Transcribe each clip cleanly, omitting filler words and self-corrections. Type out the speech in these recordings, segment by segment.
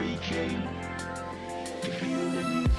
became to feel the need.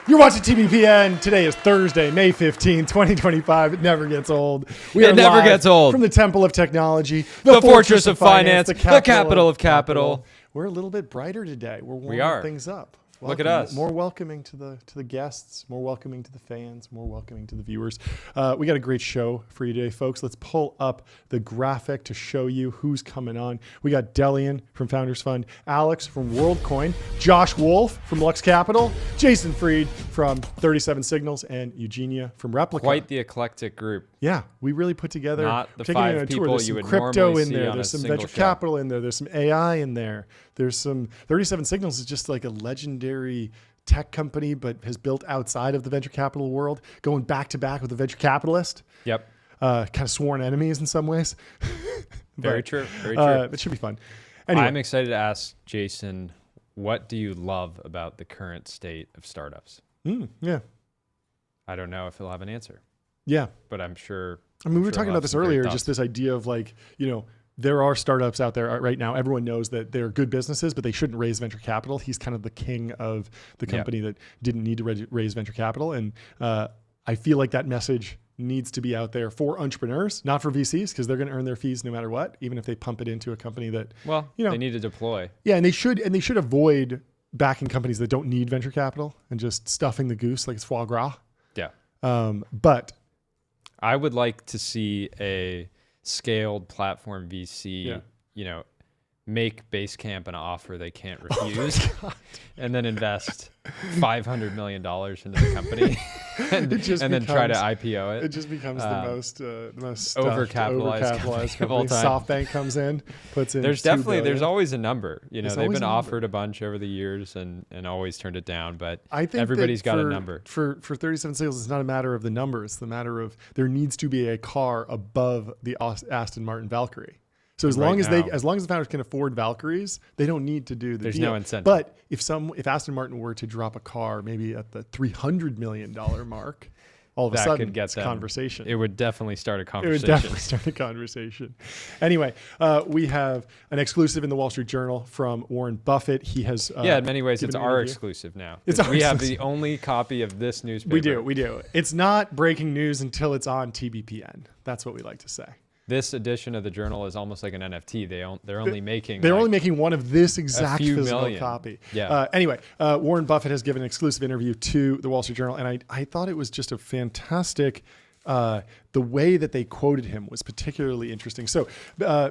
You're watching TBPN. Today is Thursday, May 15, 2025. It never gets old. It never gets old. From the Temple of Technology, the Fortress of Finance, the capital of capital. We're a little bit brighter today. We're warming things up. Look at us. More welcoming to the guests, more welcoming to the fans, more welcoming to the viewers. We got a great show for you today, folks. Let's pull up the graphic to show you who's coming on. We got Delian from Founders Fund, Alex from WorldCoin, Josh Wolf from Lux Capital, Jason Fried from 37 Signals, and Eugenia from Replica. Quite the eclectic group. Yeah, we really put together. Not the five people There's you some would crypto normally in see there. on There's a some single venture show. capital in there. There's some AI in there. There's some 37 Signals is just like a legendary tech company, but has built outside of the venture capital world, going back to back with a venture capitalist. Yep. Kind of sworn enemies in some ways. Very true. Very true. It should be fun. Anyway, I'm excited to ask Jason, what do you love about the current state of startups? Yeah. I don't know if he'll have an answer, Yeah. but I'm sure. I mean, we were sure talking he'll about have this some great earlier, thoughts. just this idea of like, there are startups out there right now. Everyone knows that they're good businesses, but they shouldn't raise venture capital. He's kind of the king of the company that didn't need to raise venture capital. And I feel like that message needs to be out there for entrepreneurs, not for VCs, because they're going to earn their fees no matter what, even if they pump it into a company that, they need to deploy. Yeah, and they should avoid backing companies that don't need venture capital and just stuffing the goose like it's foie gras. Yeah. But I would like to see a scaled platform VC, make Basecamp an offer they can't refuse, and then invest $500 million into the company, and then try to IPO it. It just becomes the most overcapitalized company of all time. SoftBank comes in, puts in. There's always a number. They've always been a number. offered a bunch over the years and always turned it down. But I think everybody's got a number. For 37 Signals, it's not a matter of the number. It's the matter of there needs to be a car above the Aston Martin Valkyrie. So as long as the founders can afford Valkyries, they don't need to do the There's deal. no incentive. But if Aston Martin were to drop a car maybe at the $300 million mark, all of a sudden could get it's them. conversation. It would definitely start a It conversation. would definitely start a conversation. Anyway, we have an exclusive in the Wall Street Journal from Warren Buffett. He has in many ways, it's given an our interview. exclusive now. It's our we have exclusive. the only copy of this newspaper. We do. It's not breaking news until it's on TBPN. That's what we like to say. This edition of the Journal is almost like an NFT. They're only making one of this exact few physical million. copy. Yeah. Anyway, Warren Buffett has given an exclusive interview to the Wall Street Journal, and I thought it was just a fantastic. The way that they quoted him was particularly interesting. So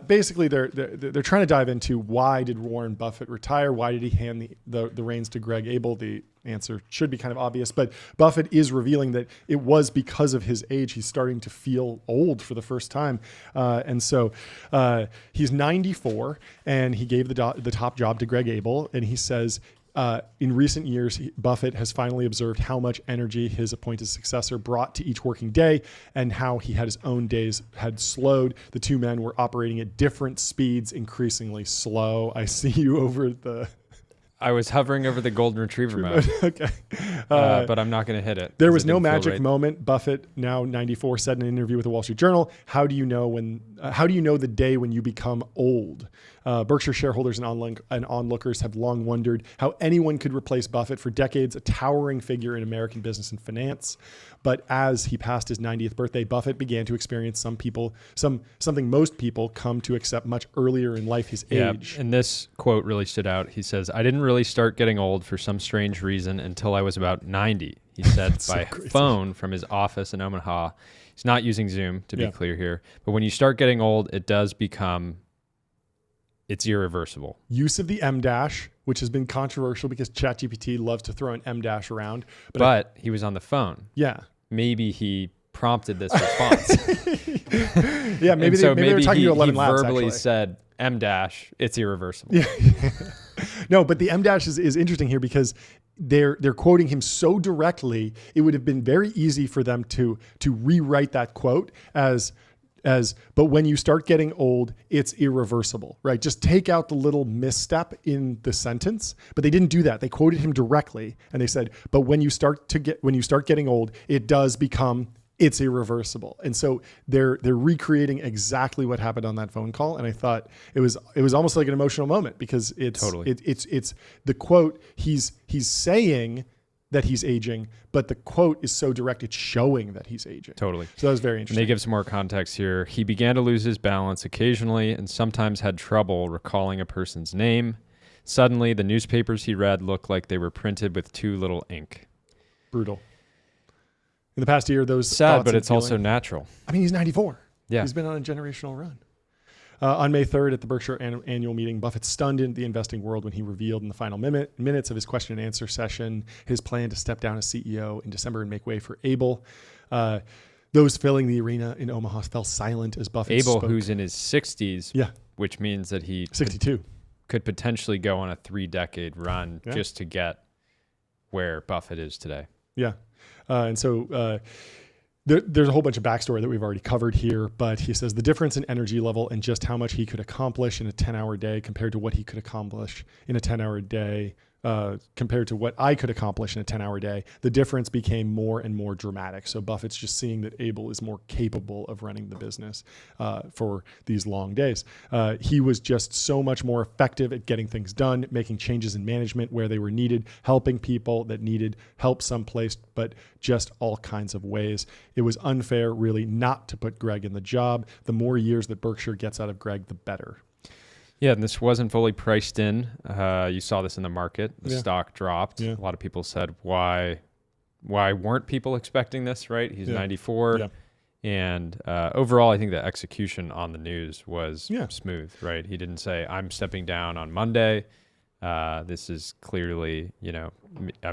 basically, they're trying to dive into why did Warren Buffett retire? Why did he hand the reins to Greg Abel? The answer should be kind of obvious, but Buffett is revealing that it was because of his age. He's starting to feel old for the first time, and so he's 94, and he gave the top job to Greg Abel, and he says. In recent years, Buffett has finally observed how much energy his appointed successor brought to each working day and how he had his own days had slowed. The two men were operating at different speeds, increasingly slow. I see you over the... I was hovering over the golden retriever mode, Okay. but I'm not going to hit it. There 'cause was it no didn't feel magic right. moment. Buffett, now 94, said in an interview with the Wall Street Journal, how do you know the day when you become old? Berkshire shareholders and onlookers have long wondered how anyone could replace Buffett, for decades a towering figure in American business and finance. But as he passed his 90th birthday, Buffett began to experience something most people come to accept much earlier in life, his age. And this quote really stood out. He says, "I didn't really start getting old for some strange reason until I was about 90." He said by phone from his office in Omaha. He's not using Zoom, to be clear here. But when you start getting old, it does become, it's irreversible. Use of the M dash, which has been controversial because ChatGPT loves to throw an M dash around. But he was on the phone. Yeah. Maybe he prompted this response. Yeah, maybe they were talking to 11 Labs, verbally actually. said M dash, it's irreversible. Yeah. No, but the M dash is interesting here because they're quoting him so directly. It would have been very easy for them to rewrite that quote as but when you start getting old, it's irreversible, right? Just take out the little misstep in the sentence. But they didn't do that. They quoted him directly and they said, but when you start getting old, it does become, it's irreversible. And so they're recreating exactly what happened on that phone call. And I thought it was almost like an emotional moment because it's the quote, he's saying that he's aging, but the quote is so direct, it's showing that he's aging. Totally. So that was very interesting. And they give some more context here. He began to lose his balance occasionally and sometimes had trouble recalling a person's name. Suddenly, the newspapers he read looked like they were printed with too little ink. Brutal. In the past year, those sad, thoughts but and it's also feeling- natural. I mean, he's 94. Yeah. He's been on a generational run. On May 3rd at the Berkshire annual meeting, Buffett stunned the investing world when he revealed in the final minutes of his question and answer session his plan to step down as CEO in December and make way for Abel. Those filling the arena in Omaha fell silent as Buffett Abel, spoke. who's in his 60s, Yeah. which means that he 62. could potentially go on a 3-decade run Yeah. just to get where Buffett is today. Yeah. And so there's a whole bunch of backstory that we've already covered here, but he says the difference in energy level and just how much he could accomplish in a 10-hour day compared to what he could accomplish in a 10-hour day, compared to what I could accomplish in a 10-hour day, the difference became more and more dramatic. So Buffett's just seeing that Abel is more capable of running the business for these long days. He was just so much more effective at getting things done, making changes in management where they were needed, helping people that needed help someplace, but just all kinds of ways. It was unfair, really, not to put Greg in the job. The more years that Berkshire gets out of Greg, the better. Yeah, and this wasn't fully priced in. You saw this in the market. The Yeah. stock dropped. Yeah. A lot of people said, why weren't people expecting this, right? He's 94. Yeah. And overall, I think the execution on the news was Yeah. smooth, right? He didn't say, I'm stepping down on Monday. This is clearly,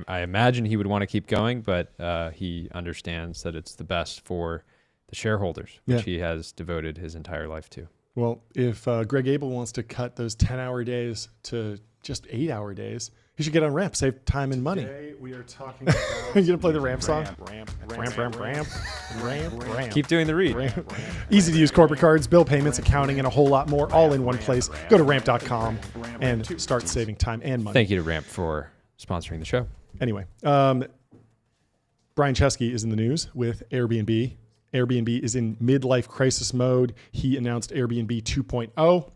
I imagine he would want to keep going, but he understands that it's the best for the shareholders, which he has devoted his entire life to. Well, if Greg Abel wants to cut those 10-hour days to just 8-hour days, he should get on Ramp, save time and money. Today we are talking about You gonna play the Ramp song? Ramp. Keep doing the read. Easy to use corporate cards, bill payments, accounting, and a whole lot more all in one place. Go to ramp.com and start saving time and money. Thank you to Ramp for sponsoring the show. Anyway, Brian Chesky is in the news with Airbnb. Airbnb is in midlife crisis mode. He announced Airbnb 2.0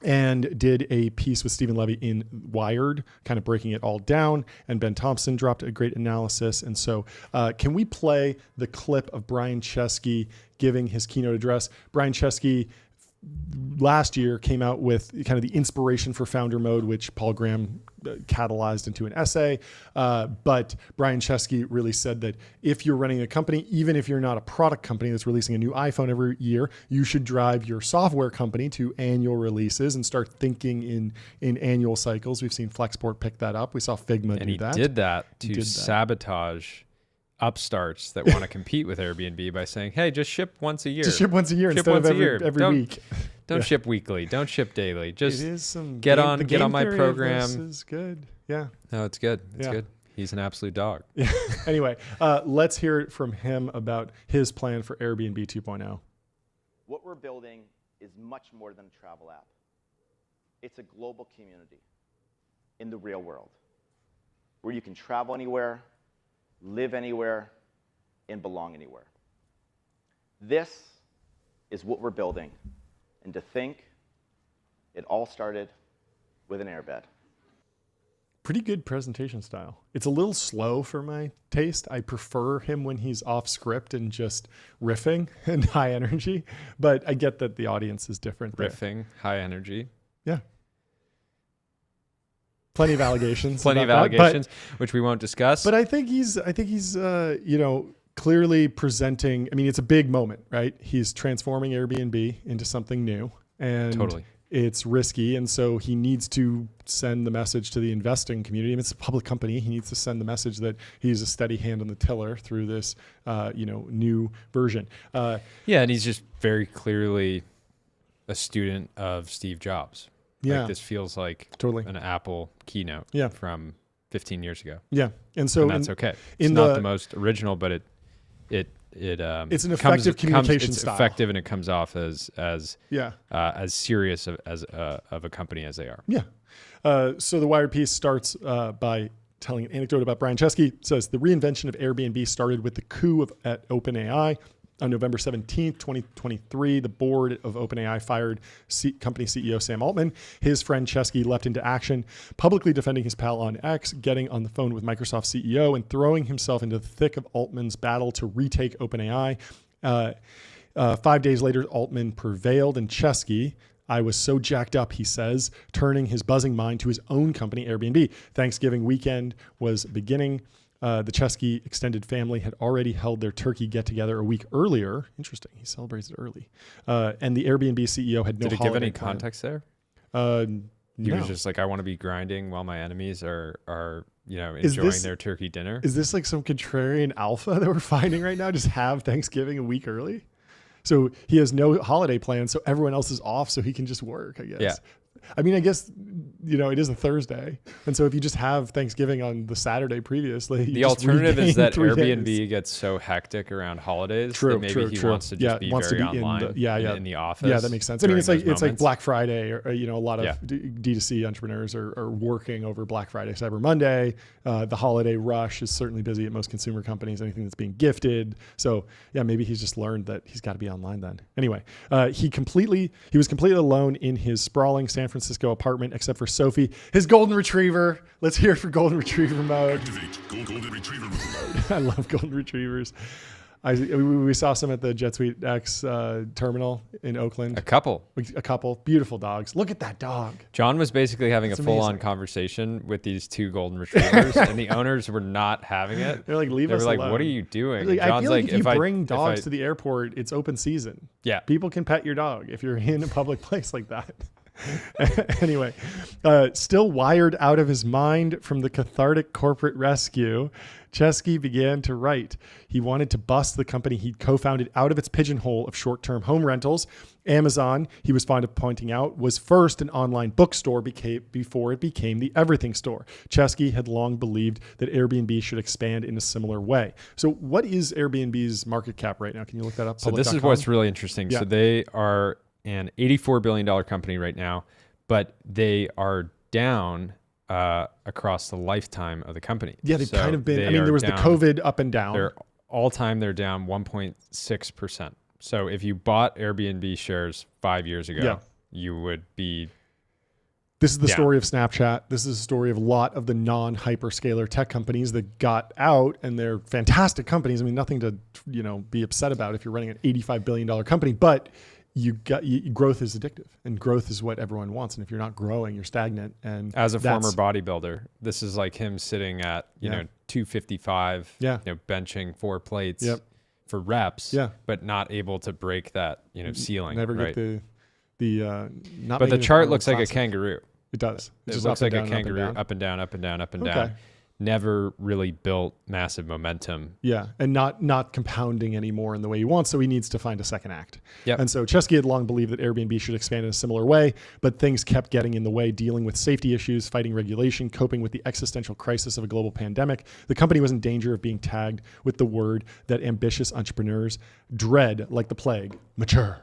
and did a piece with Stephen Levy in Wired, kind of breaking it all down. And Ben Thompson dropped a great analysis. And so can we play the clip of Brian Chesky giving his keynote address? Brian Chesky last year came out with kind of the inspiration for Founder Mode, which Paul Graham catalyzed into an essay. But Brian Chesky really said that if you're running a company, even if you're not a product company that's releasing a new iPhone every year, you should drive your software company to annual releases and start thinking in annual cycles. We've seen Flexport pick that up. We saw Figma And do he that. did that to sabotage upstarts that want to compete with Airbnb by saying, hey, just ship once a year. Just ship once a year Ship instead once of a year. every Don't- week. Don't ship weekly. Don't ship daily. Just It is some get game- on- the get on game my theory of program. this is good. Yeah. no, it's good. It's Yeah. good. He's an absolute dog. Yeah. Anyway, let's hear it from him about his plan for Airbnb 2.0. What we're building is much more than a travel app. It's a global community. in the real world, where you can travel anywhere, live anywhere, and belong anywhere. This is what we're building, and to think it all started with an airbed. Pretty good presentation style. It's a little slow for my taste. I prefer him when he's off script and just riffing and high energy, but I get that the audience is different there. Riffing, high energy. Yeah. Plenty of allegations. Plenty of about that, allegations, which we won't discuss. But I think he's clearly presenting, I mean, it's a big moment, right? He's transforming Airbnb into something new, and Totally. it's risky. And so he needs to send the message to the investing community. I mean, it's a public company. He needs to send the message that he's a steady hand on the tiller through this, new version. Yeah, and he's just very clearly a student of Steve Jobs. Yeah. Like, this feels like Totally. an Apple keynote Yeah. from 15 years ago. Yeah. And so And that's okay. It's in not the- the most original, but it's an effective communication it's style. effective, and it comes off as Yeah. serious of a company as they are. Yeah. So the Wired piece starts by telling an anecdote about Brian Chesky. It says, the reinvention of Airbnb started with the coup at OpenAI. On November 17th, 2023, the board of OpenAI fired company CEO Sam Altman. His friend Chesky leapt into action, publicly defending his pal on X, getting on the phone with Microsoft CEO, and throwing himself into the thick of Altman's battle to retake OpenAI. 5 days later, Altman prevailed, and Chesky, I was so jacked up, he says, turning his buzzing mind to his own company, Airbnb. Thanksgiving weekend was beginning. The Chesky extended family had already held their turkey get-together a week earlier. Interesting. He celebrates it early. And the Airbnb CEO had no Did it give holiday any plan. context there? No. He was just like, I want to be grinding while my enemies are Is enjoying this- their turkey dinner. Is this like some contrarian alpha that we're finding right now? Just have Thanksgiving a week early? So he has no holiday plan, so everyone else is off, so he can just work, I guess. Yeah. I mean, I guess, it is a Thursday. And so if you just have Thanksgiving on the Saturday previously, The alternative is that Airbnb days. gets so hectic around holidays True, that maybe true, he true. wants to just be very online in the office. Yeah, that makes sense. I mean, during it's those like moments. Black Friday, or a lot of Yeah. D2C entrepreneurs are working over Black Friday, Cyber Monday. The holiday rush is certainly busy at most consumer companies. Anything that's being gifted. So yeah, maybe he's just learned that he's got to be online then. Anyway, he was completely alone in his sprawling San Francisco apartment, except for Sophie, his golden retriever. Let's hear it for golden retriever mode. Activate golden retriever mode. I love golden retrievers. We saw some at the Jet Suite X terminal in Oakland. A couple. A couple beautiful dogs. Look at that dog. John was basically having That's a full-on amazing. conversation with these two golden retrievers, and the owners were not having it. They're like, leave They us were like, alone. "What are you doing?" Like, And I feel like if you I- bring dogs I- to the airport, it's open season. Yeah. People can pet your dog if you're in a public place like that. Anyway, still wired out of his mind from the cathartic corporate rescue, Chesky began to write. He wanted to bust the company he'd co-founded out of its pigeonhole of short-term home rentals. Amazon, he was fond of pointing out, was first an online bookstore before it became the everything store. Chesky had long believed that Airbnb should expand in a similar way. So what is Airbnb's market cap right now? Can you look that up? So this is Public.com? what's really interesting. Yeah. So they are an $84 billion company right now, but they are down across the lifetime of the company. Yeah, they've So kind of been. they I mean, are there was the down- COVID up and down. They're they're down 1.6%. So if you bought Airbnb shares 5 years ago, Yeah. you would be This is the Yeah. story of Snapchat. This is the story of a lot of the non-hyperscaler tech companies that got out, and they're fantastic companies. I mean, nothing to be upset about if you're running an $85 billion company, but growth is addictive, and growth is what everyone wants. And if you're not growing, you're stagnant. And as a that's- former bodybuilder, this is like him sitting at, Yeah. 255, Yeah. benching 4 plates Yep. for reps, Yeah. but not able to break that, ceiling. never right? get the not. But the making it chart part of looks like a classic. kangaroo. It does. It just looks up and like a down, up and kangaroo, down. up and down, up and down, up and Okay. down. Never really built massive momentum. Yeah, and not compounding anymore in the way he wants, so he needs to find a second act. Yep. And so Chesky had long believed that Airbnb should expand in a similar way, but things kept getting in the way, dealing with safety issues, fighting regulation, coping with the existential crisis of a global pandemic. The company was in danger of being tagged with the word that ambitious entrepreneurs dread like the plague: mature.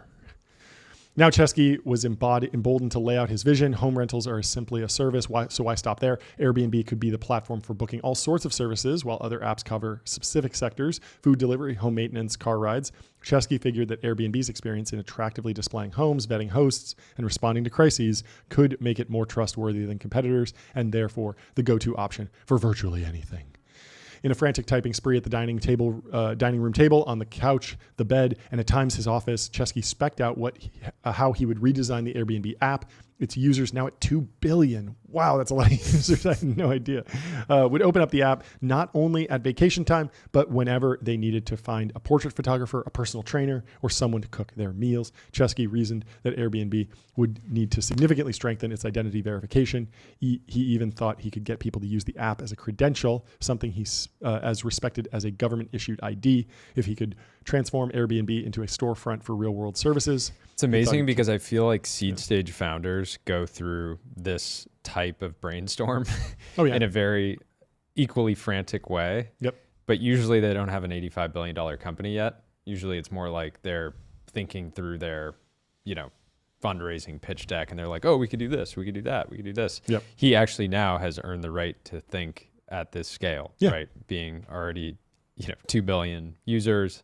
Now Chesky was emboldened to lay out his vision. Home rentals are simply a service. Why stop there? Airbnb could be the platform for booking all sorts of services, while other apps cover specific sectors: food delivery, home maintenance, car rides. Chesky figured that Airbnb's experience in attractively displaying homes, vetting hosts, and responding to crises could make it more trustworthy than competitors, and therefore the go-to option for virtually anything. In a frantic typing spree at the dining room table, on the couch, the bed, and at times his office, Chesky specced out how he would redesign the Airbnb app. Its users now at 2 billion. Wow, that's a lot of users. I had no idea. Would open up the app not only at vacation time, but whenever they needed to find a portrait photographer, a personal trainer, or someone to cook their meals. Chesky reasoned that Airbnb would need to significantly strengthen its identity verification. He even thought he could get people to use the app as a credential, something he's as respected as a government-issued ID, if he could transform Airbnb into a storefront for real-world services. It's amazing because I feel like seed stage founders go through this type of brainstorm in a very equally frantic way. Yep. But usually they don't have an $85 billion company yet. Usually it's more like they're thinking through their, fundraising pitch deck, and they're like, oh, we could do this, we could do that, we could do this. Yep. He actually now has earned the right to think at this scale, right? Being already, 2 billion users,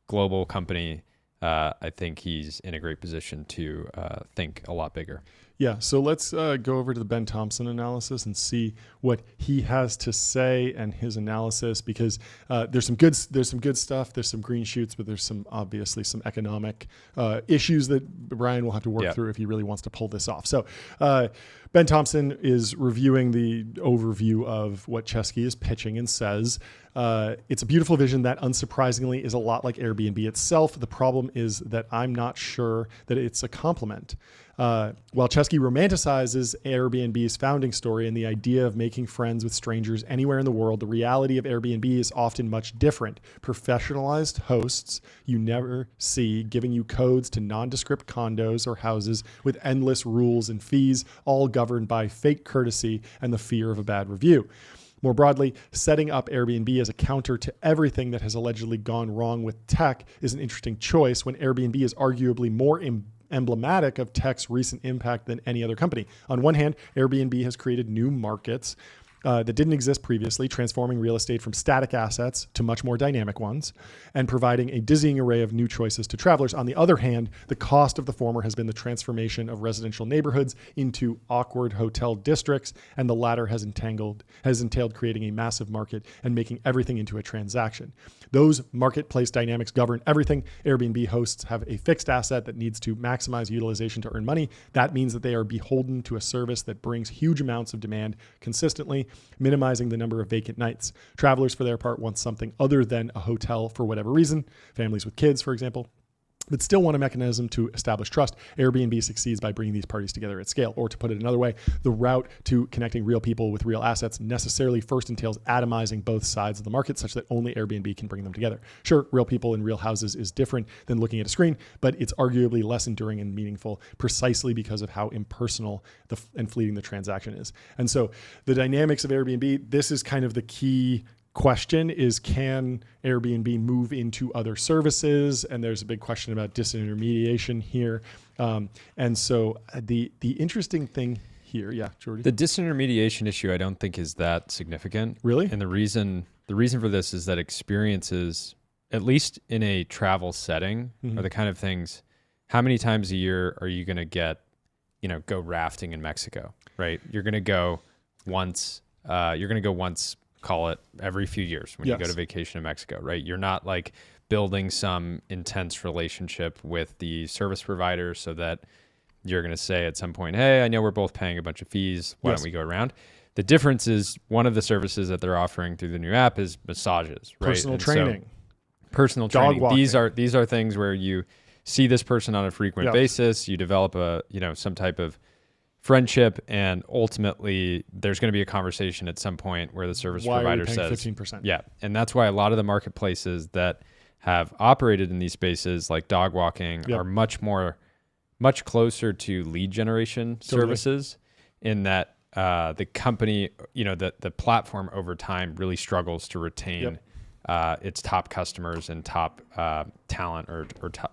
global company. I think he's in a great position to think a lot bigger. Yeah, so let's go over to the Ben Thompson analysis and see what he has to say and his analysis, because there's some good stuff. There's some green shoots, but there's obviously some economic issues that Brian will have to work through if he really wants to pull this off. So Ben Thompson is reviewing the overview of what Chesky is pitching and says, it's a beautiful vision that unsurprisingly is a lot like Airbnb itself. The problem is that I'm not sure that it's a complement. While Chesky romanticizes Airbnb's founding story and the idea of making friends with strangers anywhere in the world, the reality of Airbnb is often much different. Professionalized hosts you never see giving you codes to nondescript condos or houses with endless rules and fees, all governed by fake courtesy and the fear of a bad review. More broadly, setting up Airbnb as a counter to everything that has allegedly gone wrong with tech is an interesting choice when Airbnb is arguably more emblematic of tech's recent impact than any other company. On one hand, Airbnb has created new markets that didn't exist previously, transforming real estate from static assets to much more dynamic ones, and providing a dizzying array of new choices to travelers. On the other hand, the cost of the former has been the transformation of residential neighborhoods into awkward hotel districts, and the latter has entailed creating a massive market and making everything into a transaction. Those marketplace dynamics govern everything. Airbnb hosts have a fixed asset that needs to maximize utilization to earn money. That means that they are beholden to a service that brings huge amounts of demand consistently, minimizing the number of vacant nights. Travelers, for their part, want something other than a hotel for whatever reason. Families with kids, for example, but still want a mechanism to establish trust. Airbnb succeeds by bringing these parties together at scale. Or to put it another way, the route to connecting real people with real assets necessarily first entails atomizing both sides of the market such that only Airbnb can bring them together. Sure, real people in real houses is different than looking at a screen, but it's arguably less enduring and meaningful precisely because of how impersonal and fleeting the transaction is. And so the dynamics of Airbnb, this is kind of the key question is, can Airbnb move into other services? And there's a big question about disintermediation here. And so the interesting thing here, Jordy. The disintermediation issue I don't think is that significant. Really? And the reason for this is that experiences, at least in a travel setting, are the kind of things, how many times a year are you going to get, go rafting in Mexico, right? You're going to go once, call it every few years when you go to vacation in Mexico, right? You're not like building some intense relationship with the service provider so that you're going to say at some point, hey, I know we're both paying a bunch of fees. Why don't we go around? The difference is one of the services that they're offering through the new app is massages, right? Personal training. Personal Dog training. walking. These are things where you see this person on a frequent basis. You develop some type of friendship, and ultimately there's going to be a conversation at some point where the service provider says 15%. Yeah. And that's why a lot of the marketplaces that have operated in these spaces like dog walking are much closer to lead generation services, in that the company, the platform over time really struggles to retain its top customers and top talent or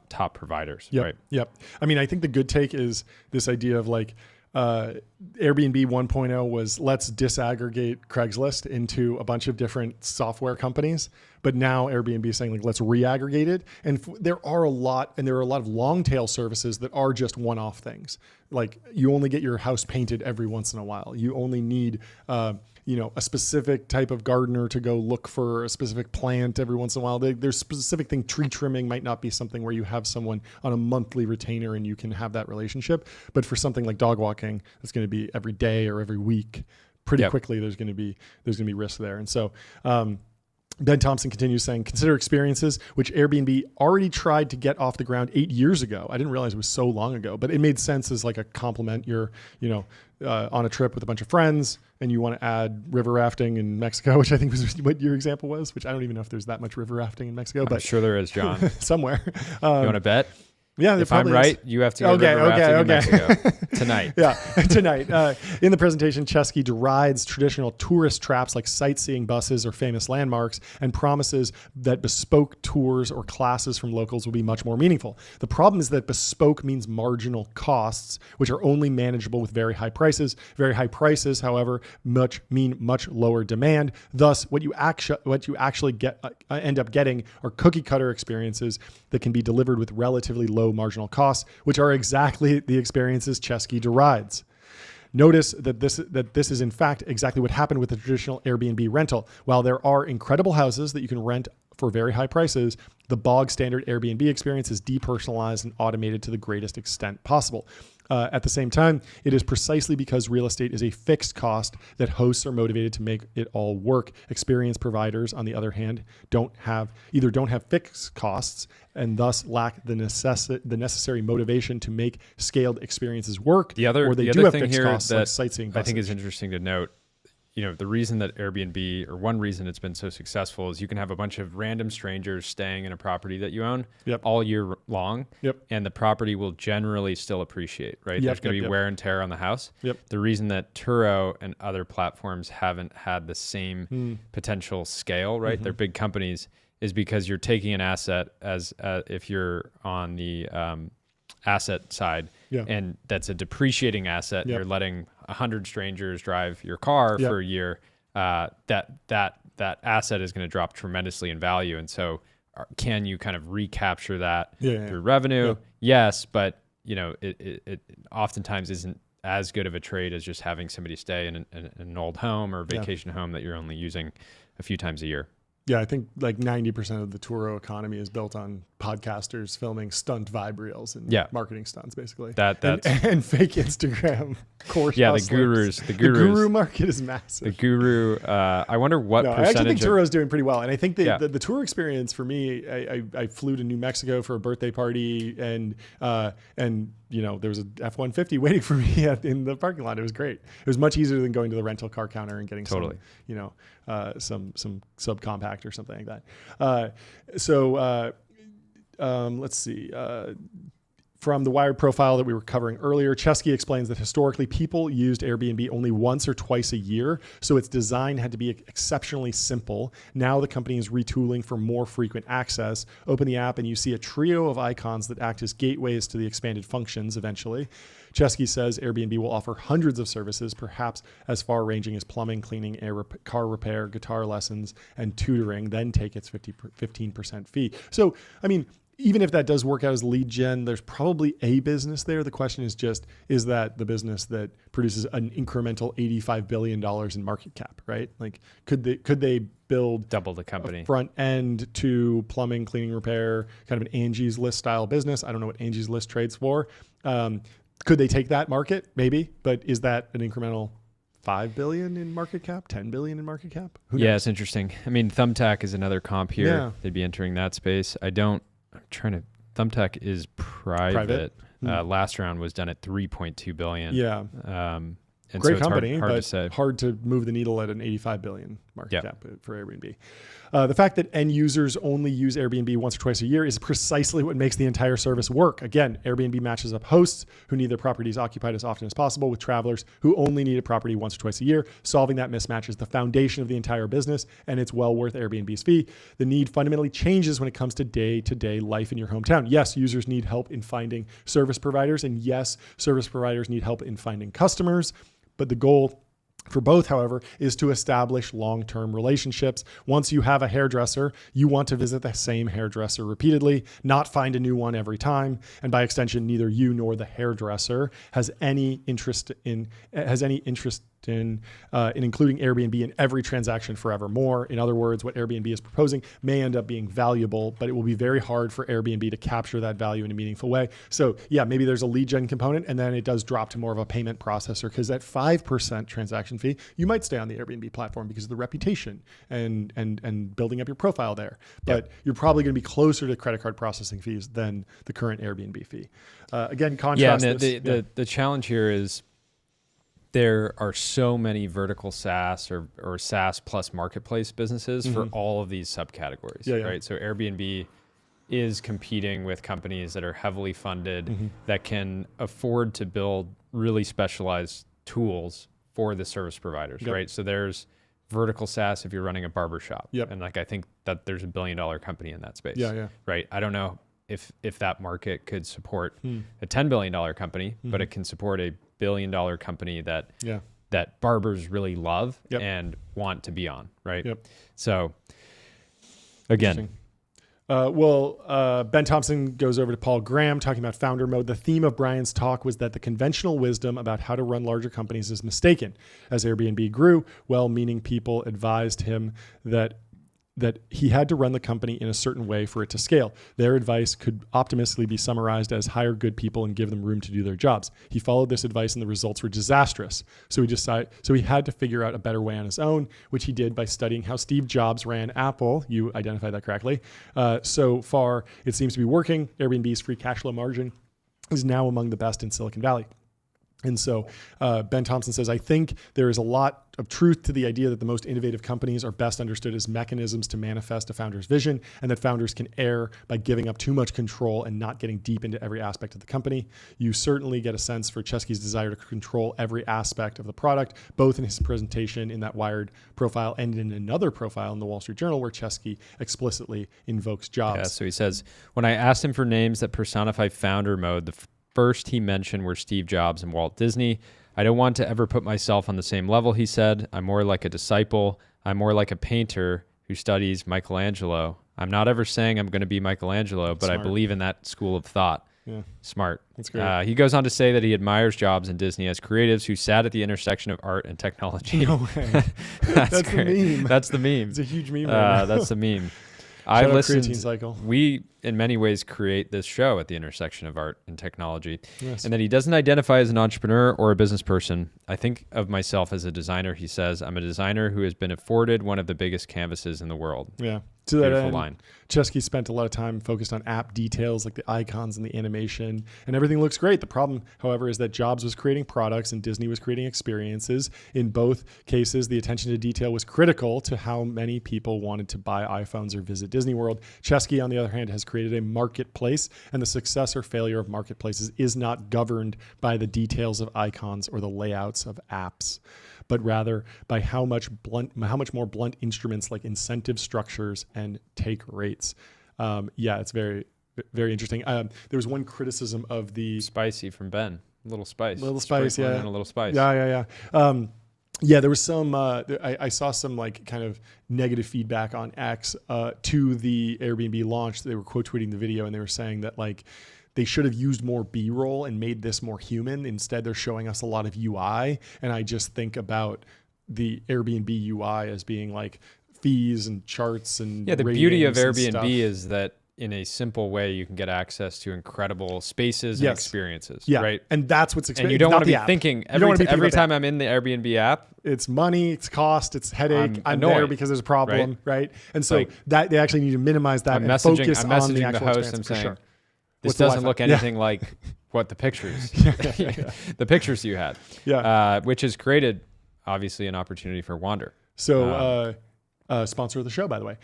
top providers. Yep. Right. Yep. I mean, I think the good take is this idea of like Airbnb 1.0 was let's disaggregate Craigslist into a bunch of different software companies. But now Airbnb is saying like, let's reaggregate it. And there are a lot of long tail services that are just one-off things. Like you only get your house painted every once in a while. You only need, a specific type of gardener to go look for a specific plant every once in a while. There's specific thing. Tree trimming might not be something where you have someone on a monthly retainer and you can have that relationship. But for something like dog walking, it's going to be every day or every week. Pretty quickly, there's going to be risk there. And so, Ben Thompson continues saying, consider experiences, which Airbnb already tried to get off the ground 8 years ago. I didn't realize it was so long ago, but it made sense as like a compliment. You're, on a trip with a bunch of friends and you want to add river rafting in Mexico, which I think was what your example was, which I don't even know if there's that much river rafting in Mexico, but I'm sure there is, John. somewhere. You want to bet? Yeah, if I'm right, you have to go river rafting in Mexico tonight. Yeah, tonight. In the presentation, Chesky derides traditional tourist traps like sightseeing buses or famous landmarks and promises that bespoke tours or classes from locals will be much more meaningful. The problem is that bespoke means marginal costs, which are only manageable with very high prices. Very high prices, however, mean much lower demand. Thus, what you actually end up getting are cookie cutter experiences that can be delivered with relatively low marginal costs, which are exactly the experiences Chesky derides. Notice that this is in fact exactly what happened with the traditional Airbnb rental. While there are incredible houses that you can rent for very high prices, the bog standard Airbnb experience is depersonalized and automated to the greatest extent possible. At the same time, it is precisely because real estate is a fixed cost that hosts are motivated to make it all work. Experienced providers, on the other hand, don't have fixed costs and thus lack the necessary motivation to make scaled experiences work. The other thing here costs, that like sightseeing buses. I think is interesting to note, the reason that Airbnb, or one reason it's been so successful, is you can have a bunch of random strangers staying in a property that you own all year long, and the property will generally still appreciate, right? There's going to be wear and tear on the house. The reason that Turo and other platforms haven't had the same potential scale, right? They're big companies, is because you're taking an asset as if you're on the asset side, and that's a depreciating asset. You're letting 100 strangers drive your car for a year. That asset is going to drop tremendously in value, and so can you kind of recapture that through revenue? Yes, but it oftentimes isn't as good of a trade as just having somebody stay in an old home or vacation home that you're only using a few times a year. Yeah, I think like 90% of the Turo economy is built on podcasters filming stunt vibe reels and marketing stunts, basically. And fake Instagram course. Yeah, the gurus. The guru market is massive. The guru. I wonder what percentage. I actually think Turo's doing pretty well, and I think the tour experience for me. I flew to New Mexico for a birthday party, and there was a F-150 waiting for me in the parking lot. It was great. It was much easier than going to the rental car counter and getting some subcompact or something like that. Let's see. From the Wired profile that we were covering earlier, Chesky explains that historically people used Airbnb only once or twice a year, so its design had to be exceptionally simple. Now the company is retooling for more frequent access. Open the app and you see a trio of icons that act as gateways to the expanded functions eventually. Chesky says Airbnb will offer hundreds of services, perhaps as far-ranging as plumbing, cleaning, car repair, guitar lessons, and tutoring, then take its 15% fee. So, I mean, even if that does work out as lead gen, there's probably a business there. The question is just, is that the business that produces an incremental $85 billion in market cap, right? Like, could they build double the company front end to plumbing, cleaning, repair, kind of an Angie's List style business? I don't know what Angie's List trades for. Could they take that market? Maybe, but is that an incremental $5 billion in market cap, $10 billion in market cap? Who knows? It's interesting. I mean, Thumbtack is another comp here. Yeah. They'd be entering that space. Thumbtack is private. Last round was done at $3.2 billion. Yeah. And great so company, hard but to say. Hard to move the needle at an $85 billion market cap for Airbnb. The fact that end users only use Airbnb once or twice a year is precisely what makes the entire service work. Again, Airbnb matches up hosts who need their properties occupied as often as possible with travelers who only need a property once or twice a year. Solving that mismatch is the foundation of the entire business, and it's well worth Airbnb's fee. The need fundamentally changes when it comes to day-to-day life in your hometown. Yes, users need help in finding service providers, and yes, service providers need help in finding customers, but the goal for both, however, is to establish long-term relationships. Once you have a hairdresser, you want to visit the same hairdresser repeatedly, not find a new one every time. And by extension, neither you nor the hairdresser has any interest in including Airbnb in every transaction forevermore. In other words, what Airbnb is proposing may end up being valuable, but it will be very hard for Airbnb to capture that value in a meaningful way. So yeah, maybe there's a lead gen component, and then it does drop to more of a payment processor, because at 5% transaction fee, you might stay on the Airbnb platform because of the reputation and building up your profile there. But you're probably going to be closer to credit card processing fees than the current Airbnb fee. Again, contrast the challenge here is there are so many vertical SaaS or SaaS plus marketplace businesses for all of these subcategories, right? So Airbnb is competing with companies that are heavily funded that can afford to build really specialized tools for the service providers, right? So there's vertical SaaS if you're running a barbershop. And like, I think that there's $1 billion company in that space, right? I don't know if that market could support a $10 billion company, but it can support a $1 billion company that that barbers really love and want to be on, right? So again, Ben Thompson goes over to Paul Graham talking about founder mode. The theme of Brian's talk was that the conventional wisdom about how to run larger companies is mistaken. As Airbnb grew, well-meaning people advised him that he had to run the company in a certain way for it to scale. Their advice could optimistically be summarized as hire good people and give them room to do their jobs. He followed this advice and the results were disastrous. So he had to figure out a better way on his own, which he did by studying how Steve Jobs ran Apple. You identified that correctly. So far, it seems to be working. Airbnb's free cash flow margin is now among the best in Silicon Valley. And so Ben Thompson says, I think there is a lot of truth to the idea that the most innovative companies are best understood as mechanisms to manifest a founder's vision, and that founders can err by giving up too much control and not getting deep into every aspect of the company. You certainly get a sense for Chesky's desire to control every aspect of the product, both in his presentation in that Wired profile and in another profile in the Wall Street Journal where Chesky explicitly invokes Jobs. Yeah, so he says, when I asked him for names that personify founder mode, the first he mentioned were Steve Jobs and Walt Disney. I don't want to ever put myself on the same level, he said. I'm more like a disciple. I'm more like a painter who studies Michelangelo. I'm not ever saying I'm going to be Michelangelo, but Smart. I believe in that school of thought. Yeah. Smart. That's great. He goes on to say that he admires Jobs and Disney as creatives who sat at the intersection of art and technology. No way. That's the meme. That's the meme. It's a huge meme. Right that's the meme. Shout out listened. Creatine Cycle. We, in many ways, create this show at the intersection of art and technology. Yes. And that he doesn't identify as an entrepreneur or a business person. I think of myself as a designer. He says, I'm a designer who has been afforded one of the biggest canvases in the world. Yeah. To that Beautiful end, line. Chesky spent a lot of time focused on app details like the icons and the animation, and everything looks great. The problem, however, is that Jobs was creating products and Disney was creating experiences. In both cases, the attention to detail was critical to how many people wanted to buy iPhones or visit Disney World. Chesky, on the other hand, has created a marketplace, and the success or failure of marketplaces is not governed by the details of icons or the layouts of apps, but rather by how much more blunt instruments like incentive structures and take rates. It's very, very interesting. There was one criticism of the Spicy from Ben. Little spice. Little spice, Sprinkle yeah. in a little spice. Yeah, there was some, I saw some like kind of negative feedback on X to the Airbnb launch. They were quote tweeting the video and they were saying that like, they should have used more B-roll and made this more human. Instead, they're showing us a lot of UI. And I just think about the Airbnb UI as being like fees and charts and the beauty of ratings and Airbnb stuff. is that in a simple way, you can get access to incredible spaces and Yes. experiences, Yeah, right? and that's what's And expensive. you don't want to be thinking every time I'm in the Airbnb app, it's money, it's cost, it's headache. I'm annoyed, there because there's a problem, right? And so Like, that they actually need to minimize that I'm and messaging focus on the the actual host experience, and for saying, sure. this What's the doesn't Wi-Fi? look anything like what the pictures, the pictures you had, which has created obviously an opportunity for Wander. So sponsor of the show, by the way.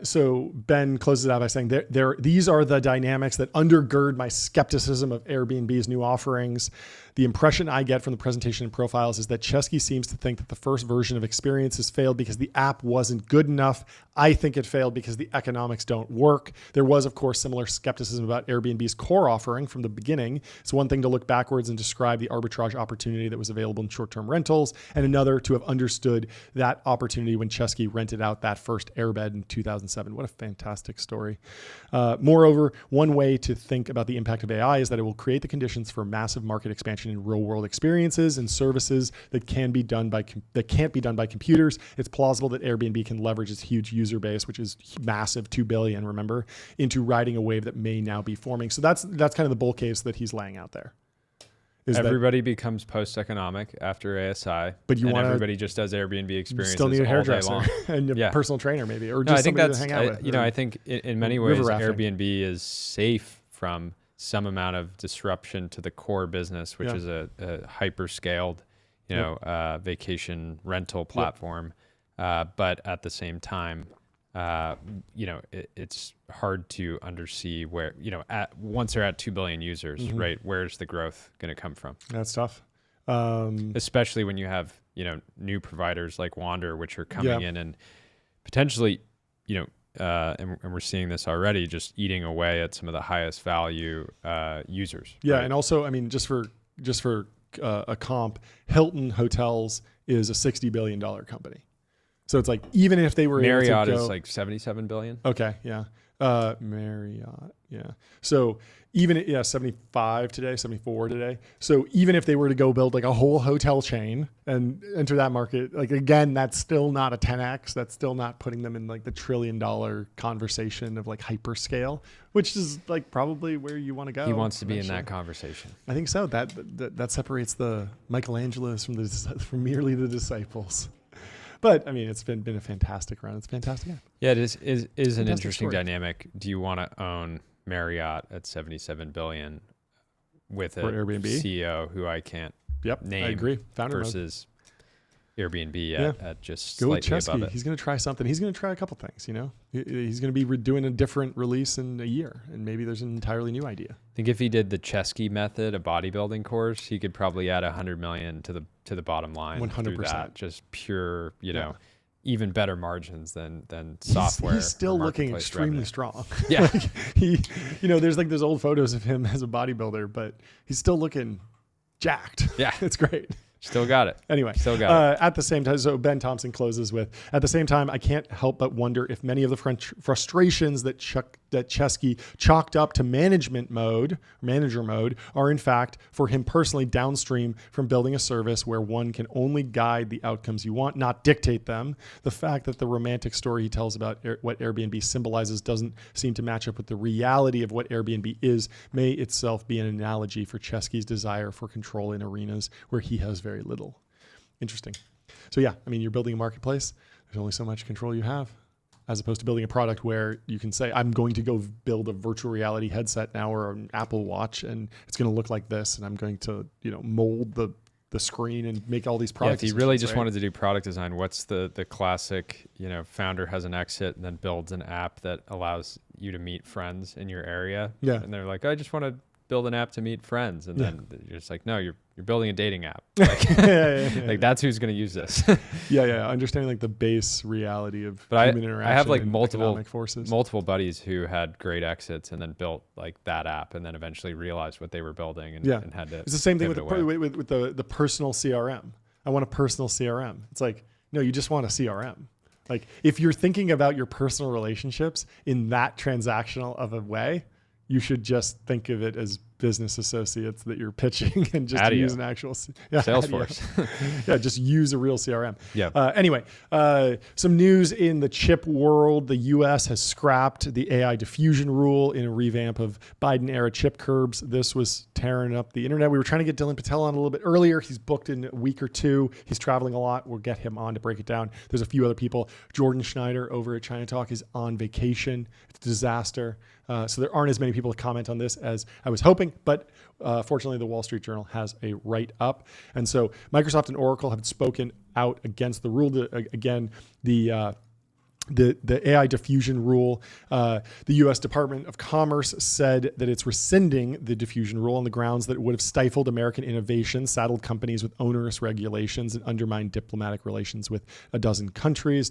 So Ben closes it out by saying, these are the dynamics that undergird my skepticism of Airbnb's new offerings. The impression I get from the presentation and profiles is that Chesky seems to think that the first version of Experiences failed because the app wasn't good enough. I think it failed because the economics don't work. There was, of course, similar skepticism about Airbnb's core offering from the beginning. It's one thing to look backwards and describe the arbitrage opportunity that was available in short-term rentals, and another to have understood that opportunity when Chesky rented out that first airbed in 2007. What a fantastic story. Moreover, one way to think about the impact of AI is that it will create the conditions for massive market expansion in real-world experiences and services that can't be done by computers. It's plausible that Airbnb can leverage its huge user base, which is massive, 2 billion, remember, into riding a wave that may now be forming. So that's kind of the bull case that he's laying out there. Everybody becomes post-economic after ASI, but everybody just does Airbnb experiences. Still need a hairdresser all day long. and a Yeah. personal trainer, maybe, or just somebody to hang out with. I think in many ways Airbnb is safe from some amount of disruption to the core business, which is a hyper-scaled, vacation rental platform. But at the same time, it's hard to undersee where, once they're at 2 billion users, right? Where's the growth going to come from? That's tough. Especially when you have, new providers like Wander, which are coming in and potentially, and we're seeing this already, just eating away at some of the highest value users. Yeah. Right? And also, I mean, just for a comp, Hilton Hotels is a $60 billion company. So it's like, even if they were Marriott able to go, is like 77 billion. Okay. Yeah. Marriott. Yeah. So even, 75 today, 74 today. So even if they were to go build like a whole hotel chain and enter that market, like, again, that's still not a 10X. That's still not putting them in like the $1 trillion conversation of like hyperscale, which is like probably where you want to go. He wants to be in that conversation. I think so. That separates the Michelangelos from merely the disciples. But I mean, it's been a fantastic run. It's fantastic. Yeah, it is an interesting story. dynamic. Do you want to own Marriott at 77 billion with a Airbnb CEO who I can't name? I agree. Founder versus Airbnb at just go with slightly above Chesky. it. He's going to try something. He's going to try a couple things. He's going to be doing a different release in a year, and maybe there's an entirely new idea. I think if he did the Chesky method, a bodybuilding course, he could probably add 100 million to the bottom line. 100%. Just pure, even better margins than software. He's still looking marketplace extremely revenue. strong. Yeah. There's like those old photos of him as a bodybuilder, but he's still looking jacked. Yeah. It's great. Still got it. Anyway, still got it. At the same time, so Ben Thompson closes with, at the same time, I can't help but wonder if many of the frustrations that Chesky chalked up to manager mode, are in fact for him personally downstream from building a service where one can only guide the outcomes you want, not dictate them. The fact that the romantic story he tells about what Airbnb symbolizes doesn't seem to match up with the reality of what Airbnb is may itself be an analogy for Chesky's desire for control in arenas where he has very little. Interesting. So yeah, I mean, you're building a marketplace. There's only so much control you have, as opposed to building a product where you can say, I'm going to go build a virtual reality headset now or an Apple Watch, and it's going to look like this, and I'm going to, mold the screen and make all these products. Yeah, if he really just wanted to do product design, what's the classic, founder has an exit and then builds an app that allows you to meet friends in your area. Yeah. And they're like, I just want to build an app to meet friends. And then you're just like, no, you're building a dating app. Like, like that's who's going to use this. Understanding like the base reality of human interaction. I have like and economic forces. multiple buddies who had great exits and then built like that app and then eventually realized what they were building and had to. It's the same thing with pivot the personal CRM. I want a personal CRM. It's like, no, you just want a CRM. Like if you're thinking about your personal relationships in that transactional of a way, you should just think of it as business associates that you're pitching and just use an actual Salesforce. Just use a real CRM. Yeah. Anyway, some news in the chip world. The U.S. has scrapped the AI diffusion rule in a revamp of Biden-era chip curbs. This was tearing up the internet. We were trying to get Dylan Patel on a little bit earlier. He's booked in a week or two. He's traveling a lot. We'll get him on to break it down. There's a few other people. Jordan Schneider over at China Talk is on vacation. It's a disaster. So there aren't as many people to comment on this as I was hoping, but fortunately the Wall Street Journal has a write-up. And so Microsoft and Oracle have spoken out against the rule. Again, the the AI diffusion rule. The U.S. Department of Commerce said that it's rescinding the diffusion rule on the grounds that it would have stifled American innovation, saddled companies with onerous regulations, and undermined diplomatic relations with dozens of countries.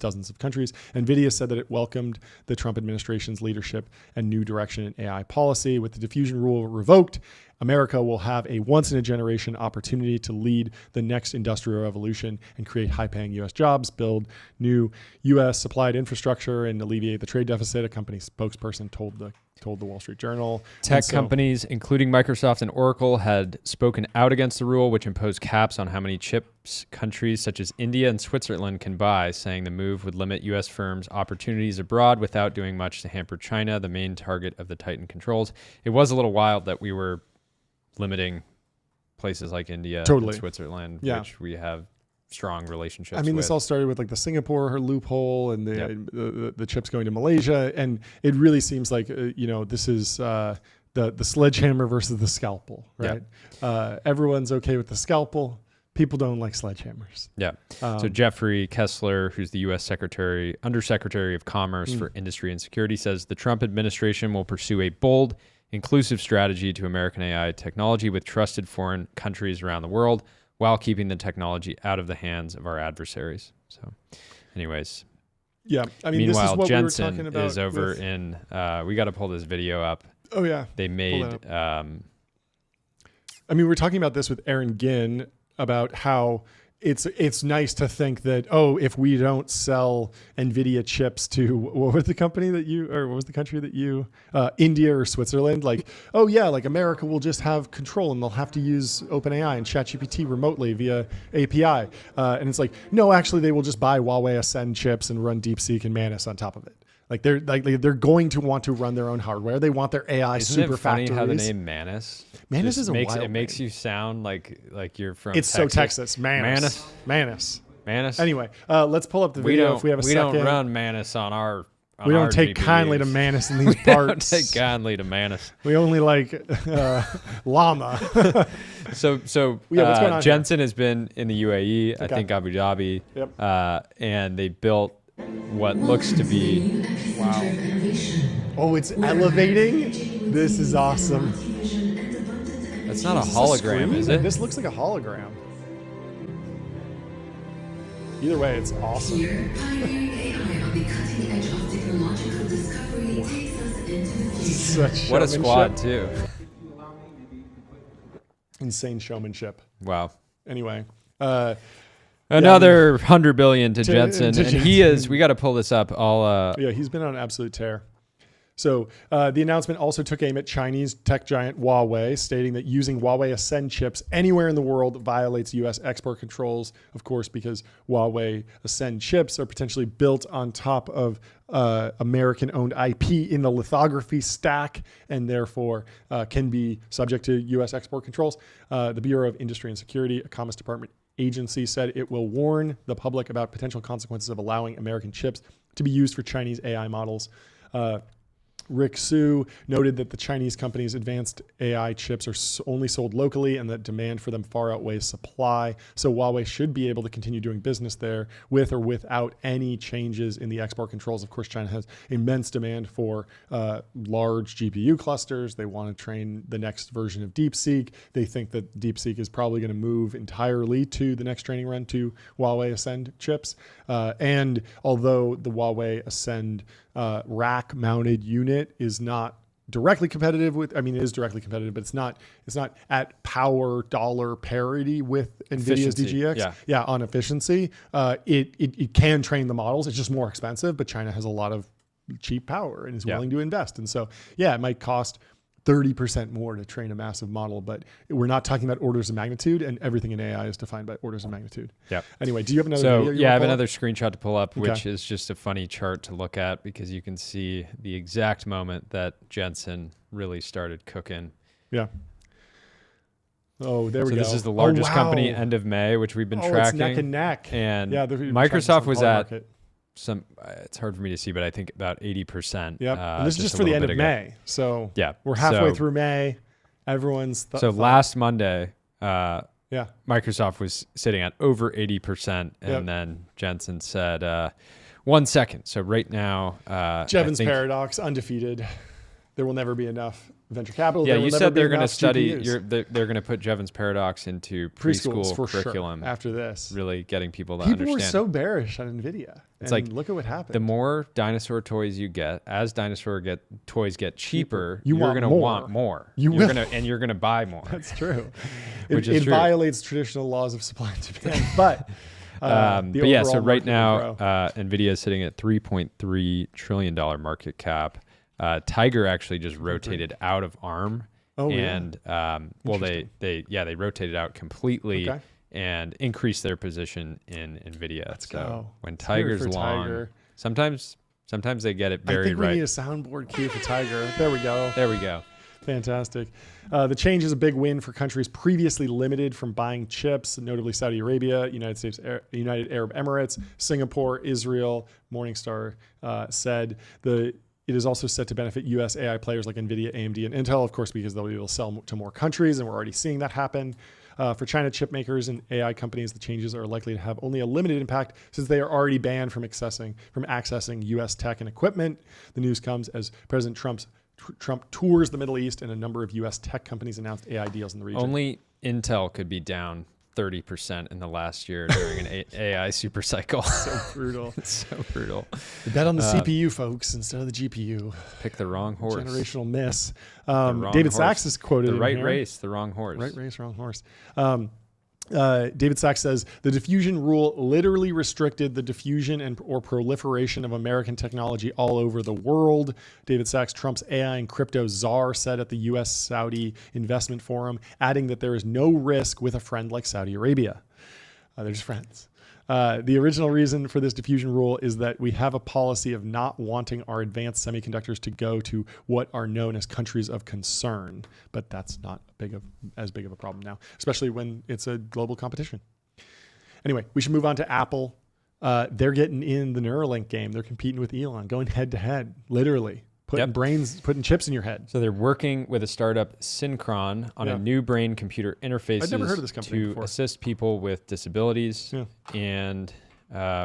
NVIDIA said that it welcomed the Trump administration's leadership and new direction in AI policy. With the diffusion rule revoked, America will have a once-in-a-generation opportunity to lead the next industrial revolution and create high-paying U.S. jobs, build new U.S.-supplied infrastructure, and alleviate the trade deficit, a company spokesperson told the Wall Street Journal. Tech companies, including Microsoft and Oracle, had spoken out against the rule, which imposed caps on how many chips countries such as India and Switzerland can buy, saying the move would limit U.S. firms' opportunities abroad without doing much to hamper China, the main target of the tightened controls. It was a little wild that we were limiting places like India and Switzerland, which we have strong relationships with. This all started with like the Singapore loophole and the chips going to Malaysia. And it really seems like, this is the sledgehammer versus the scalpel, right? Yeah. Everyone's okay with the scalpel. People don't like sledgehammers. Yeah. So Jeffrey Kessler, who's the U.S. Undersecretary of Commerce for Industry and Security, says the Trump administration will pursue a bold, inclusive strategy to American AI technology with trusted foreign countries around the world while keeping the technology out of the hands of our adversaries. So anyways. Yeah. Meanwhile, this is what Jensen we were talking about is over in, we got to pull this video up. Oh yeah. They made, we're talking about this with Aaron Ginn about how it's nice to think that, if we don't sell NVIDIA chips to, what was the country that you, India or Switzerland? Like, America will just have control and they'll have to use OpenAI and ChatGPT remotely via API. And it's like, no, actually they will just buy Huawei Ascend chips and run DeepSeek and Manus on top of it. They're going to want to run their own hardware. They want their AI super factories. Isn't it funny how the name Manus? Manus is a wild It makes you sound like you're from Texas. So Texas. Manus. Anyway, let's pull up the video if we have a second. We don't run Manus on our We don't take GPUs. kindly to Manus in these parts. We don't take kindly to Manus. We only like llama. So what's going on Jensen has been in the UAE, Okay. I think Abu Dhabi, Yep. and they built what looks to be... Wow. Oh, it's elevating? This is awesome. That's not a hologram, is it? This looks like a hologram. Either way, it's awesome. Such What a showmanship. squad, too. Insane showmanship. Wow. Anyway. Another 100 billion to Jensen. to And he is, we got to pull this up. He's been on an absolute tear. So the announcement also took aim at Chinese tech giant Huawei, stating that using Huawei Ascend chips anywhere in the world violates U.S. export controls, of course, because Huawei Ascend chips are potentially built on top of American-owned IP in the lithography stack and therefore can be subject to U.S. export controls. The Bureau of Industry and Security, a Commerce Department agency, said it will warn the public about potential consequences of allowing American chips to be used for Chinese AI models. Rick Su noted that the Chinese company's advanced AI chips are only sold locally and that demand for them far outweighs supply. So Huawei should be able to continue doing business there with or without any changes in the export controls. Of course, China has immense demand for large GPU clusters. They want to train the next version of DeepSeek. They think that DeepSeek is probably going to move entirely to the next training run to Huawei Ascend chips. And although the Huawei Ascend rack-mounted unit is not directly competitive with, it is directly competitive, but it's not at power dollar parity with NVIDIA's DGX. Yeah, on efficiency. It can train the models. It's just more expensive, but China has a lot of cheap power and is willing to invest. And so, it might cost 30% more to train a massive model, but we're not talking about orders of magnitude, and everything in AI is defined by orders of magnitude. Yeah. Anyway, do you have another video? I have another screenshot to pull up, which is just a funny chart to look at because you can see the exact moment that Jensen really started cooking. Yeah. Oh, there we go. So this is the largest company end of May, which we've been tracking. It's neck and neck. And Microsoft was at it's hard for me to see, but I think about 80%. Yep. And this is just for the end of May. So we're halfway through May. Everyone's last Monday, Microsoft was sitting at over 80%. And then Jensen said, 1 second. So right now, Jevons paradox, undefeated. There will never be enough venture capital. Yeah, There will you never said be they're going to enough study. GPUs. They're going to put Jevons paradox into Preschools preschool for curriculum. sure after this. Really getting people to People understand. were so bearish on NVIDIA. It's and like look at what happened. The more dinosaur toys you get, as toys get cheaper, You you're want going to more. want more. You You're will. gonna, and you're going to buy more. That's true. Which it is true. violates traditional laws of supply and demand. But But yeah, so overall right market will now, grow. NVIDIA is sitting at $3.3 trillion market cap. Tiger actually just rotated out of ARM. Oh, and they rotated out completely and increased their position in NVIDIA. Let's go. When Let's hear it Tiger's for long, Tiger. sometimes they get it I very think we right. need a soundboard cue for Tiger. There we go. There we go. Fantastic. The change is a big win for countries previously limited from buying chips, notably Saudi Arabia, United Arab Emirates, Singapore, Israel. Morningstar said it is also set to benefit U.S. AI players like NVIDIA, AMD, and Intel, of course, because they'll be able to sell to more countries, and we're already seeing that happen. For China chip makers and AI companies, the changes are likely to have only a limited impact since they are already banned from accessing U.S. tech and equipment. The news comes as President Trump tours the Middle East, and a number of U.S. tech companies announced AI deals in the region. Only Intel could be down 30% in the last year during an AI super cycle. So brutal. It's so brutal. Bet on the CPU, folks, instead of the GPU. Pick the wrong horse. Generational miss. Wrong David horse. Sachs is quoted The in right here. race, the wrong horse. Right race, wrong horse. David Sachs says the diffusion rule literally restricted the diffusion or proliferation of American technology all over the world. David Sachs, Trump's AI and crypto czar, said at the U.S. Saudi Investment Forum, adding that there is no risk with a friend like Saudi Arabia. They're just friends. The original reason for this diffusion rule is that we have a policy of not wanting our advanced semiconductors to go to what are known as countries of concern. But that's not as big of a problem now, especially when it's a global competition. Anyway, we should move on to Apple. They're getting in the Neuralink game. They're competing with Elon, going head to head, literally. Putting chips in your head. So they're working with a startup, Synchron, on a new brain-computer interfaces I'd never heard of this company to before. assist people with disabilities. Yeah. And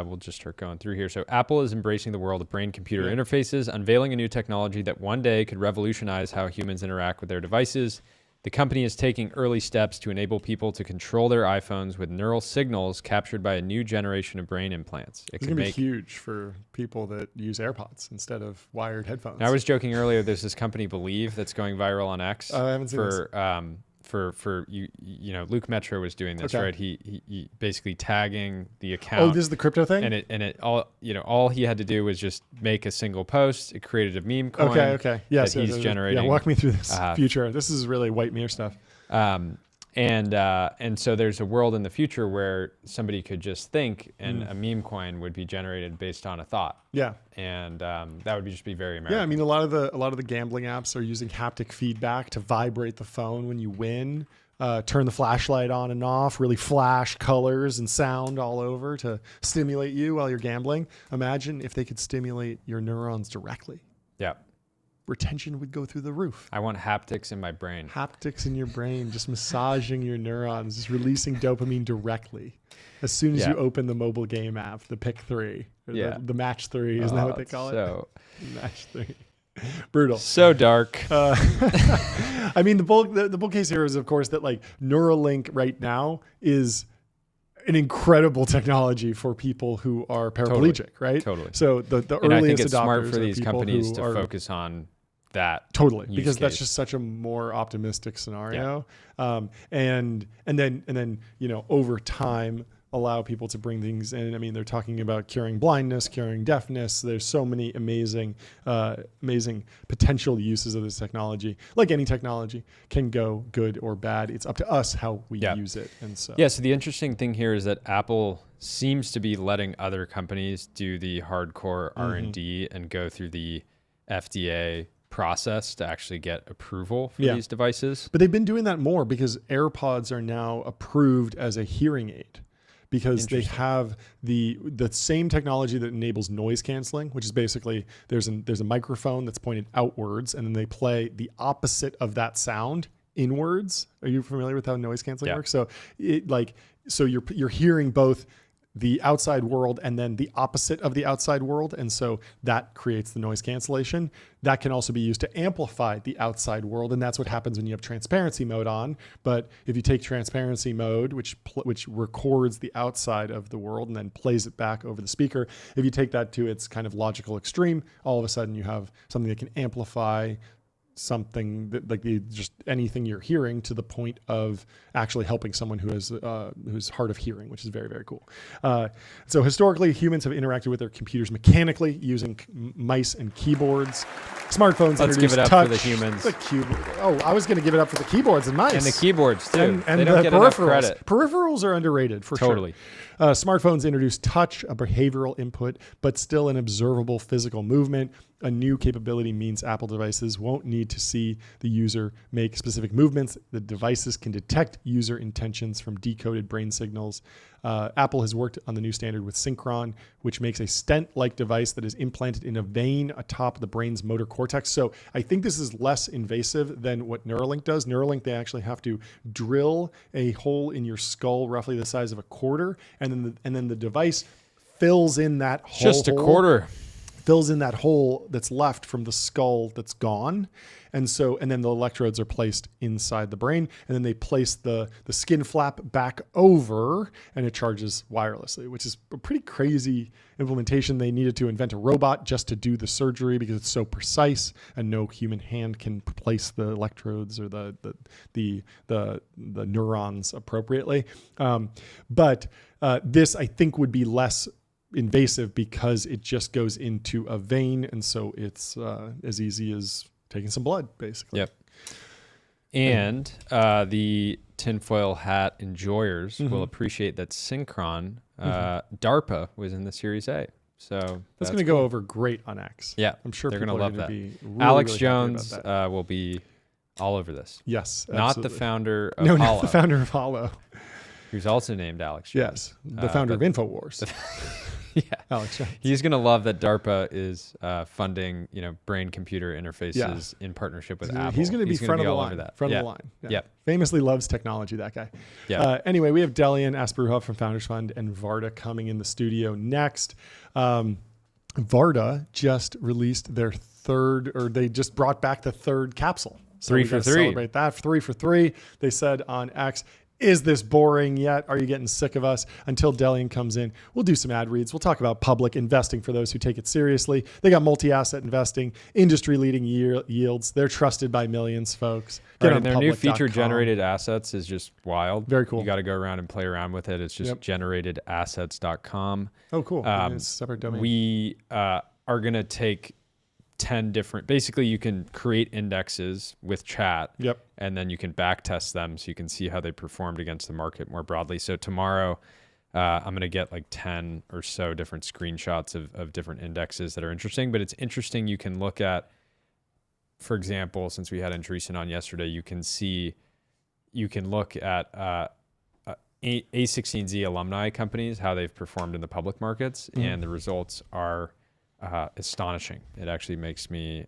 we'll just start going through here. So Apple is embracing the world of brain-computer interfaces, unveiling a new technology that one day could revolutionize how humans interact with their devices. The company is taking early steps to enable people to control their iPhones with neural signals captured by a new generation of brain implants. It's going to be huge for people that use AirPods instead of wired headphones. I was joking earlier, there's this company, Believe, that's going viral on X. Oh, I haven't seen this. For Luke Metro was doing this, right? He basically tagging the account. Oh, this is the crypto thing? And it all he had to do was just make a single post. It created a meme coin. Okay. Yes, that he's generating. Yeah, walk me through this future. This is really white mirror stuff. And so there's a world in the future where somebody could just think, and a meme coin would be generated based on a thought. Yeah. And that would just be very American. Yeah, I mean, a lot of the gambling apps are using haptic feedback to vibrate the phone when you win. Turn the flashlight on and off, really flash colors and sound all over to stimulate you while you're gambling. Imagine if they could stimulate your neurons directly. Yeah. Retention would go through the roof. I want haptics in my brain. Haptics in your brain, just massaging your neurons, just releasing dopamine directly. As soon as you open the mobile game app, the Pick 3, or the Match 3, isn't that what they call it? Match 3. Brutal. So dark. I mean, the bull case here is, of course, that like Neuralink right now is an incredible technology for people who are paraplegic, right? Totally. So the and I think earliest it's adopters smart for are these people companies who to are focus that totally use because that's case. just such a more optimistic scenario. And then over time allow people to bring things in. I mean, they're talking about curing blindness, curing deafness. There's so many amazing potential uses of this technology. Like any technology can go good or bad. It's up to us how we use it. And so so the interesting thing here is that Apple seems to be letting other companies do the hardcore R&D and go through the FDA process to actually get approval for these devices. But they've been doing that more because AirPods are now approved as a hearing aid, because they have the same technology that enables noise canceling, which is basically there's a microphone that's pointed outwards, and then they play the opposite of that sound inwards. Are you familiar with how noise canceling works? So you're hearing both the outside world and then the opposite of the outside world. And so that creates the noise cancellation. That can also be used to amplify the outside world. And that's what happens when you have transparency mode on. But if you take transparency mode, which records the outside of the world and then plays it back over the speaker, if you take that to its kind of logical extreme, all of a sudden you have something that can amplify something that, like just anything you're hearing, to the point of actually helping someone who's hard of hearing, which is very, very cool. So historically, humans have interacted with their computers mechanically using mice and keyboards. Smartphones Let's give it up touch, for the humans. the keyboard. Oh, I was going to give it up for the keyboards and mice. And the keyboards too. And they don't the get enough peripherals. credit. Peripherals are underrated for Totally. sure. Smartphones introduce touch, a behavioral input, but still an observable physical movement. A new capability means Apple devices won't need to see the user make specific movements. The devices can detect user intentions from decoded brain signals. Apple has worked on the new standard with Synchron, which makes a stent-like device that is implanted in a vein atop the brain's motor cortex. So I think this is less invasive than what Neuralink does. Neuralink, they actually have to drill a hole in your skull roughly the size of a quarter, and then the device fills in that hole. Just a quarter. Fills in that hole that's left from the skull that's gone. And then the electrodes are placed inside the brain, and then they place the skin flap back over, and it charges wirelessly, which is a pretty crazy implementation. They needed to invent a robot just to do the surgery because it's so precise, and no human hand can place the electrodes or the neurons appropriately. But this, I think, would be less invasive because it just goes into a vein, and so it's as easy as taking some blood, basically. Yep. And the tinfoil hat enjoyers will appreciate that Synchron, DARPA was in the Series A. So that's going to go over great on X. Yeah, I'm sure they're going to love that. Be really, Alex really Jones will be all over this. Yes, not absolutely. the founder of no, Hollow. not the founder of Hollow. Who's also named Alex Jones. Yes, the founder of InfoWars. Yeah, Alex Jones. He's going to love that DARPA is funding, brain-computer interfaces in partnership with Apple. He's going to be front of the line. Front of the line. Yeah. Famously loves technology, that guy. Yeah. Anyway, we have Delian, Asperuha from Founders Fund, and Varda coming in the studio next. Varda just released their they just brought back the third capsule. So 3 we for gotta 3. Celebrate that. 3 for 3. They said on X, is this boring yet? Are you getting sick of us? Until Delian comes in, we'll do some ad reads. We'll talk about public investing for those who take it seriously. They got multi-asset investing, industry-leading yields. They're trusted by millions, folks. Right, and their new feature-generated assets is just wild. Very cool. You got to go around and play around with it. It's just generatedAssets.com. Oh, cool. It's a separate domain. We are going to take 10 different, basically you can create indexes with chat. Yep. And then you can back test them so you can see how they performed against the market more broadly. So tomorrow I'm going to get like 10 or so different screenshots of different indexes that are interesting, but it's interesting. You can look at, for example, since we had Andreessen on yesterday, you can look at A16Z alumni companies, how they've performed in the public markets, and the results are astonishing. It actually makes me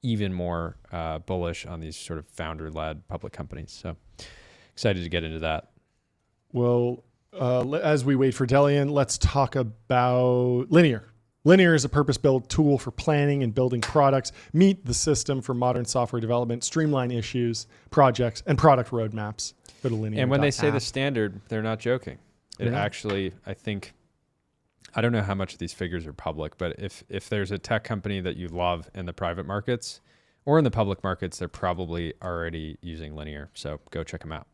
even more bullish on these sort of founder-led public companies. So excited to get into that. Well, as we wait for Delian, let's talk about Linear. Linear is a purpose-built tool for planning and building products, meet the system for modern software development, streamline issues, projects, and product roadmaps. Go to Linear. And when they say the standard, they're not joking. It actually, I think, I don't know how much of these figures are public, but if there's a tech company that you love in the private markets or in the public markets, they're probably already using Linear. So go check them out.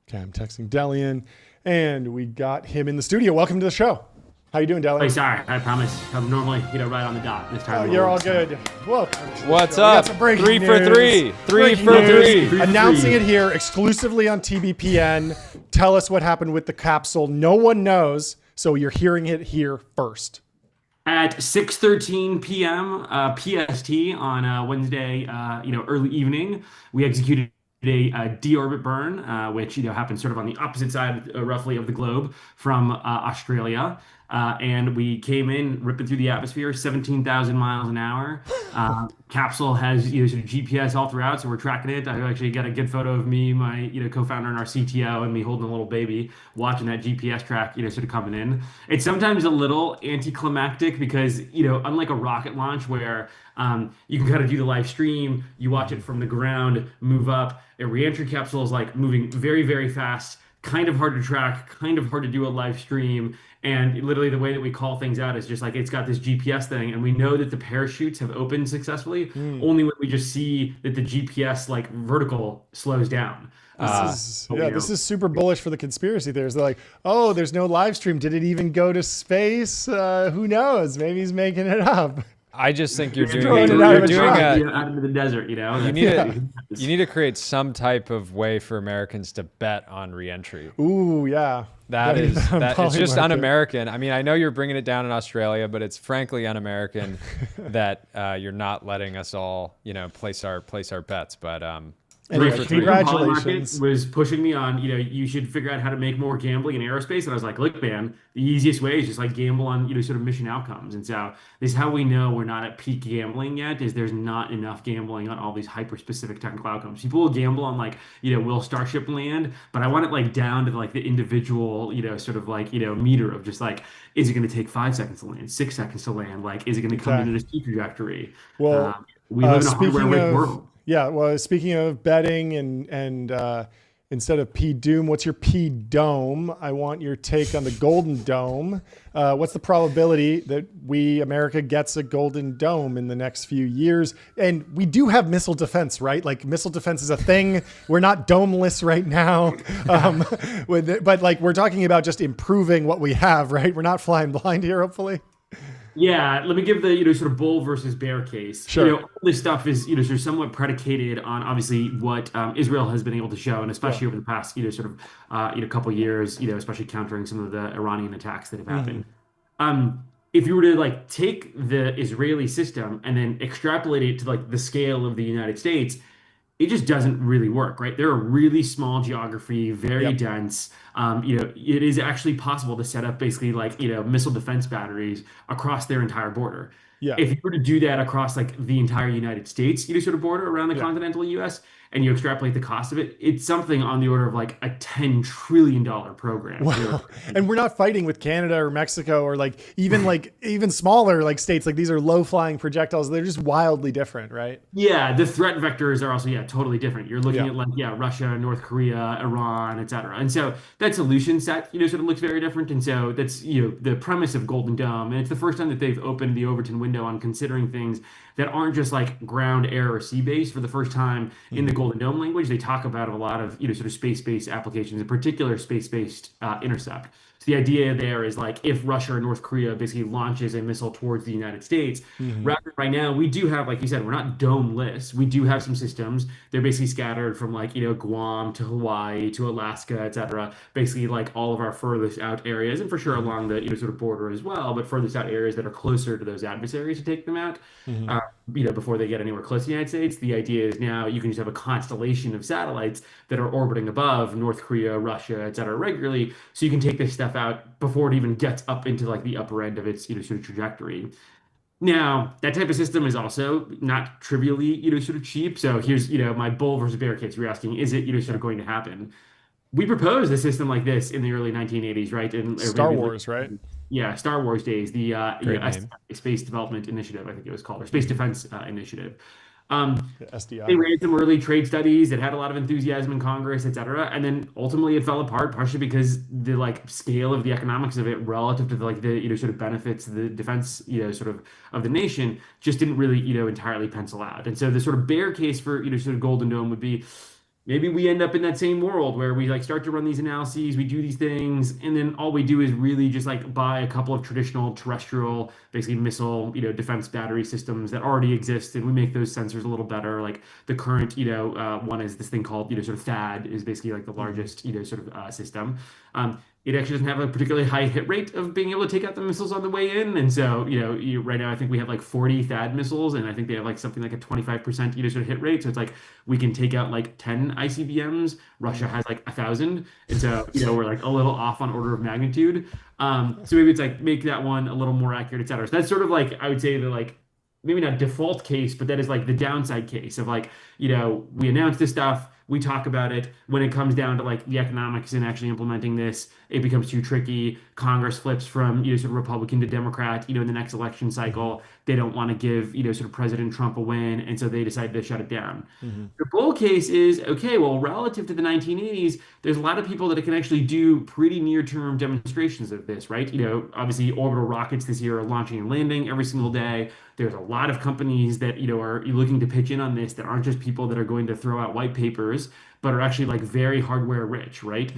Okay, I'm texting Delian, and we got him in the studio. Welcome to the show. How you doing, Delian? Hey, sorry, I promise. I'm normally right on the dot this time. Oh, you're all good. Welcome. What's up? 3 for 3. 3 for 3. Announcing it here exclusively on TBPN. Tell us what happened with the capsule. No one knows, so you're hearing it here first. At 6:13 p.m. PST on Wednesday, early evening, we executed a deorbit burn, which happened sort of on the opposite side, roughly, of the globe from Australia. and we came in ripping through the atmosphere, 17,000 miles an hour. Capsule has sort of GPS all throughout, so we're tracking it. I actually got a good photo of me, my co-founder and our CTO, and me holding a little baby, watching that GPS track, sort of coming in. It's sometimes a little anticlimactic because unlike a rocket launch where you can kind of do the live stream, you watch it from the ground, move up. A reentry capsule is like moving very, very fast, kind of hard to track, kind of hard to do a live stream. And literally the way that we call things out is just like it's got this GPS thing, and we know that the parachutes have opened successfully only when we just see that the GPS like vertical slows down. This is super bullish for the conspiracy theorists. They're like, oh, there's no live stream. Did it even go to space? Who knows? Maybe he's making it up. I just think you're throwing doing it out you're of a doing truck. a Out into the desert, you need to create some type of way for Americans to bet on reentry. Ooh, yeah. That is it's just market. un-American. I mean, I know you're bringing it down in Australia, but it's frankly un-American that you're not letting us all, place our bets. But Anyway, for congratulations. Was pushing me on, you should figure out how to make more gambling in aerospace. And I was like, look, man, the easiest way is just like gamble on, sort of mission outcomes. And so this is how we know we're not at peak gambling yet, is there's not enough gambling on all these hyper specific technical outcomes. People will gamble on like, will Starship land, but I want it like down to like the individual, sort of like, meter of just like, is it going to take 5 seconds to land, 6 seconds to land? Like, is it going to come into this T trajectory? Well, we live in a hardware-rich world. Yeah, well, speaking of betting and instead of P Doom, what's your P Dome? I want your take on the Golden Dome. What's the probability that America gets a Golden Dome in the next few years? And we do have missile defense, right? Like missile defense is a thing. We're not domeless right now, but like we're talking about just improving what we have, right? We're not flying blind here, hopefully. Yeah, let me give the sort of bull versus bear case. Sure. All this stuff is sort of somewhat predicated on obviously what Israel has been able to show, and especially over the past sort of couple years, especially countering some of the Iranian attacks that have happened. If you were to like take the Israeli system and then extrapolate it to like the scale of the United States, it just doesn't really work, right? They're a really small geography, very dense. It is actually possible to set up basically like, missile defense batteries across their entire border. Yeah. If you were to do that across like the entire United States, sort of border around the continental US, and you extrapolate the cost of it, it's something on the order of like a $10 trillion program. Wow. And we're not fighting with Canada or Mexico or like even smaller like states. Like these are low flying projectiles. They're just wildly different, right? Yeah, the threat vectors are also totally different. You're looking at like Russia, North Korea, Iran, etc. And so that solution set sort of looks very different. And so that's the premise of Golden Dome, and it's the first time that they've opened the Overton window on considering things that aren't just like ground, air, or sea based. For the first time in the Golden Dome language, they talk about a lot of sort of space-based applications, in particular space-based intercept. So the idea there is like if Russia or North Korea basically launches a missile towards the United States, right now we do have, like you said, we're not domeless. We do have some systems. They're basically scattered from like Guam to Hawaii to Alaska, etc. Basically like all of our furthest out areas, and for sure along the sort of border as well, but furthest out areas that are closer to those adversaries to take them out. Before they get anywhere close to the United States. The idea is now you can just have a constellation of satellites that are orbiting above North Korea, Russia, et cetera, regularly. So you can take this stuff out before it even gets up into like the upper end of its sort of trajectory. Now, that type of system is also not trivially sort of cheap. So here's my bull versus bear case. You're asking, is it sort of going to happen? We proposed a system like this in the early 1980s, right? In Star Wars, right? Yeah, Star Wars days, the name. Space Development Initiative, I think it was called, or Space Defense Initiative. SDI. They ran some early trade studies that had a lot of enthusiasm in Congress, et cetera, and then ultimately it fell apart, partially because the like scale of the economics of it relative to the sort of benefits of the defense sort of the nation just didn't really entirely pencil out. And so the sort of bear case for sort of Golden Dome would be, maybe we end up in that same world where we like start to run these analyses, we do these things, and then all we do is really just like buy a couple of traditional terrestrial, basically missile, defense battery systems that already exist, and we make those sensors a little better. Like the current, one is this thing called, sort of THAAD is basically like the largest, sort of system. it actually doesn't have a particularly high hit rate of being able to take out the missiles on the way in. And so, right now, I think we have like 40 THAAD missiles, and I think they have like something like a 25%, sort of hit rate. So it's like we can take out like 10 ICBMs. Russia has like 1,000. And so, we're like a little off on order of magnitude. So maybe it's like make that one a little more accurate, et cetera. So that's sort of like, I would say the like, maybe not default case, but that is like the downside case of like, we announce this stuff, we talk about it. When it comes down to like the economics and actually implementing this, it becomes too tricky. Congress flips from, sort of Republican to Democrat, in the next election cycle. They don't want to give, sort of President Trump a win. And so they decide to shut it down. The bull case is, okay, well, relative to the 1980s, there's a lot of people that can actually do pretty near-term demonstrations of this, right? Obviously orbital rockets this year are launching and landing every single day. There's a lot of companies that, are looking to pitch in on this that aren't just people that are going to throw out white papers, but are actually like very hardware rich, right?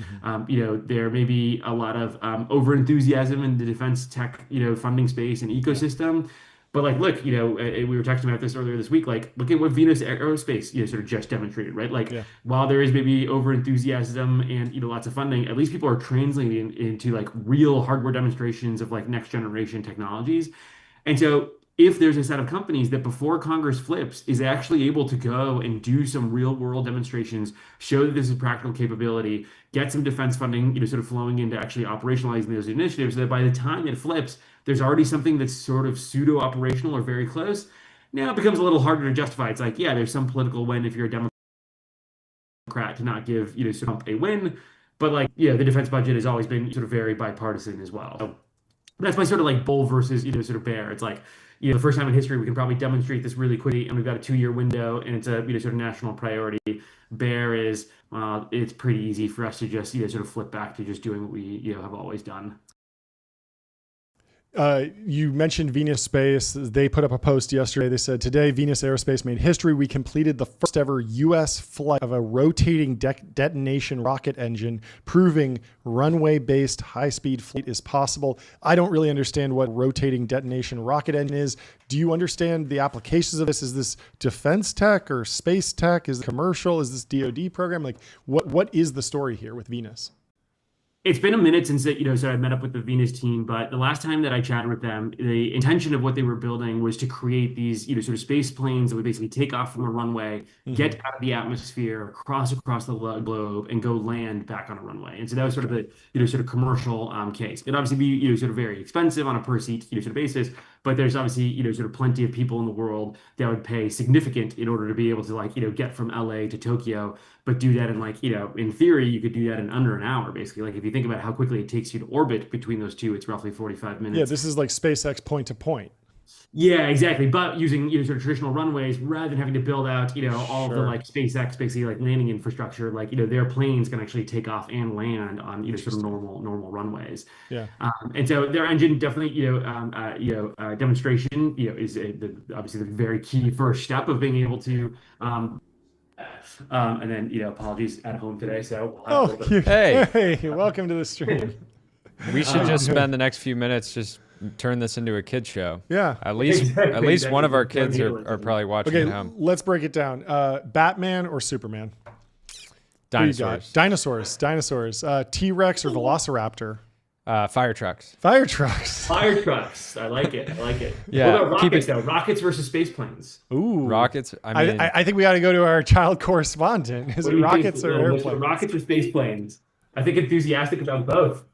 There may be a lot of over enthusiasm in the defense tech, funding space and ecosystem. But like, look, we were talking about this earlier this week. Like, look at what Venus Aerospace, sort of just demonstrated, right? Like, while there is maybe over enthusiasm and lots of funding, at least people are translating into like real hardware demonstrations of like next generation technologies. And so, if there's a set of companies that before Congress flips is actually able to go and do some real world demonstrations, show that this is practical capability, get some defense funding, sort of flowing into actually operationalizing those initiatives, so that by the time it flips, there's already something that's sort of pseudo operational or very close. Now it becomes a little harder to justify. It's like, yeah, there's some political win if you're a Democrat to not give, Trump a win. But like, the defense budget has always been sort of very bipartisan as well. So that's my sort of like bull versus, sort of bear. It's like, the first time in history we can probably demonstrate this really quickly, and we've got a 2-year window, and it's a sort of national priority. Bear is, it's pretty easy for us to just sort of flip back to just doing what we have always done. You mentioned Venus Space. They put up a post yesterday. They said, today, Venus Aerospace made history. We completed the first ever U.S. flight of a rotating detonation rocket engine, proving runway-based high-speed flight is possible. I don't really understand what rotating detonation rocket engine is. Do you understand the applications of this? Is this defense tech or space tech? Is it commercial? Is this DoD program? Like, what is the story here with Venus? It's been a minute since so I met up with the Venus team, but the last time that I chatted with them, the intention of what they were building was to create these, sort of space planes that would basically take off from a runway, get out of the atmosphere, cross across the globe, and go land back on a runway. And so that was sort of the, sort of commercial case. It'd obviously be, sort of very expensive on a per seat, sort of basis, but there's obviously, sort of plenty of people in the world that would pay significant in order to be able to like, get from LA to Tokyo, but do that in like, in theory, you could do that in under an hour, basically. Like if you think about how quickly it takes you to orbit between those two, it's roughly 45 minutes. Yeah, this is like SpaceX point to point. Yeah, exactly. But using sort of traditional runways rather than having to build out all the like SpaceX basically like landing infrastructure, like their planes can actually take off and land on sort of normal runways. Yeah. And so their engine definitely demonstration is obviously the very key first step of being able to. And then apologies at home today. So hey, welcome to the stream. We should just spend the next few minutes just turn this into a kid show. Yeah. At least one of our kids are probably watching at home. Let's break it down. Batman or Superman? Dinosaurs. Dinosaurs. T-Rex or Velociraptor? Fire trucks. Fire trucks. Fire trucks. I like it. Yeah. What about rockets though? Rockets versus space planes. Ooh. Rockets. I think we got to go to our child correspondent. Is it rockets or airplanes? Rockets or space planes? I think enthusiastic about both.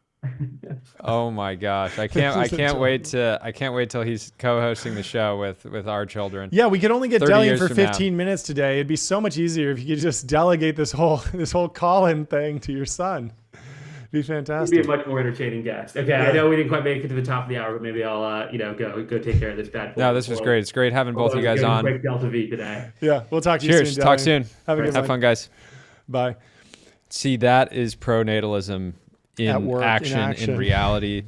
Oh my gosh! I can't wait till he's co-hosting the show with our children. Yeah, we could only get Delian for 15 minutes today. It'd be so much easier if you could just delegate this whole call-in thing to your son. It'd be fantastic. He'd be a much more entertaining guest. Okay, yeah. I know we didn't quite make it to the top of the hour, but maybe I'll go take care of this bad boy. No, this was great. It's great having both you guys on. Quick Delta V today. Yeah, we'll talk to you Cheers. soon. Talk soon. Have fun, guys. Bye. See, that is pronatalism in work, action, in reality.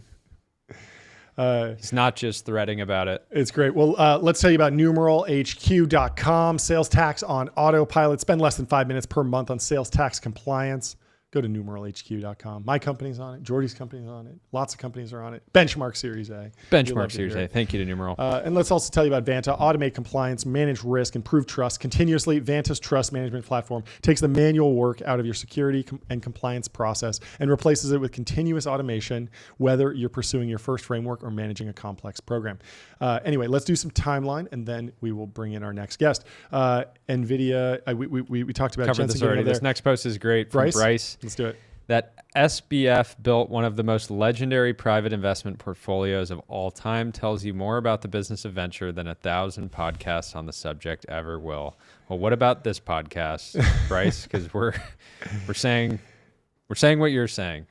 He's not just threading about it. It's great. Well, let's tell you about numeralhq.com. Sales tax on autopilot. Spend less than 5 minutes per month on sales tax compliance. Go to numeralhq.com. My company's on it. Jordy's company's on it. Lots of companies are on it. Benchmark Series A. Benchmark Series A. Thank you to Numeral. And let's also tell you about Vanta. Automate compliance, manage risk, improve trust continuously. Vanta's trust management platform takes the manual work out of your security and compliance process and replaces it with continuous automation, whether you're pursuing your first framework or managing a complex program. Anyway, let's do some timeline, and then we will bring in our next guest. NVIDIA, we talked about covered this already. This next post is great from Bryce. Let's do it. That SBF built one of the most legendary private investment portfolios of all time tells you more about the business of venture than 1,000 podcasts on the subject ever will. Well, what about this podcast, Bryce? Because we're saying what you're saying.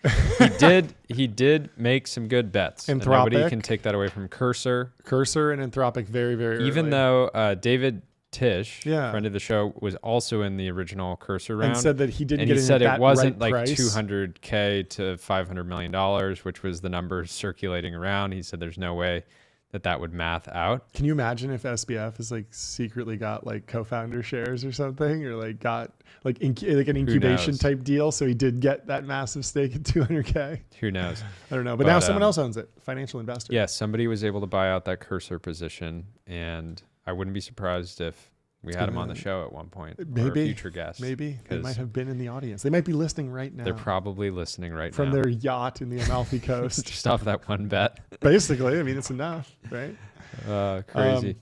He did make some good bets. And nobody can take that away from Cursor. Cursor and Anthropic very, very Even early. though David Tish, yeah, friend of the show, was also in the original Cursor round. And said that he didn't and get he in said at that it wasn't right like price. $200K to $500 million, which was the numbers circulating around. He said there's no way that would math out. Can you imagine if SBF has like secretly got like co-founder shares or something, or like got like an incubation type deal, so he did get that massive stake at 200K? Who knows? I don't know, but now someone else owns it, financial investor. Yeah, somebody was able to buy out that Cursor position, and I wouldn't be surprised if we had him on the show at one point. Maybe. Or a future guest. Maybe. They might have been in the audience. They might be listening right now. They're probably listening right now. From their yacht in the Amalfi Coast. Just off that one bet. Basically. I mean, it's enough, right? Crazy.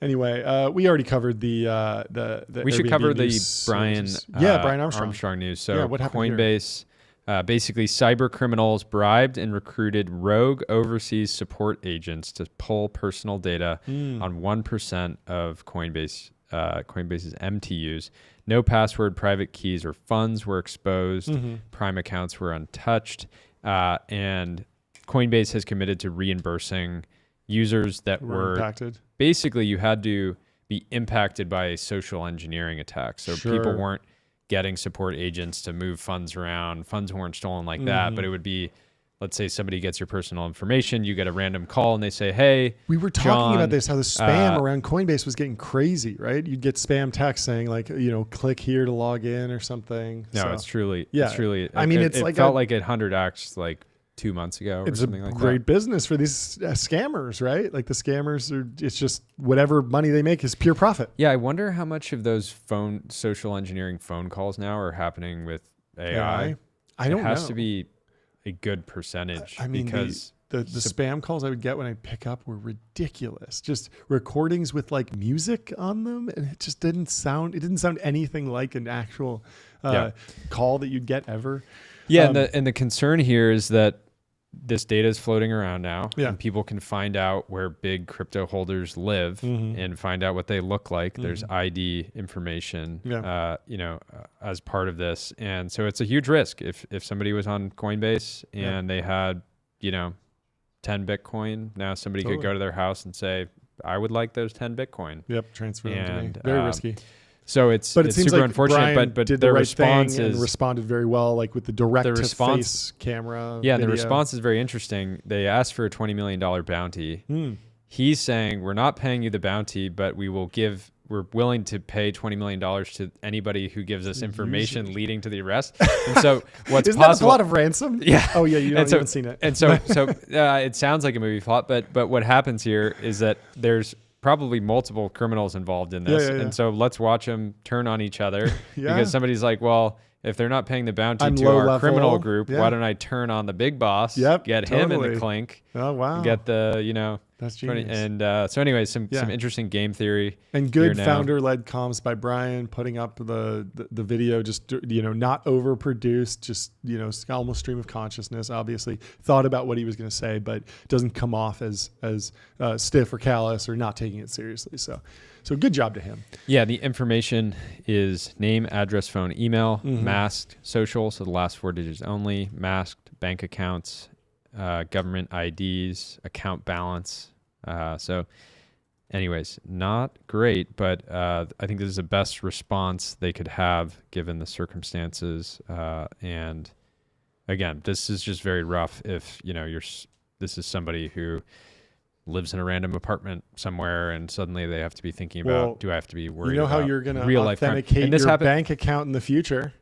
Anyway, we already covered the we should Airbnb cover the news Brian Brian Armstrong news. So what happened Coinbase, basically cyber criminals bribed and recruited rogue overseas support agents to pull personal data on 1% of Coinbase's MTUs. No password, private keys, or funds were exposed. Prime accounts were untouched. And Coinbase has committed to reimbursing users that were impacted. Basically, you had to be impacted by a social engineering attack. So people weren't getting support agents to move funds around. Funds weren't stolen like that, but it would be, let's say somebody gets your personal information, you get a random call and they say, hey, we were talking about this, how the spam around Coinbase was getting crazy, right? You'd get spam texts saying like, click here to log in or something. No, so, it's truly, I mean, it felt like it 100x like 2 months ago or something like that. It's a great business for these scammers, right? Like the scammers it's just whatever money they make is pure profit. Yeah. I wonder how much of those social engineering phone calls now are happening with AI. I don't know. It has to be a good percentage. I mean, because the spam calls I would get when I pick up were ridiculous. Just recordings with like music on them, and it just didn't sound anything like an actual call that you'd get ever. Yeah, and the concern here is that this data is floating around now, Yeah. and people can find out where big crypto holders live and find out what they look like. There's ID information, as part of this, and so it's a huge risk. If somebody was on Coinbase and they had, 10 Bitcoin, now somebody could go to their house and say, "I would like those 10 Bitcoin." Yep, transfer them to me. Very risky. So it's seems super like unfortunate, Brian but did their the right response thing and is responded very well, like with the direct-to-face camera. Yeah, and the video. response is very interesting. They asked for a $20 million bounty. He's saying, we're not paying you the bounty, but we're willing to pay $20 million to anybody who gives us information leading to the arrest. And so what's Isn't possible? that a plot of Ransom? Yeah. Oh yeah, you haven't seen it. And so it sounds like a movie plot, but what happens here is that there's probably multiple criminals involved in this. Yeah. And so let's watch them turn on each other because somebody's like, well, if they're not paying the bounty I'm to low our level. criminal group, Yeah. why don't I turn on the big boss, Yep, get him in totally. the clink, Oh wow, get the, that's genius. and so anyway, some interesting game theory. And good founder-led comms by Brian, putting up the video, just not overproduced, just almost stream of consciousness. Obviously, thought about what he was going to say, but doesn't come off as stiff or callous or not taking it seriously. So good job to him. Yeah, the information is name, address, phone, email, masked social, so the last 4 digits only, masked bank accounts, government IDs, account balance. So anyways, not great, but I think this is the best response they could have given the circumstances. And again, this is just very rough if, this is somebody who lives in a random apartment somewhere and suddenly they have to be thinking about, do I have to be worried about how you're going to real life crime? authenticate And this your happened, bank account in the future?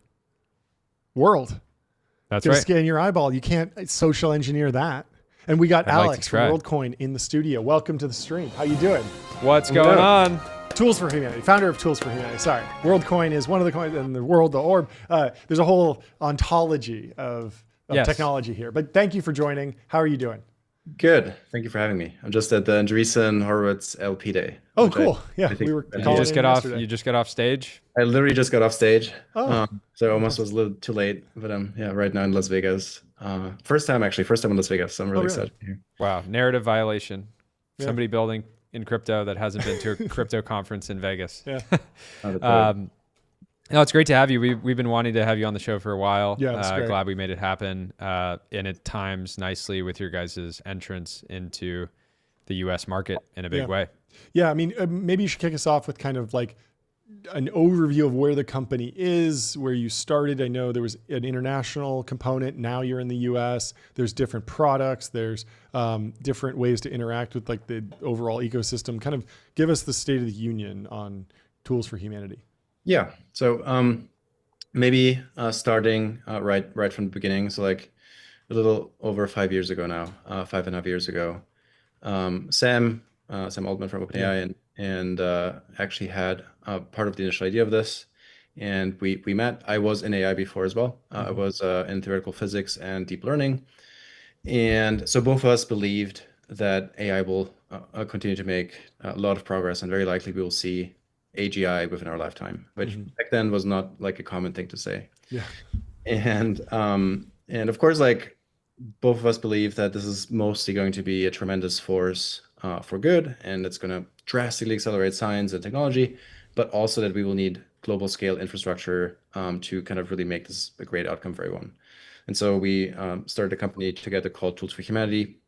world. That's Gonna right. scan your eyeball. You can't social engineer that. And we got I'd like to Alex from try. WorldCoin in the studio. Welcome to the stream. How you doing? What's going on? Tools for Humanity, founder of Tools for Humanity. Sorry, WorldCoin is one of the coins in the world, the orb. There's a whole ontology of Yes. technology here. But thank you for joining. How are you doing? Good. Thank you for having me. I'm just at the Andreessen Horowitz LP Day. Oh, which cool. I Yeah, think we were I You calling just in get off. yesterday. You just get off stage. I literally just got off stage. Oh, So I almost was a little too late, but yeah, right now in Las Vegas. First time in Las Vegas. So I'm really really? excited to be here. Wow, narrative violation. Yeah. Somebody building in crypto that hasn't been to a crypto conference in Vegas. Yeah. That's right. No, it's great to have you. We've been wanting to have you on the show for a while. Yeah, that's great. Glad we made it happen. And it times nicely with your guys' entrance into the U.S. market in a big Yeah. way. Yeah, I mean, maybe you should kick us off with kind of like an overview of where the company is, where you started. I know there was an international component. Now you're in the U.S. There's different products. There's different ways to interact with like the overall ecosystem. Kind of give us the state of the union on Tools for Humanity. Yeah. So maybe starting right from the beginning. So like a little over 5 years ago now, 5.5 years ago, Sam Altman from OpenAI and actually had part of the initial idea of this. And we met. I was in AI before as well. I was in theoretical physics and deep learning. And so both of us believed that AI will continue to make a lot of progress, and very likely we will see AGI within our lifetime, which back then was not like a common thing to say. Yeah. And of course, like both of us believe that this is mostly going to be a tremendous force for good, and it's going to drastically accelerate science and technology, but also that we will need global scale infrastructure to kind of really make this a great outcome for everyone. And so we started a company together called Tools for Humanity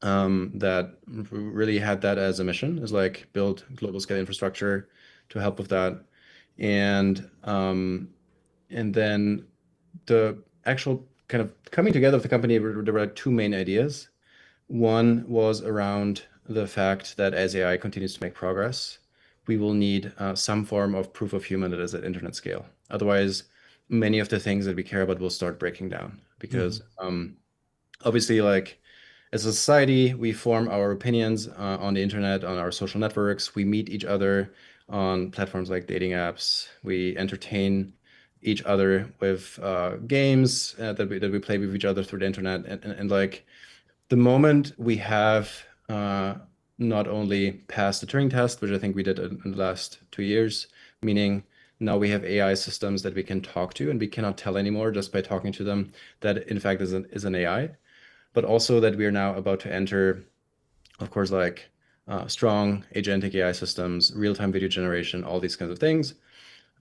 that really had that as a mission, is like build global scale infrastructure to help with that. And then the actual kind of coming together of the company, there were two main ideas. One was around the fact that as AI continues to make progress, we will need some form of proof of human that is at internet scale. Otherwise, many of the things that we care about will start breaking down because obviously, like as a society, we form our opinions on the internet, on our social networks. We meet each other on platforms like dating apps. We entertain each other with games that we play with each other through the internet. And like the moment we have not only passed the Turing test, which I think we did in the last 2 years, meaning now we have AI systems that we can talk to, and we cannot tell anymore just by talking to them that in fact is an AI, but also that we are now about to enter, of course, like strong agentic AI systems, real-time video generation, all these kinds of things.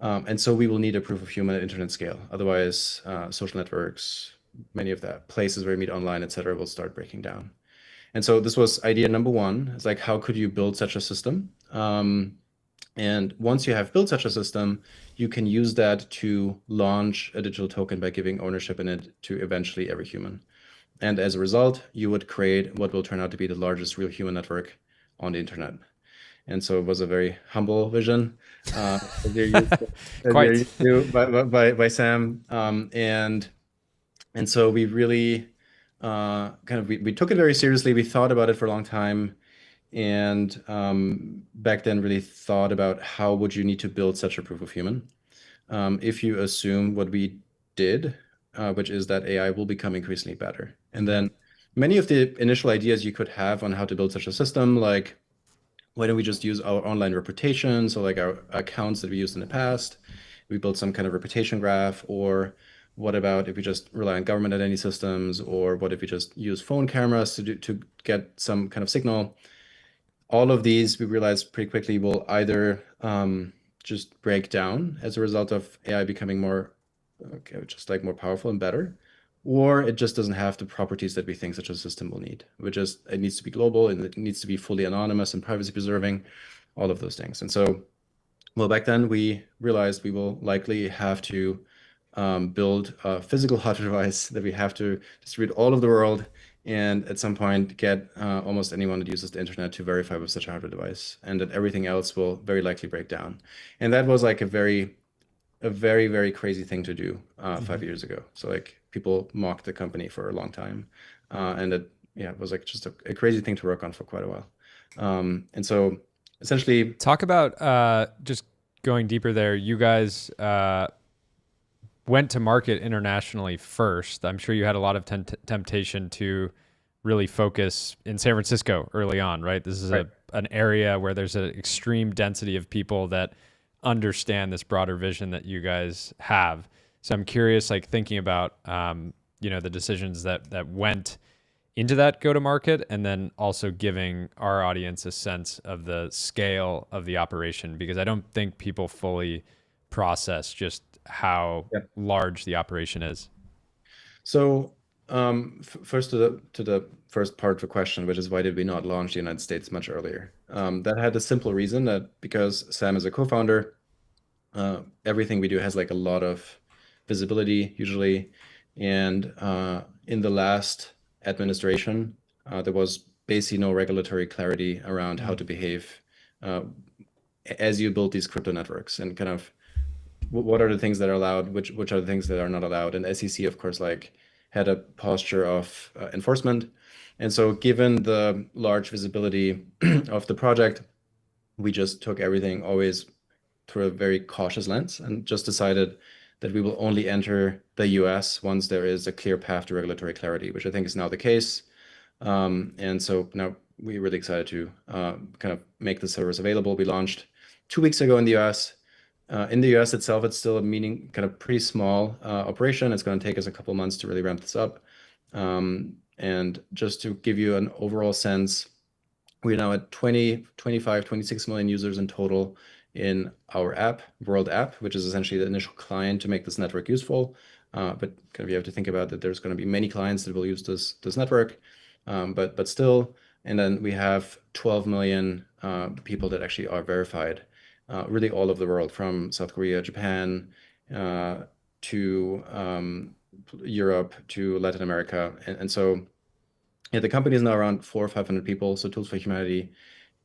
And so we will need a proof of human at internet scale. Otherwise, social networks, many of the places where we meet online, et cetera, will start breaking down. And so this was idea number one. It's like, how could you build such a system? And once you have built such a system, you can use that to launch a digital token by giving ownership in it to eventually every human. And as a result, you would create what will turn out to be the largest real human network on the internet. And so it was a very humble vision by Sam. And so we really we took it very seriously. We thought about it for a long time. And back then really thought about how would you need to build such a proof of human. If you assume what we did, which is that AI will become increasingly better. And then many of the initial ideas you could have on how to build such a system, like why don't we just use our online reputation? So like our accounts that we used in the past, we built some kind of reputation graph. Or what about if we just rely on government identity systems? Or what if we just use phone cameras to get some kind of signal? All of these, we realized pretty quickly, will either just break down as a result of AI becoming more powerful and better, or it just doesn't have the properties that we think such a system will need, which is it needs to be global and it needs to be fully anonymous and privacy preserving, all of those things. And so, well, back then we realized we will likely have to build a physical hardware device that we have to distribute all over the world, and at some point get almost anyone that uses the internet to verify with such a hardware device, and that everything else will very likely break down. And that was like a very a very, very crazy thing to do 5 years ago. So like people mocked the company for a long time. And it, yeah, it was like just a crazy thing to work on for quite a while. And so essentially, Talk about just going deeper there. You guys went to market internationally first. I'm sure you had a lot of temptation to really focus in San Francisco early on, right? This is right. an area where there's an extreme density of people that understand this broader vision that you guys have. So I'm curious, like thinking about, the decisions that went into that go to market, and then also giving our audience a sense of the scale of the operation, because I don't think people fully process just how Yeah. large the operation is. So first to the first part of the question, which is why did we not launch the United States much earlier? That had a simple reason, that because Sam is a co-founder, everything we do has like a lot of visibility usually. And in the last administration, there was basically no regulatory clarity around how to behave as you build these crypto networks, and kind of what are the things that are allowed, which are the things that are not allowed. And SEC, of course, like had a posture of enforcement. And so given the large visibility of the project, we just took everything always through a very cautious lens and just decided that we will only enter the US once there is a clear path to regulatory clarity, which I think is now the case. And so now we're really excited to kind of make the service available. We launched 2 weeks ago in the US. In the US itself, it's still a kind of pretty small operation. It's going to take us a couple months to really ramp this up. And just to give you an overall sense, we're now at 20, 25, 26 million users in total in our app, World App, which is essentially the initial client to make this network useful. But kind of you have to think about that there's going to be many clients that will use this network, but still. And then we have 12 million people that actually are verified, really all over the world, from South Korea, Japan, to Europe, to Latin America. And so yeah, the company is now around 400 or 500 people, so Tools for Humanity.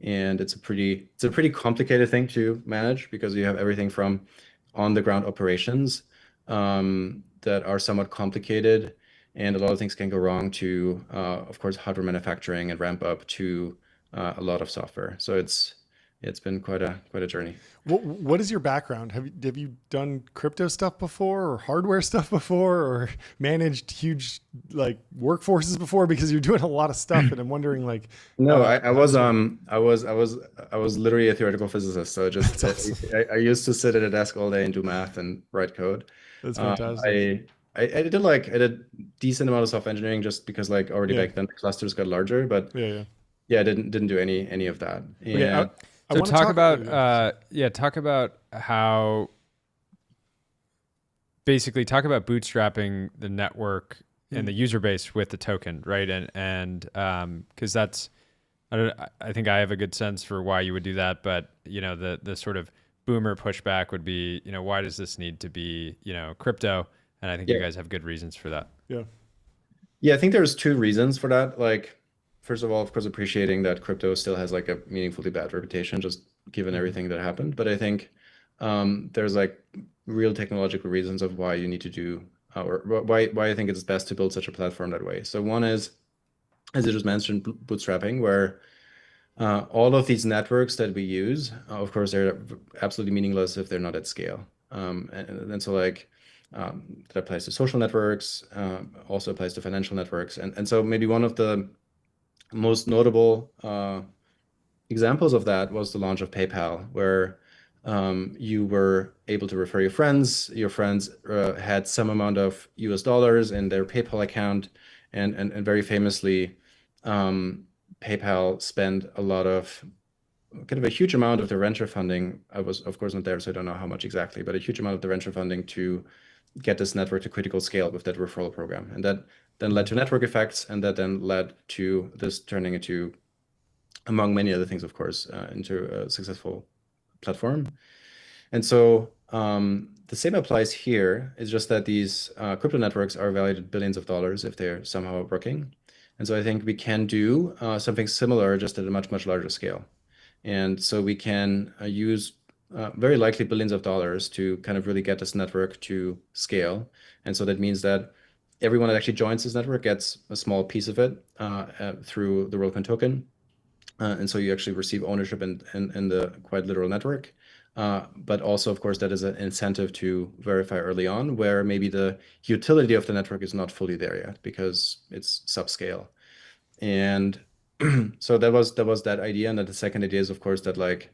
And it's a pretty complicated thing to manage, because you have everything from on the ground operations that are somewhat complicated, and a lot of things can go wrong, to of course hardware manufacturing and ramp up to a lot of software. So it's been quite a journey. What is your background? Have you done crypto stuff before, or hardware stuff before, or managed huge like workforces before? Because you're doing a lot of stuff, and I'm wondering like. No, I was literally a theoretical physicist. So just I used to sit at a desk all day and do math and write code. That's fantastic. I did decent amount of software engineering, just because like already back then the clusters got larger, but yeah, I didn't do any of that. Okay, So talk about how, basically talk about bootstrapping the network and the user base with the token, right? And because that's, I think I have a good sense for why you would do that, but the sort of boomer pushback would be, why does this need to be, crypto? And I think you guys have good reasons for that. Yeah, I think there's two reasons for that. Like, first of all, of course, appreciating that crypto still has like a meaningfully bad reputation, just given everything that happened. But I think there's like real technological reasons of why you need to do, or why I think it's best to build such a platform that way. So one is, as you just mentioned, bootstrapping, where all of these networks that we use, of course, they're absolutely meaningless if they're not at scale. And so like that applies to social networks, also applies to financial networks. And so maybe one of the most notable examples of that was the launch of PayPal, where you were able to refer your friends. Your friends had some amount of US dollars in their PayPal account, and very famously, PayPal spent a lot of kind of a huge amount of the venture funding. I was, of course, not there, so I don't know how much exactly, but a huge amount of the venture funding to get this network to critical scale with that referral program. And that then led to network effects, and that then led to this turning into, among many other things, of course, into a successful platform. And so the same applies here. It's just that these crypto networks are valued at billions of dollars if they're somehow working. And so I think we can do something similar, just at a much, much larger scale. And so we can use very likely billions of dollars to kind of really get this network to scale. And so that means that everyone that actually joins this network gets a small piece of it through the Worldcoin token. And so you actually receive ownership in the quite literal network. But also, of course, that is an incentive to verify early on, where maybe the utility of the network is not fully there yet because it's subscale. And so that was that idea. And then the second idea is, of course, that like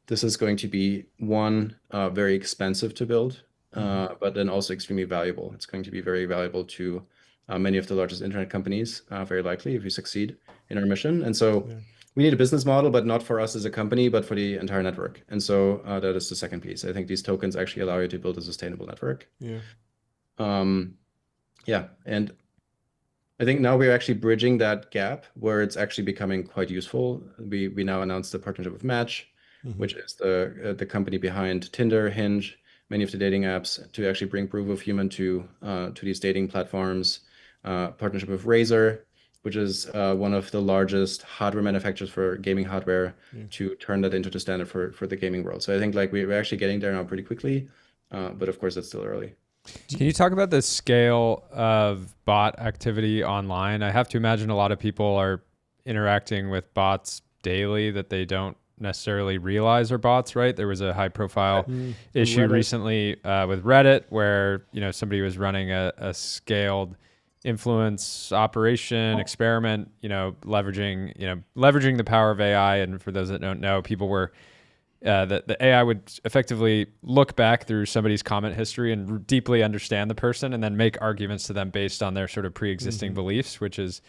this is going to be one very expensive to build, but then also extremely valuable. It's going to be very valuable to many of the largest internet companies, very likely, if we succeed in our mission. And so we need a business model, but not for us as a company, but for the entire network. And so that is the second piece. I think these tokens actually allow you to build a sustainable network. Yeah. Yeah. And I think now we're actually bridging that gap where it's actually becoming quite useful. We now announced the partnership with Match, which is the company behind Tinder, Hinge, many of the dating apps, to actually bring proof of human to these dating platforms. Partnership with Razer, which is one of the largest hardware manufacturers for gaming hardware, to turn that into the standard for the gaming world. So I think like we're actually getting there now pretty quickly, but of course it's still early. Can you talk about the scale of bot activity online? I have to imagine a lot of people are interacting with bots daily that they don't necessarily realize are bots, right? There was a high profile issue Reddit. recently with Reddit where, somebody was running a scaled influence operation experiment, leveraging the power of AI. And for those that don't know, people were the AI would effectively look back through somebody's comment history and deeply understand the person and then make arguments to them based on their sort of pre-existing beliefs, which is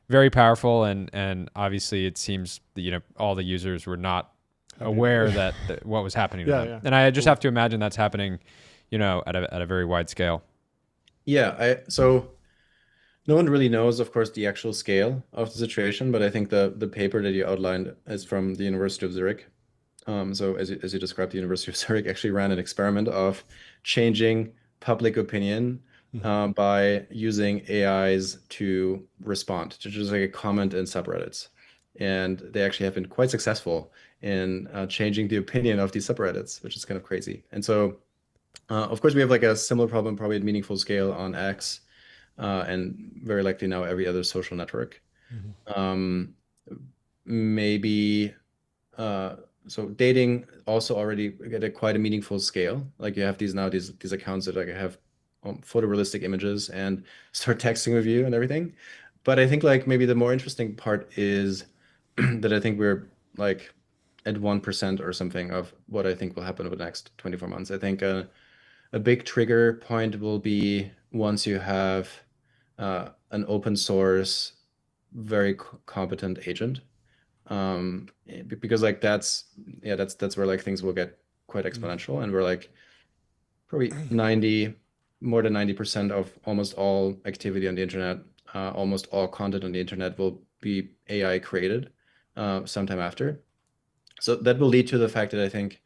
very powerful. And obviously it seems that, all the users were not aware that what was happening to them. Yeah. And I just have to imagine that's happening, at a very wide scale. Yeah. So no one really knows, of course, the actual scale of the situation, but I think the paper that you outlined is from the University of Zurich. So as you described, the University of Zurich actually ran an experiment of changing public opinion by using AIs to respond to just like a comment in subreddits. And they actually have been quite successful in changing the opinion of these subreddits, which is kind of crazy. And so, of course, we have like a similar problem, probably at meaningful scale on X, and very likely now every other social network. Maybe so dating also already at quite a meaningful scale. Like you have these accounts that like have photorealistic images and start texting with you and everything. But I think like maybe the more interesting part is that I think we're like at 1% or something of what I think will happen over the next 24 months. I think a big trigger point will be once you have an open source, very competent agent. Because like that's where like things will get quite exponential, and we're like probably more than 90% of almost all activity on the internet, almost all content on the internet will be AI created sometime after. So that will lead to the fact that I think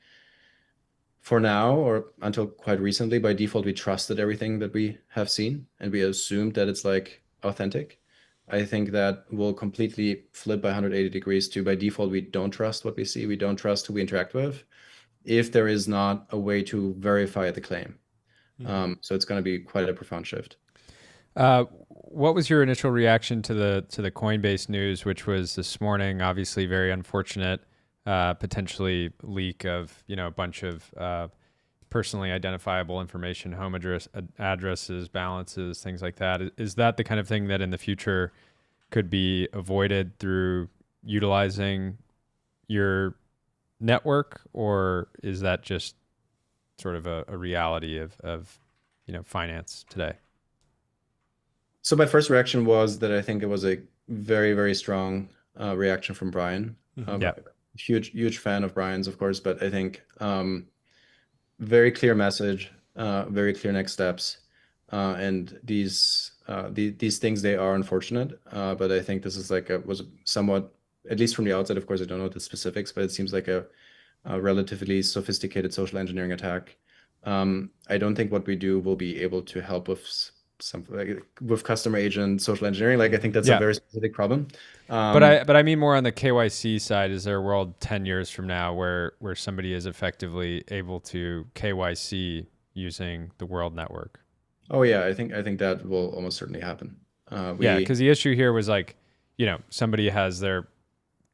for now, or until quite recently, by default, we trusted everything that we have seen and we assumed that it's like authentic. I think that will completely flip by 180 degrees to by default, we don't trust what we see. We don't trust who we interact with if there is not a way to verify the claim. So it's going to be quite a profound shift. What was your initial reaction to the Coinbase news, which was this morning? Obviously, very unfortunate, potentially leak of a bunch of personally identifiable information, home addresses, balances, things like that. Is that the kind of thing that in the future could be avoided through utilizing your network, or is that just sort of a reality of finance today? So my first reaction was that I think it was a very, very strong reaction from Brian. Huge fan of Brian's, of course, but I think very clear message, very clear next steps, and these things, they are unfortunate, but I think this is like was somewhat, at least from the outside, of course I don't know the specifics, but it seems like a relatively sophisticated social engineering attack. I don't think what we do will be able to help with something like with customer agent social engineering. Like I think that's a Yeah. very specific problem. But I mean more on the KYC side. Is there a world 10 years from now where somebody is effectively able to KYC using the world network? Oh yeah, I think that will almost certainly happen. Yeah, because the issue here was like, somebody has their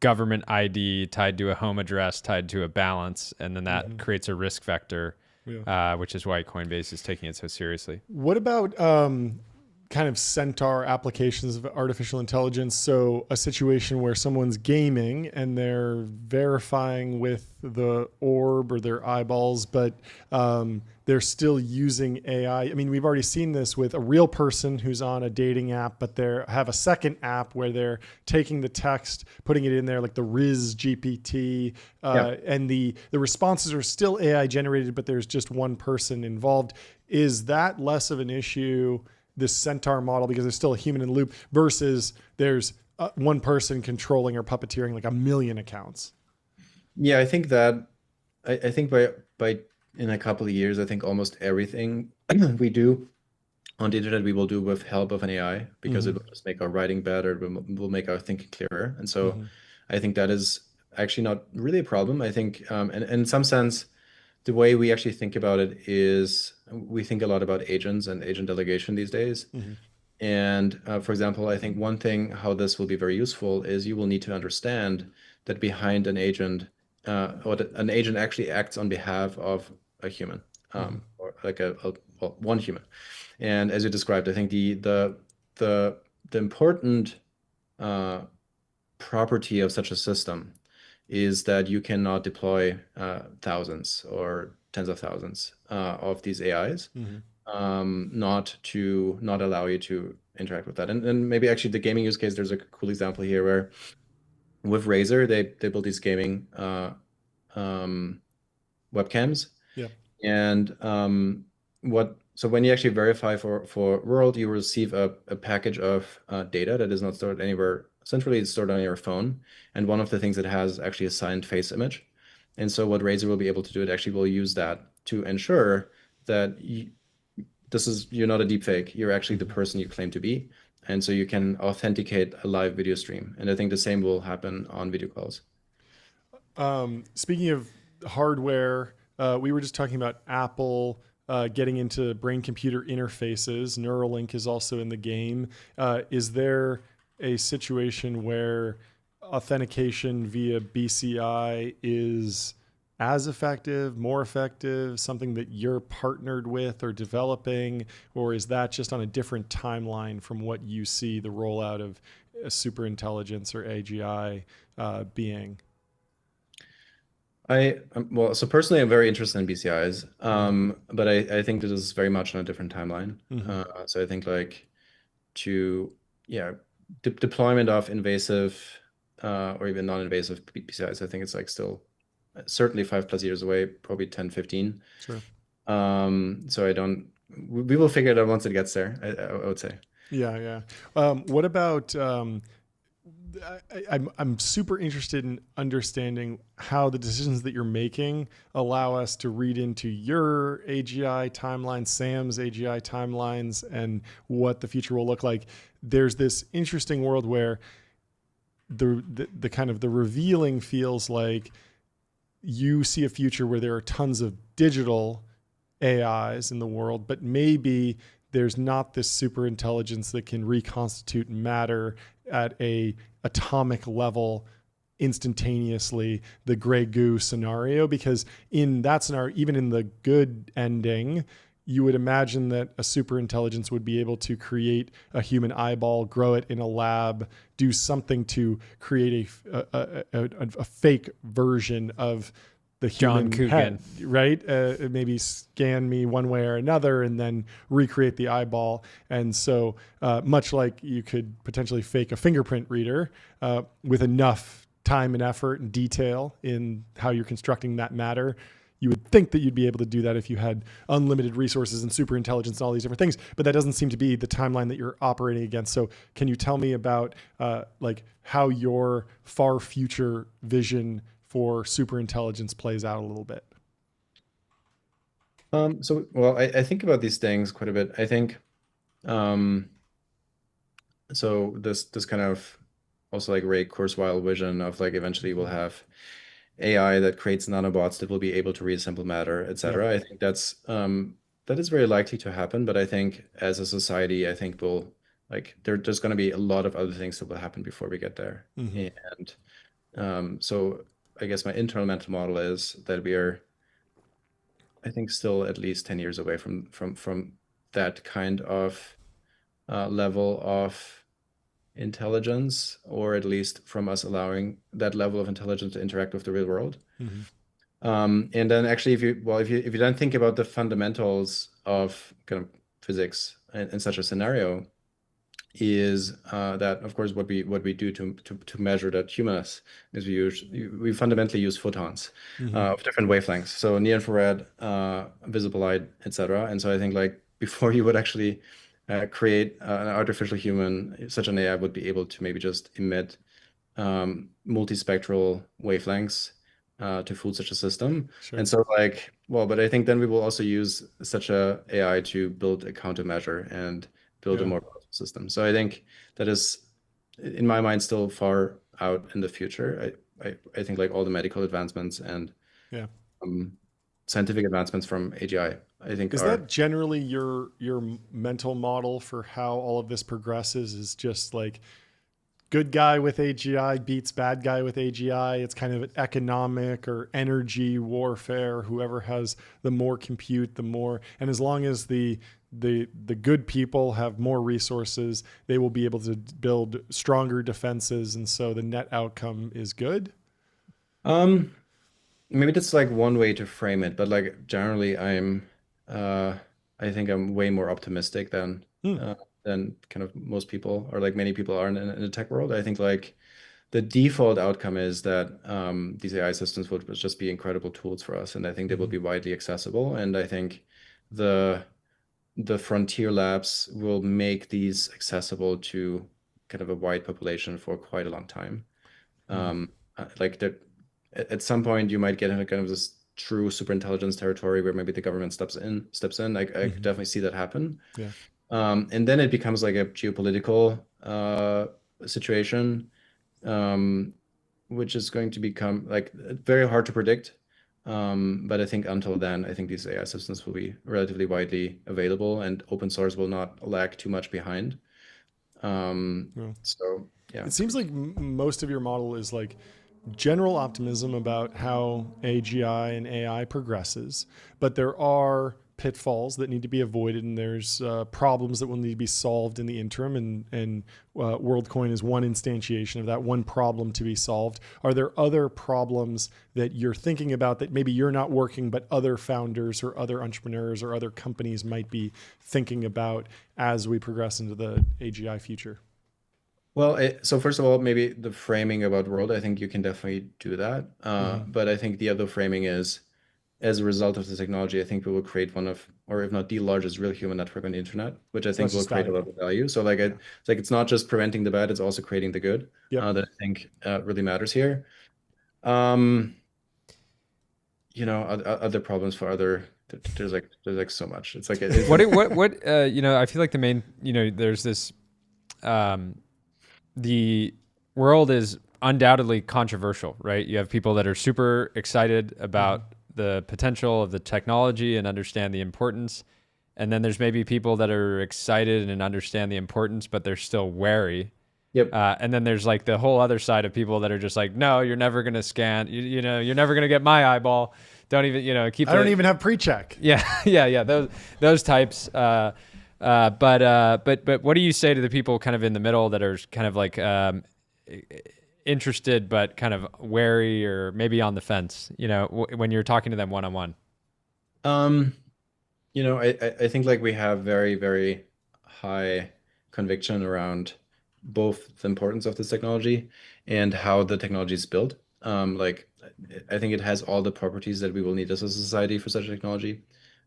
government ID tied to a home address, tied to a balance, and then that creates a risk vector, which is why Coinbase is taking it so seriously. What about kind of centaur applications of artificial intelligence? So a situation where someone's gaming and they're verifying with the orb or their eyeballs, but they're still using AI. I mean, we've already seen this with a real person who's on a dating app, but they have a second app where they're taking the text, putting it in there, like the Riz GPT, and the responses are still AI generated, but there's just one person involved. Is that less of an issue, this centaur model, because there's still a human in the loop, versus there's one person controlling or puppeteering like a million accounts? Yeah, I think that I think by in a couple of years, I think almost everything we do on the internet we will do with help of an AI, because it will just make our writing better, it will make our thinking clearer. And so I think that is actually not really a problem. I think, and in some sense, the way we actually think about it is we think a lot about agents and agent delegation these days. And for example, I think one thing how this will be very useful is you will need to understand that behind an agent, or that an agent actually acts on behalf of a human, or like well, one human. And as you described, I think the important property of such a system is that you cannot deploy thousands or tens of thousands of these AIs, not allow you to interact with that. And maybe actually the gaming use case, there's a cool example here where with Razer, they built these gaming webcams. Yeah. And so when you actually verify for World, you receive a package of data that is not stored anywhere centrally. It's stored on your phone. And one of the things it has actually a signed face image. And so what Razer will be able to do, it actually will use that to ensure that you're not a deepfake. You're actually the person you claim to be. And so you can authenticate a live video stream. And I think the same will happen on video calls. Speaking of hardware, we were just talking about Apple getting into brain-computer interfaces. Neuralink is also in the game. Is there a situation where authentication via BCI is as effective, more effective, something that you're partnered with or developing, or is that just on a different timeline from what you see the rollout of superintelligence or AGI being? Well, so personally, I'm very interested in BCIs, but I think this is very much on a different timeline. So I think like deployment of invasive or even non-invasive BCIs, I think it's like still certainly 5+ years away, probably 10, 15. Sure. So we will figure it out once it gets there, I would say. Yeah. What about, I'm super interested in understanding how the decisions that you're making allow us to read into your AGI timeline, Sam's AGI timelines, and what the future will look like. There's this interesting world where the kind of the revealing feels like you see a future where there are tons of digital AIs in the world, but maybe there's not this super intelligence that can reconstitute matter at a atomic level instantaneously, the Grey Goo scenario, because in that scenario, even in the good ending, you would imagine that a super intelligence would be able to create a human eyeball, grow it in a lab, do something to create a fake version of the human head, right? Maybe scan me one way or another and then recreate the eyeball. And so much like you could potentially fake a fingerprint reader with enough time and effort and detail in how you're constructing that matter, you would think that you'd be able to do that if you had unlimited resources and super intelligence and all these different things, but that doesn't seem to be the timeline that you're operating against. So can you tell me about like how your far future vision for super intelligence plays out a little bit? Well, I think about these things quite a bit. I think Um, so this kind of also like Ray Kurzweil vision of like eventually we'll have AI that creates nanobots that will be able to reassemble matter, Yep. etc. I think that is very likely to happen, but I think as a society, I think we'll like there's going to be a lot of other things that will happen before we get there. Hmm. And so I guess my internal mental model is that we are, I think, still at least 10 years away from that kind of level of intelligence, or at least from us allowing that level of intelligence to interact with the real world. Hmm. And then actually, if you then think about the fundamentals of kind of physics in such a scenario, is that of course what we do to measure that humanness is we fundamentally use photons Hmm. of different wavelengths, so near infrared, visible light, etc. And so I think like before you would actually create an artificial human, such an AI would be able to maybe just emit multispectral wavelengths to fool such a system. Sure. And so like, well, but I think then we will also use such a AI to build a countermeasure and build a Yeah. more powerful system. So I think that is, in my mind, still far out in the future. I think like all the medical advancements and Yeah. um, scientific advancements from AGI, I think Is are. that generally your mental model for how all of this progresses? Is just like good guy with AGI beats bad guy with AGI. It's kind of an economic or energy warfare. Whoever has the more compute, the more, and as long as the good people have more resources, they will be able to build stronger defenses, and so the net outcome is good. Um, Maybe that's like one way to frame it, but like generally, uh, I think I'm way more optimistic Hmm. than kind of most people or like many people are in the tech world. I think like the default outcome is that these AI systems will just be incredible tools for us, and I think they will Hmm. be widely accessible. And I think the the frontier labs will make these accessible to kind of a wide population for quite a long time. Hmm. Like that, at some point you might get into kind of this true super intelligence territory where maybe the government steps in. I could Hmm. definitely see that happen. Yeah. And then it becomes like a geopolitical situation, um, which is going to become like very hard to predict. But I think until then, I think these AI systems will be relatively widely available, and open source will not lag too much behind. Well, So yeah. it seems like most of your model is like general optimism about how AGI and AI progresses, but there are pitfalls that need to be avoided, and there's problems that will need to be solved in the interim. And WorldCoin is one instantiation of that, one problem to be solved. Are there other problems that you're thinking about that maybe you're not working, but other founders or other entrepreneurs or other companies might be thinking about as we progress into the AGI future? Well, so first of all, maybe the framing about world, I think you can definitely do that. Mm-hmm. But I think the other framing is, as a result of the technology, I think we will create one of, or if not the largest real human network on the internet, which I So think that's will just create a lot valuable. of value. So like, Yeah. it's like it's not just preventing the bad, it's also creating the good Yep. that I think really matters here. Um, other problems for other. There's like so much. It's like I feel like the main, there's this, um, the world is undoubtedly controversial, right? You have people that are super excited Mm-hmm. about the potential of the technology and understand the importance. And then there's maybe people that are excited and understand the importance, but they're still wary. Yep. And then there's like the whole other side of people that are just like, no, you're never going to scan, you're never going to get my eyeball. Don't even, keep I don't it. even have pre-check. Yeah, yeah. Those types. But what do you say to the people kind of in the middle that are kind of like interested but kind of wary or maybe on the fence? When you're talking to them one on one. Um, I think like we have very, very high conviction around both the importance of this technology and how the technology is built. Like I think it has all the properties that we will need as a society for such technology,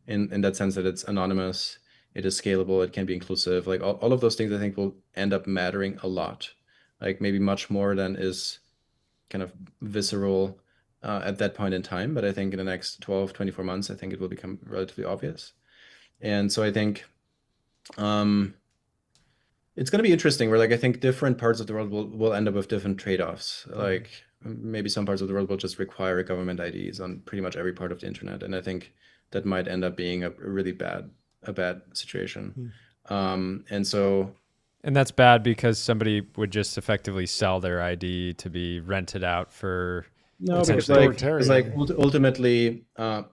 in that sense that it's anonymous, it is scalable, it can be inclusive. Like all of those things I think will end up mattering a lot. Like maybe much more than is kind of visceral at that point in time. But I think in the next 12, 24 months, I think it will become relatively obvious. And so I think, um, it's going to be interesting. Where like I think different parts of the world will end up with different trade-offs. Like maybe some parts of the world will just require government IDs on pretty much every part of the internet, and I think that might end up being a really bad situation. And so. And that's bad because somebody would just effectively sell their ID to be rented out for. No, It's because authoritarian. ultimately,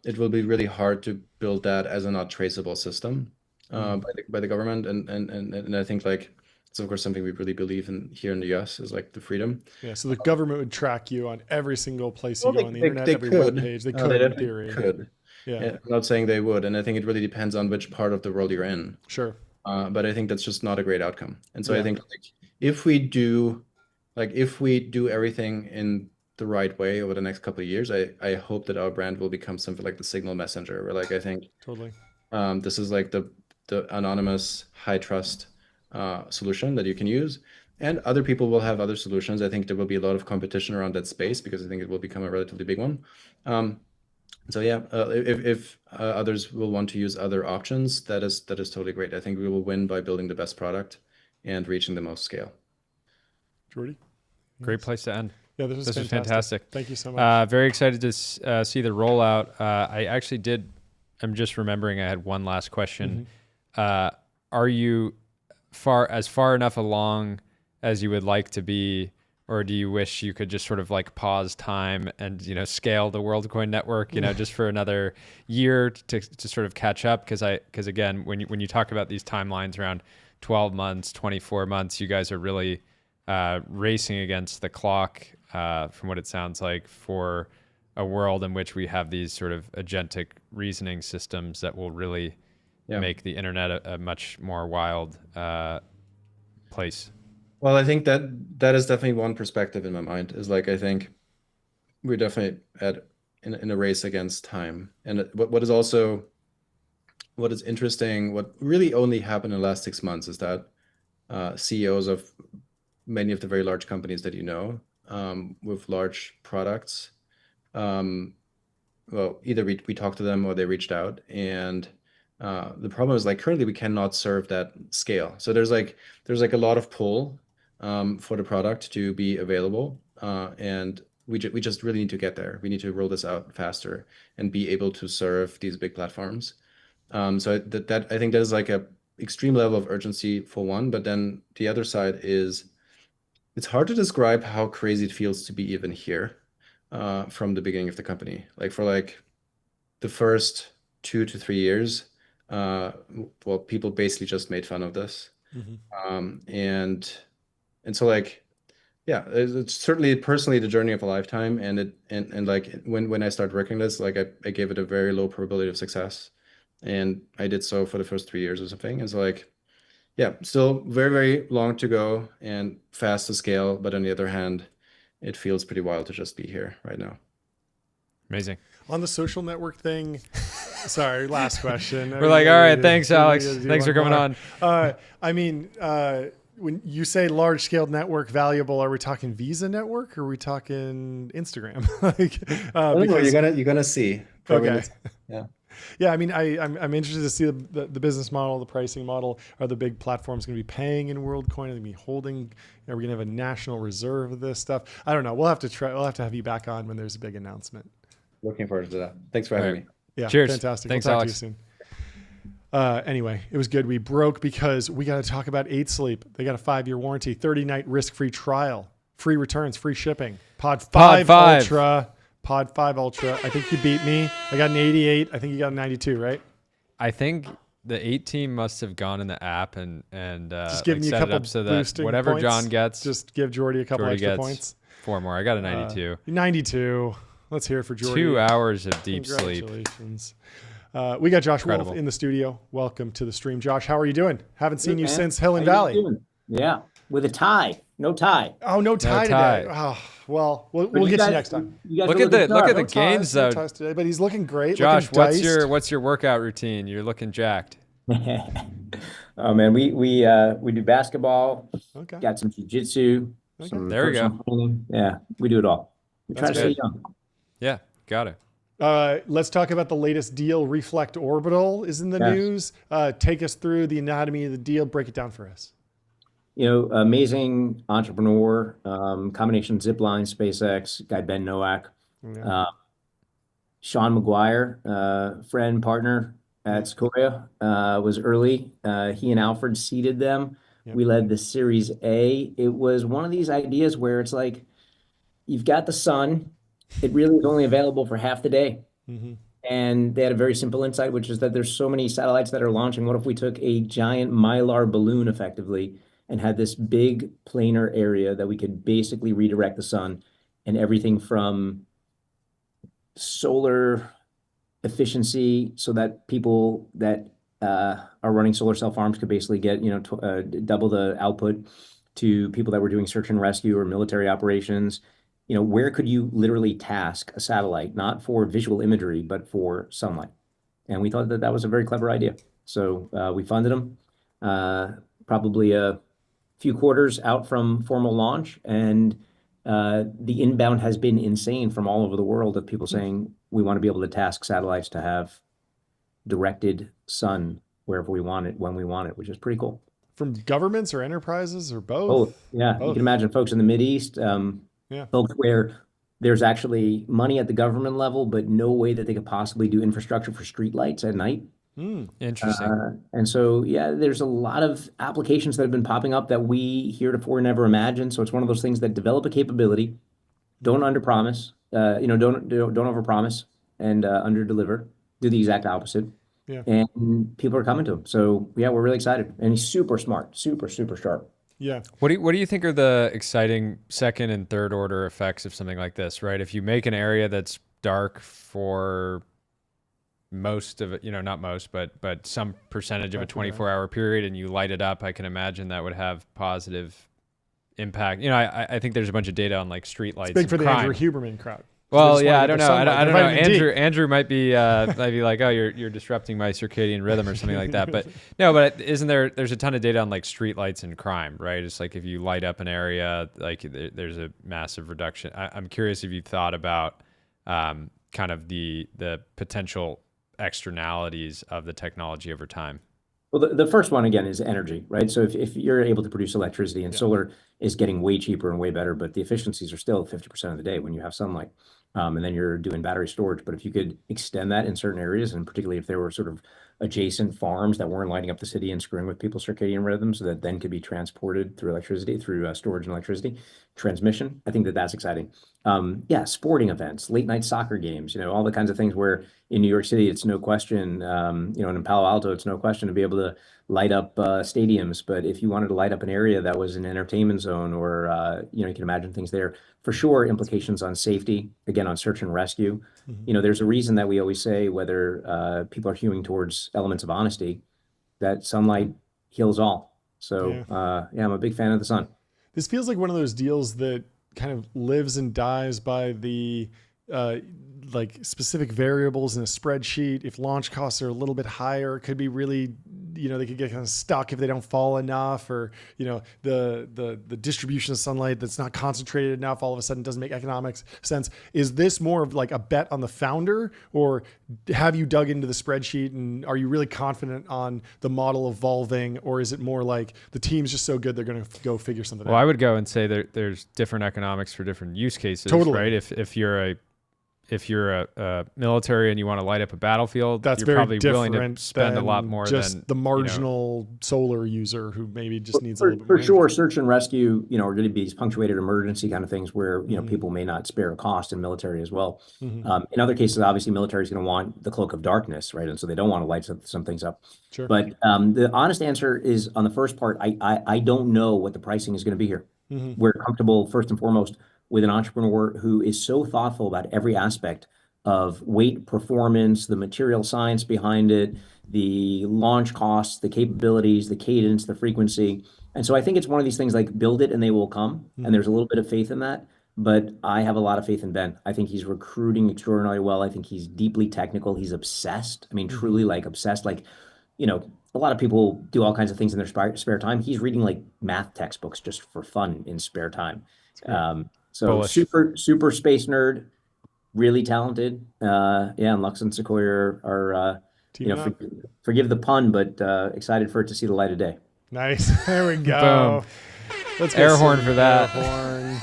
it will be really hard to build that as a not traceable system by the government, and I think like it's of course something we really believe in here in the U.S. is like the freedom. Yeah, so the government would track you on every single place you Well, go on the internet, every web page. They could, in theory. Could. Yeah, I'm not saying they would, and I think it really depends on which part of the world you're in. sure. But I think that's just not a great outcome. And so Yeah. I think like, if we do everything in the right way over the next couple of years, I hope that our brand will become something like the Signal Messenger, where like I think Totally. this is like the anonymous high trust solution that you can use. And other people will have other solutions. I think there will be a lot of competition around that space because I think it will become a relatively big one. So yeah, if others will want to use other options, that is totally great. I think we will win by building the best product and reaching the most scale. Jordy? Great place to end. Yeah, this was fantastic. Thank you so much. Very excited to see the rollout. I'm just remembering I had one last question. Are you far enough along as you would like to be, or do you wish you could just sort of like pause time and, scale the WorldCoin network, just for another year to sort of catch up? Because again, when you talk about these timelines around 12 months, 24 months, you guys are really racing against the clock, from what it sounds like, for a world in which we have these sort of agentic reasoning systems that will really make the internet a much more wild place. Well, I think that is definitely one perspective in my mind, is like I think we're definitely in a race against time. And what is interesting, what really only happened in the last 6 months is that CEOs of many of the very large companies that with large products, well, either we talked to them or they reached out, and the problem is like currently we cannot serve that scale. So there's like a lot of pull for the product to be available, and we just really need to get there. We need to roll this out faster and be able to serve these big platforms. So that I think that is like a extreme level of urgency for one, but then the other side is it's hard to describe how crazy it feels to be even here from the beginning of the company. Like for like the first 2 to 3 years, well, people basically just made fun of this. And so like, yeah, it's certainly personally the journey of a lifetime. And like when I started working this, like I gave it a very low probability of success. And I did so for the first 3 years or something. And so like, yeah, still very, very long to go and fast to scale. But on the other hand, it feels pretty wild to just be here right now. Amazing. On the social network thing, sorry, last question. We're like, all right, thanks, Alex. Thanks for coming on. When you say large scale network valuable, are we talking Visa network or are we talking Instagram? You're gonna see. Probably Okay. Yeah. Yeah, I mean, I'm interested to see the business model, the pricing model. Are the big platforms going to be paying in WorldCoin? Are they going to be holding? Are we going to have a national reserve of this stuff? I don't know. We'll have to try. We'll have to have you back on when there's a big announcement. Looking forward to that. Thanks for having me. Yeah, cheers. Fantastic. Thanks, we'll talk Alex. to you soon. Anyway, it was good. We broke because we got to talk about 8 Sleep. They got a 5-year warranty, 30-night risk-free trial, free returns, free shipping. Pod 5 Ultra. Pod 5 Ultra. I think you beat me. I got an 88. I think you got a 92, right? I think the 8 team must have gone in the app and just giving you a set it couple up so that boosting whatever points. John gets, Just give Jordy a couple Jordy extra gets points. 4 more. I got a 92. 92. Let's hear it for Jordy. 2 hours of deep sleep. Congratulations. We got Josh Incredible. Wolf in the studio. Welcome to the stream. Josh, how are you doing? Haven't seen Good, you man. since Hill and How you Valley. doing? Yeah, with a tie. No tie. Oh, no tie tie. today. Oh, well, we'll But get guys, you next time. You guys Look are at the looking look at sharp. the No ties, gains no though. ties today, but he's looking great. Josh, looking what's your workout routine? You're looking jacked. Oh man, we do basketball. Okay. Got some jiu-jitsu. Okay. Some There we go. personal training. Yeah, we do it all. We try That's to stay good. young. Yeah, got it. Let's talk about the latest deal. Reflect Orbital is in the Yes. news. Take us through the anatomy of the deal. Break it down for us. Amazing entrepreneur, combination Zipline, SpaceX, guy Ben Nowak, Yeah. uh, Sean McGuire, friend, partner Yeah. at Sequoia, was early. He and Alfred seeded them. Yeah. We led the Series A. It was one of these ideas where it's like, you've got the sun. It really is only available for half the day. Mm-hmm. And they had a very simple insight, which is that there's so many satellites that are launching. What if we took a giant mylar balloon effectively and had this big planar area that we could basically redirect the sun and everything from solar efficiency so that people that are running solar cell farms could basically get, double the output, to people that were doing search and rescue or military operations. Where could you literally task a satellite, not for visual imagery, but for sunlight? And we thought that that was a very clever idea. So we funded them, probably a few quarters out from formal launch. And the inbound has been insane from all over the world of people saying, we want to be able to task satellites to have directed sun wherever we want it, when we want it, which is pretty cool. From governments or enterprises or both? Both, yeah. You can imagine folks in the Mideast, Yeah. folks where there's actually money at the government level, but no way that they could possibly do infrastructure for streetlights at night. Interesting. And so, yeah, there's a lot of applications that have been popping up that we heretofore never imagined. So it's one of those things that develop a capability, don't underpromise, don't overpromise, and underdeliver. Do the exact opposite. Yeah. And people are coming to him. So yeah, we're really excited. And he's super smart, super, super sharp. Yeah. What do you think are the exciting second and third order effects of something like this, right? If you make an area that's dark for most of it, not most, but some percentage of a 24-hour period, and you light it up, I can imagine that would have positive impact. I think there's a bunch of data on like street lights. It's big for the crime. Andrew Huberman crowd. Well, They just yeah, I wanna don't get know. the I sunlight. don't know. Vitamin D. Andrew might be like, oh, you're disrupting my circadian rhythm or something like that. But no, but isn't there's a ton of data on like street lights and crime, right? It's like if you light up an area, like there's a massive reduction. I'm curious if you thought about kind of the potential externalities of the technology over time. Well, the first one again is energy, right? So if you're able to produce electricity, and solar is getting way cheaper and way better, but the efficiencies are still 50% of the day when you have sunlight. And then you're doing battery storage. But if you could extend that in certain areas, and particularly if there were sort of adjacent farms that weren't lighting up the city and screwing with people's circadian rhythms, that then could be transported through electricity, through storage and electricity transmission, I think that that's exciting. Yeah, sporting events, late night soccer games, all the kinds of things where in New York City, it's no question, and in Palo Alto, it's no question to be able to light up stadiums. But if you wanted to light up an area that was an entertainment zone, or you can imagine things there. For sure, implications on safety, again, on search and rescue. There's a reason that we always say, whether people are hewing towards elements of honesty, that sunlight heals all. So yeah, I'm a big fan of the sun. This feels like one of those deals that kind of lives and dies by the like specific variables in a spreadsheet. If launch costs are a little bit higher, it could be really, they could get kind of stuck if they don't fall enough, or, the distribution of sunlight that's not concentrated enough all of a sudden doesn't make economic sense. Is this more of like a bet on the founder, or have you dug into the spreadsheet and are you really confident on the model evolving, or is it more like the team's just so good they're going to go figure something out? Well, I would go and say there's different economics for different use cases, Totally. right? If you're a military and you want to light up a battlefield, That's you're very probably willing different to spend a lot than more just than the marginal solar user who maybe just needs a For, little bit for more. sure, search and rescue, are going to be these punctuated emergency kind of things where, people may not spare a cost in military as well. In other cases, obviously, military is going to want the cloak of darkness, right? And so they don't want to light some things up. Sure. But the honest answer is, on the first part, I don't know what the pricing is going to be here. We're comfortable, first and foremost, with an entrepreneur who is so thoughtful about every aspect of weight, performance, the material science behind it, the launch costs, the capabilities, the cadence, the frequency. And so I think it's one of these things like build it and they will come. And there's a little bit of faith in that. But I have a lot of faith in Ben. I think he's recruiting extraordinarily well. I think he's deeply technical. He's obsessed. I mean, truly like obsessed. Like, a lot of people do all kinds of things in their spare time. He's reading like math textbooks just for fun in spare time. So Bullish. super space nerd. Really talented. And Lux and Sequoia are Teaming up. forgive the pun, but excited for it to see the light of day. Nice. There we go. Boom. Let's Air get horn some for that. air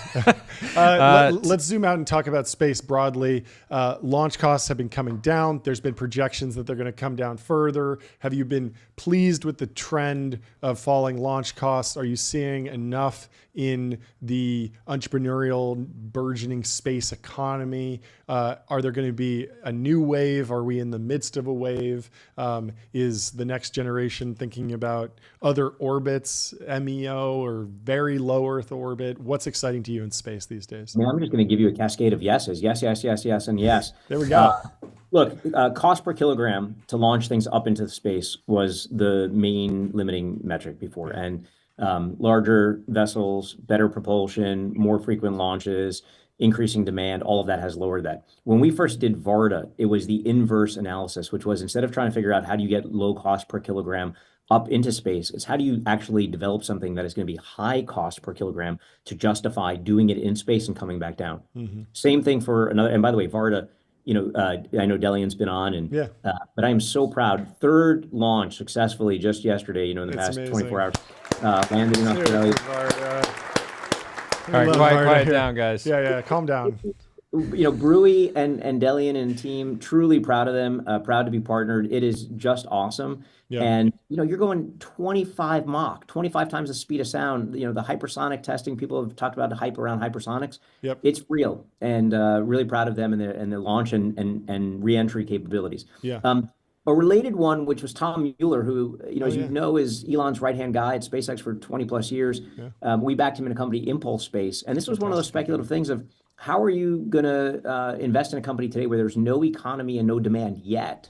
horn. Let's zoom out and talk about space broadly. Launch costs have been coming down. There's been projections that they're going to come down further. Have you been pleased with the trend of falling launch costs? Are you seeing enough in the entrepreneurial burgeoning space economy? Are there going to be a new wave? Are we in the midst of a wave? Is the next generation thinking about other orbits, MEO or very low Earth orbit? What's exciting to you in space these days? I mean, I'm just going to give you a cascade of yeses. Yes, yes, yes, yes, and yes. There we go. Look, cost per kilogram to launch things up into space was the main limiting metric before. And larger vessels, better propulsion, more frequent launches, increasing demand, all of that has lowered that. When we first did Varda, it was the inverse analysis, which was instead of trying to figure out how do you get low cost per kilogram up into space, it's how do you actually develop something that is going to be high cost per kilogram to justify doing it in space and coming back down. Same thing for another, and by the way, Varda, I know Delian's been on, and but I am so proud. Third launch successfully just yesterday, in the past amazing. 24 hours, landed in Australia. All right, quiet down, guys. Yeah, calm down. Brewy and Delian and team, truly proud of them, proud to be partnered. It is just awesome. Yeah. And, you're going 25 Mach, 25 times the speed of sound. The hypersonic testing, people have talked about the hype around hypersonics. Yep. It's real, and really proud of them and their launch and re-entry capabilities. Yeah. A related one, which was Tom Mueller, who, as you know, is Elon's right-hand guy at SpaceX for 20 plus years. Yeah. We backed him in a company, Impulse Space. And this was one of those speculative things of how are you going to invest in a company today where there's no economy and no demand yet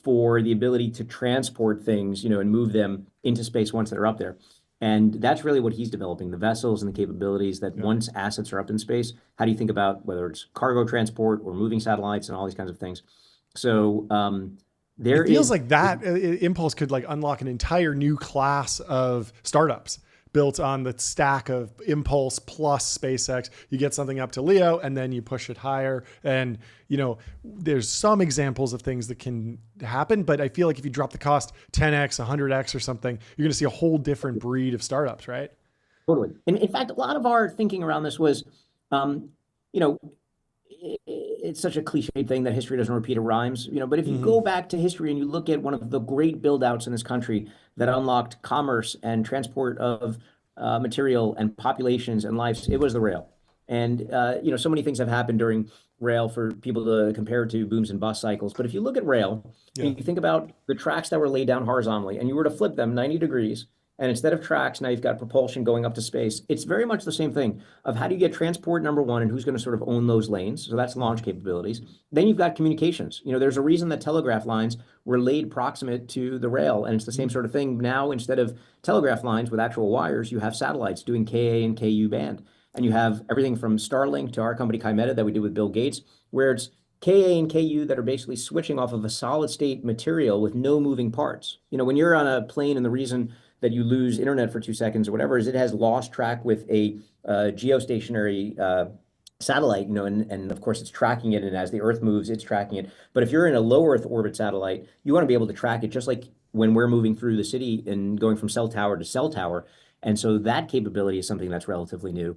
for the ability to transport things, and move them into space once they're up there. And that's really what he's developing, the vessels and the capabilities that once assets are up in space, how do you think about whether it's cargo transport or moving satellites and all these kinds of things? So it feels like that Impulse could unlock an entire new class of startups built on the stack of Impulse plus SpaceX. You get something up to Leo and then you push it higher. And, there's some examples of things that can happen, but I feel like if you drop the cost 10x, 100x or something, you're going to see a whole different breed of startups, right? Totally. And in fact, a lot of our thinking around this was, it's such a cliched thing that history doesn't repeat, it rhymes, but if you go back to history and you look at one of the great build outs in this country that unlocked commerce and transport of material and populations and lives, it was the rail. And, so many things have happened during rail for people to compare to booms and bust cycles. But if you look at rail, and you think about the tracks that were laid down horizontally and you were to flip them 90 degrees, and instead of tracks, now you've got propulsion going up to space. It's very much the same thing of how do you get transport, number one, and who's going to sort of own those lanes. So that's launch capabilities. Then you've got communications. There's a reason that telegraph lines were laid proximate to the rail. And it's the same sort of thing. Now, instead of telegraph lines with actual wires, you have satellites doing Ka and Ku band. And you have everything from Starlink to our company Kymeta that we did with Bill Gates, where it's Ka and Ku that are basically switching off of a solid state material with no moving parts. When you're on a plane and the reason that you lose internet for 2 seconds or whatever is it has lost track with a geostationary satellite, and of course it's tracking it, and as the Earth moves, it's tracking it. But if you're in a low Earth orbit satellite, you want to be able to track it just like when we're moving through the city and going from cell tower to cell tower. And so that capability is something that's relatively new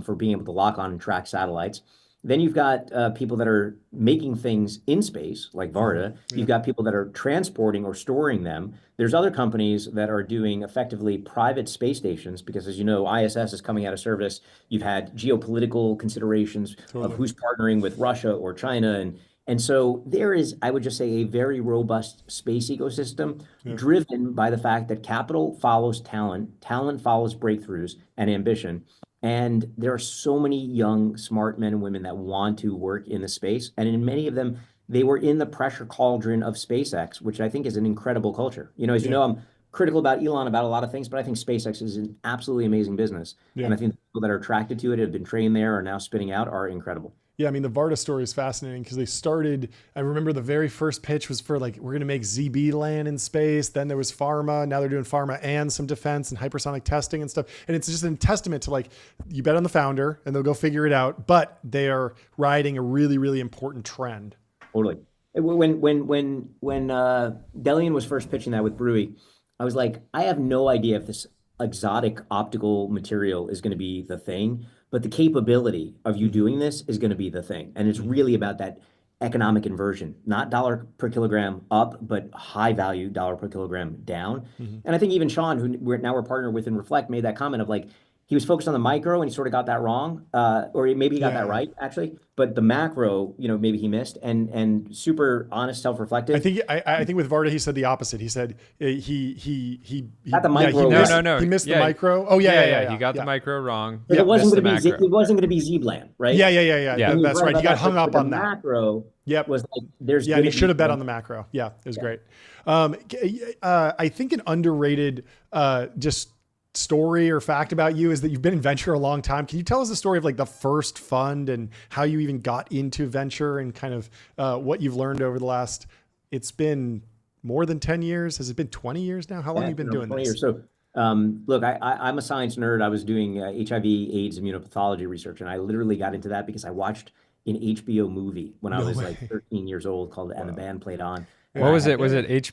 for being able to lock on and track satellites. Then you've got people that are making things in space, like Varda. You've got people that are transporting or storing them. There's other companies that are doing effectively private space stations because, as you know, ISS is coming out of service. You've had geopolitical considerations of who's partnering with Russia or China. And so there is, I would just say, a very robust space ecosystem driven by the fact that capital follows talent, talent follows breakthroughs and ambition. And there are so many young, smart men and women that want to work in the space. And in many of them, they were in the pressure cauldron of SpaceX, which I think is an incredible culture. As you know, I'm critical about Elon about a lot of things, but I think SpaceX is an absolutely amazing business. And I think the people that are attracted to it, have been trained there, are now spinning out, are incredible. Yeah, I mean, the Varda story is fascinating because they started, I remember the very first pitch was for we're going to make ZB land in space. Then there was pharma. Now they're doing pharma and some defense and hypersonic testing and stuff. And it's just a testament to you bet on the founder and they'll go figure it out. But they are riding a really, really important trend. Totally. When Delian was first pitching that with Brewy, I was like, I have no idea if this exotic optical material is going to be the thing, but the capability of you doing this is going to be the thing. And it's really about that economic inversion, not dollar per kilogram up, but high value dollar per kilogram down. And I think even Sean, who we're partnered with in Reflect, made that comment of like, he was focused on the micro and he sort of got that wrong, or maybe he got that Yeah. right actually. But the macro, maybe he missed, and super honest, self-reflective. I think with Varda he said the opposite. He said he Got the yeah, micro he right. missed, No. he missed Yeah. the micro. Oh yeah. He got the micro wrong. But it wasn't Missed going to be the macro. it wasn't going to be Z-Bland, right? Yeah. Yeah. That's right. He got hung up on the that. macro. Yep. Was like there's Yeah, and he gonna should have be bet on the macro. Yeah, it was great. I think an underrated just story or fact about you is that you've been in venture a long time. Can you tell us the story of like the first fund and how you even got into venture and kind of what you've learned over the last, it's been more than 10 years. Has it been 20 years now? How long have you been doing 20 this? years. So look, I'm a science nerd. I was doing HIV, AIDS, immunopathology research, and I literally got into that because I watched an HBO movie when I was like 13 years old called And the Band Played On. What was it? Was it HBO?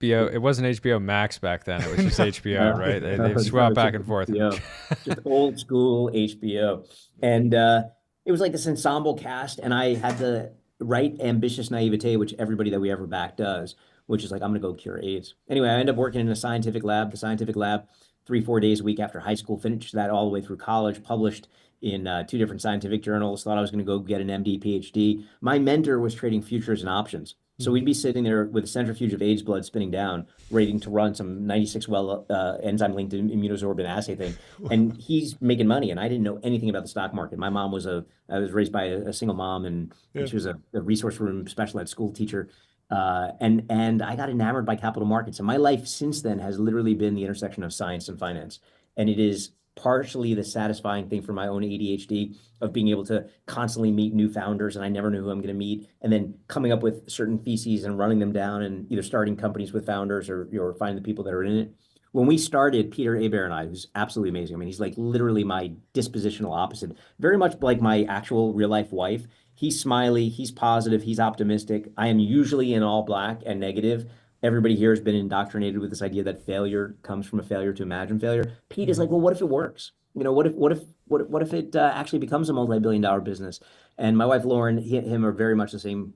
It wasn't HBO Max back then. It was just HBO, right? They swap back and forth. HBO, just old school HBO. And it was like this ensemble cast, and I had the right ambitious naivete, which everybody that we ever back does, which is like, I'm going to go cure AIDS. Anyway, I ended up working in a scientific lab, 3-4 days a week after high school, finished that all the way through college, published in 2 different scientific journals, thought I was going to go get an MD, PhD. My mentor was trading futures and options. So we'd be sitting there with a centrifuge of AIDS blood spinning down, waiting to run some 96 well enzyme-linked immunosorbent assay thing. And he's making money, and I didn't know anything about the stock market. My mom was I was raised by a single mom, and she was a resource room special ed school teacher. And I got enamored by capital markets. And my life since then has literally been the intersection of science and finance. And it is partially the satisfying thing for my own ADHD of being able to constantly meet new founders, and I never know who I'm going to meet, and then coming up with certain theses and running them down and either starting companies with founders or finding the people that are in it. When we started, Peter Aber and I, who's absolutely amazing. I mean, he's like literally my dispositional opposite, very much like my actual real life wife. He's smiley, he's positive, he's optimistic. I am usually in all black and negative. Everybody here has been indoctrinated with this idea that failure comes from a failure to imagine failure. Pete is like, well, what if it works? What if it actually becomes a multi-billion-dollar business? And my wife Lauren, him are very much the same.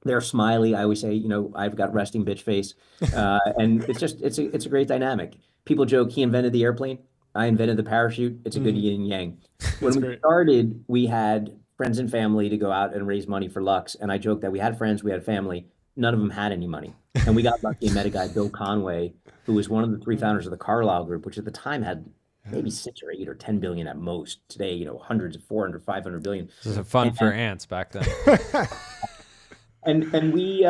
They're smiley. I always say, I've got resting bitch face, and it's a great dynamic. People joke he invented the airplane. I invented the parachute. It's a good yin and yang. When we started, we had friends and family to go out and raise money for Lux, and I joked that we had friends, we had family. None of them had any money. And we got lucky and met a guy, Bill Conway, who was one of the 3 founders of the Carlyle Group, which at the time had maybe 6 or 8 or 10 billion at most. Today, hundreds of 400, 500 billion. This was a fun for ants back then. And we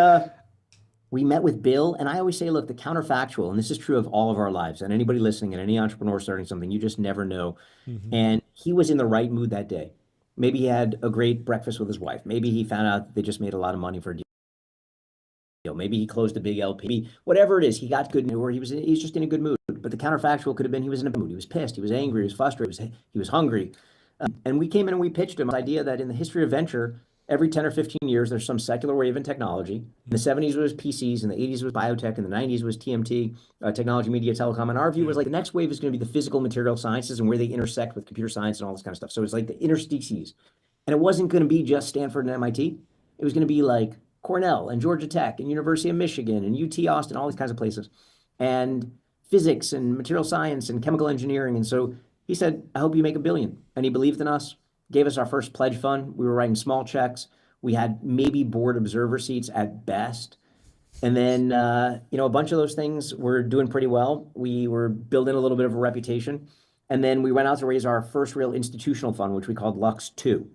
met with Bill, and I always say, look, the counterfactual, and this is true of all of our lives, and anybody listening and any entrepreneur starting something, you just never know. And he was in the right mood that day. Maybe he had a great breakfast with his wife. Maybe he found out they just made a lot of money for a deal. Maybe he closed a big LP, whatever it is, he got good, or he's just in a good mood. But the counterfactual could have been he was in a mood. He was pissed. He was angry. He was frustrated. He was hungry. And we came in and we pitched him the idea that in the history of venture, every 10 or 15 years, there's some secular wave in technology. In the 70s, it was PCs. In the 80s, it was biotech. In the 90s, it was TMT, technology, media, telecom. And our view was like the next wave is going to be the physical material sciences and where they intersect with computer science and all this kind of stuff. So it's like the interstices. And it wasn't going to be just Stanford and MIT. It was going to be like Cornell and Georgia Tech and University of Michigan and UT Austin, all these kinds of places, and physics and material science and chemical engineering. And so he said, I hope you make $1 billion. And he believed in us, gave us our first pledge fund. We were writing small checks. We had maybe board observer seats at best. And then, a bunch of those things were doing pretty well. We were building a little bit of a reputation. And then we went out to raise our first real institutional fund, which we called Lux 2,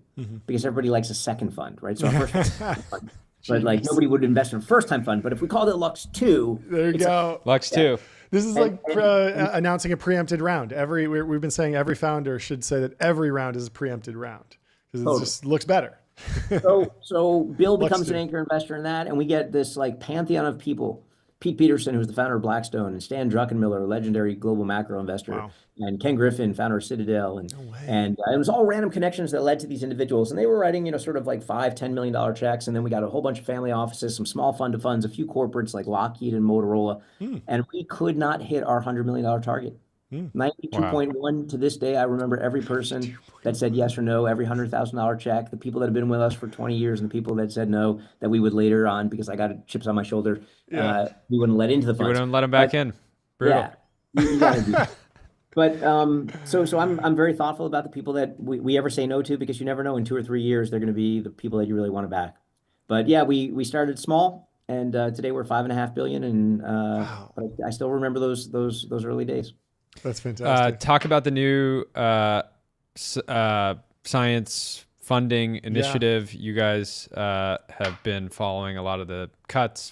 because everybody likes a second fund, right? So our first fund. But like nobody would invest in a first-time fund. But if we called it Lux 2, there you go. Lux 2. This is like announcing a preempted round. We've been saying every founder should say that every round is a preempted round because it just looks better. So Bill becomes an anchor investor in that, and we get this like pantheon of people Pete Peterson, who's the founder of Blackstone, and Stan Druckenmiller, a legendary global macro investor, Wow. and Ken Griffin, founder of Citadel, and No way. and it was all random connections that led to these individuals, and they were writing, sort of like $5-10 million checks, and then we got a whole bunch of family offices, some small fund of funds, a few corporates like Lockheed and Motorola, and we could not hit our $100 million target. 92.1 to this day. I remember every person that said yes or no, every $100,000 check, the people that have been with us for 20 years and the people that said no, that we would later on, because I got chips on my shoulder, we wouldn't let into the funds. You wouldn't let them back in. Brutal. Yeah, you gotta do that. But so I'm very thoughtful about the people that we ever say no to, because you never know, in 2 or 3 years they're going to be the people that you really want to back. But yeah, we started small, and today we're $5.5 billion, and Wow. but I still remember those early days. That's fantastic. Talk about the new science funding initiative. You guys have been following a lot of the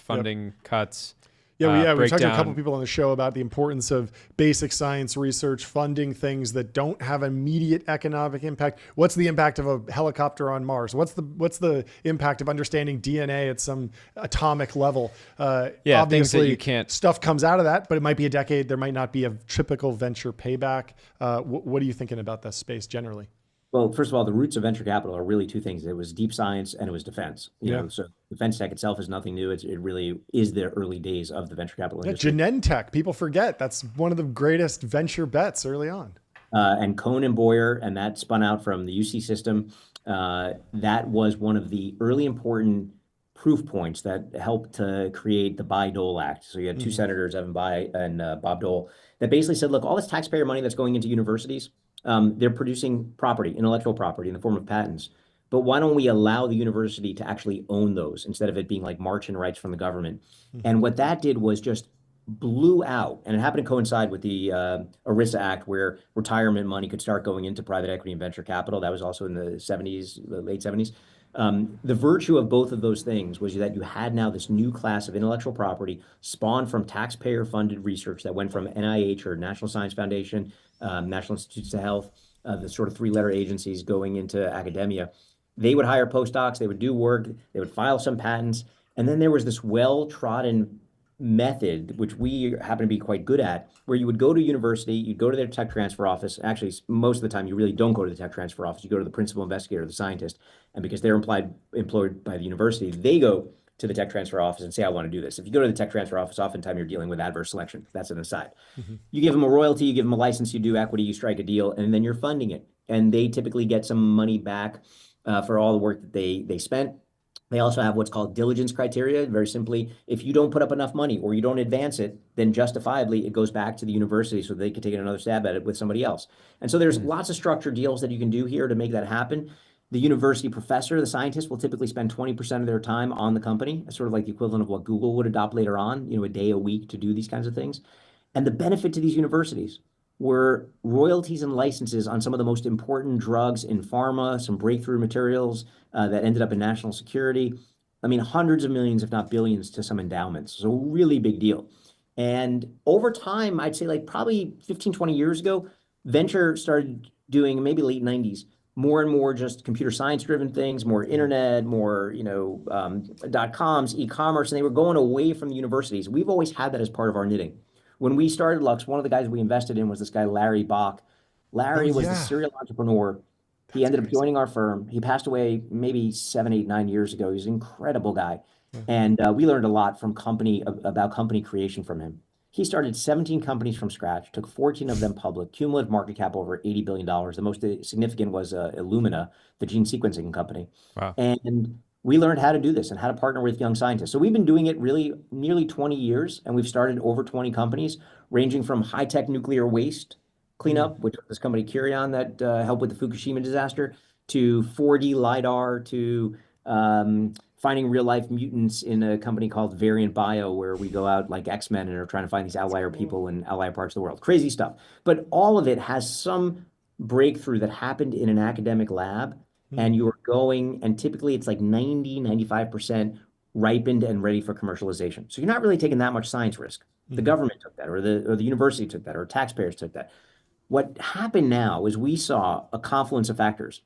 funding cuts. Yeah, we talked to a breakdown. couple people on the show about the importance of basic science research, funding things that don't have immediate economic impact. What's the impact of a helicopter on Mars? What's the impact of understanding DNA at some atomic level? Things that Obviously, you can't. stuff comes out of that, but it might be a decade. There might not be a typical venture payback. What are you thinking about that space generally? Well, first of all, the roots of venture capital are really two things. It was deep science and it was defense. You know, so defense tech itself is nothing new. It really is the early days of the venture capital industry. Genentech, people forget that's one of the greatest venture bets early on. And Cohn and Boyer, and that spun out from the UC system. That was one of the early important proof points that helped to create the Bayh-Dole Act. So you had two senators, Evan Bayh and Bob Dole, that basically said, look, all this taxpayer money that's going into universities, they're producing property, intellectual property in the form of patents. But why don't we allow the university to actually own those instead of it being like march-in rights from the government? And what that did was just blew out, and it happened to coincide with the ERISA Act, where retirement money could start going into private equity and venture capital. That was also in the 70s, the late 70s. The virtue of both of those things was that you had now this new class of intellectual property spawned from taxpayer-funded research that went from NIH, or National Science Foundation, National Institutes of Health, the sort of three-letter agencies going into academia. They would hire postdocs, they would do work, they would file some patents, and then there was this well-trodden method, which we happen to be quite good at, where you would go to university, you'd go to their tech transfer office. Actually, most of the time, you really don't go to the tech transfer office. You go to the principal investigator, the scientist, and because they're employed by the university, they go to the tech transfer office and say, I want to do this. If you go to the tech transfer office, oftentimes you're dealing with adverse selection. That's an aside. You give them a royalty, you give them a license, you do equity, you strike a deal, and then you're funding it. And they typically get some money back for all the work that they spent. They also have what's called diligence criteria. Very simply, if you don't put up enough money or you don't advance it, then justifiably it goes back to the university so they can take another stab at it with somebody else. And so there's lots of structured deals that you can do here to make that happen. The university professor, the scientist, will typically spend 20% of their time on the company, sort of like the equivalent of what Google would adopt later on, a day a week to do these kinds of things. And the benefit to these universities were royalties and licenses on some of the most important drugs in pharma, some breakthrough materials that ended up in national security. I mean, hundreds of millions, if not billions, to some endowments. So really big deal. And over time, I'd say like probably 15, 20 years ago, venture started doing, maybe late 90s, more and more just computer science driven things, more internet, more, .coms, e-commerce, and they were going away from the universities. We've always had that as part of our knitting. When we started Lux, one of the guys we invested in was this guy, Larry Bach. Larry was the serial entrepreneur. He ended up joining our firm. He passed away maybe 7, 8, 9 years ago. He was an incredible guy. And we learned a lot from about company creation from him. He started 17 companies from scratch, took 14 of them public, cumulative market cap over $80 billion. The most significant was Illumina, the gene sequencing company. Wow. And we learned how to do this and how to partner with young scientists. So we've been doing it really nearly 20 years, and we've started over 20 companies, ranging from high-tech nuclear waste cleanup, which was this company Curion that helped with the Fukushima disaster, to 4D LiDAR, to finding real-life mutants in a company called Variant Bio, where we go out like X-Men and are trying to find these outlier people in outlier parts of the world. Crazy stuff. But all of it has some breakthrough that happened in an academic lab, and you are going, and typically it's like 95% ripened and ready for commercialization. So you're not really taking that much science risk. The government took that, or the university took that, or taxpayers took that. What happened now is we saw a confluence of factors.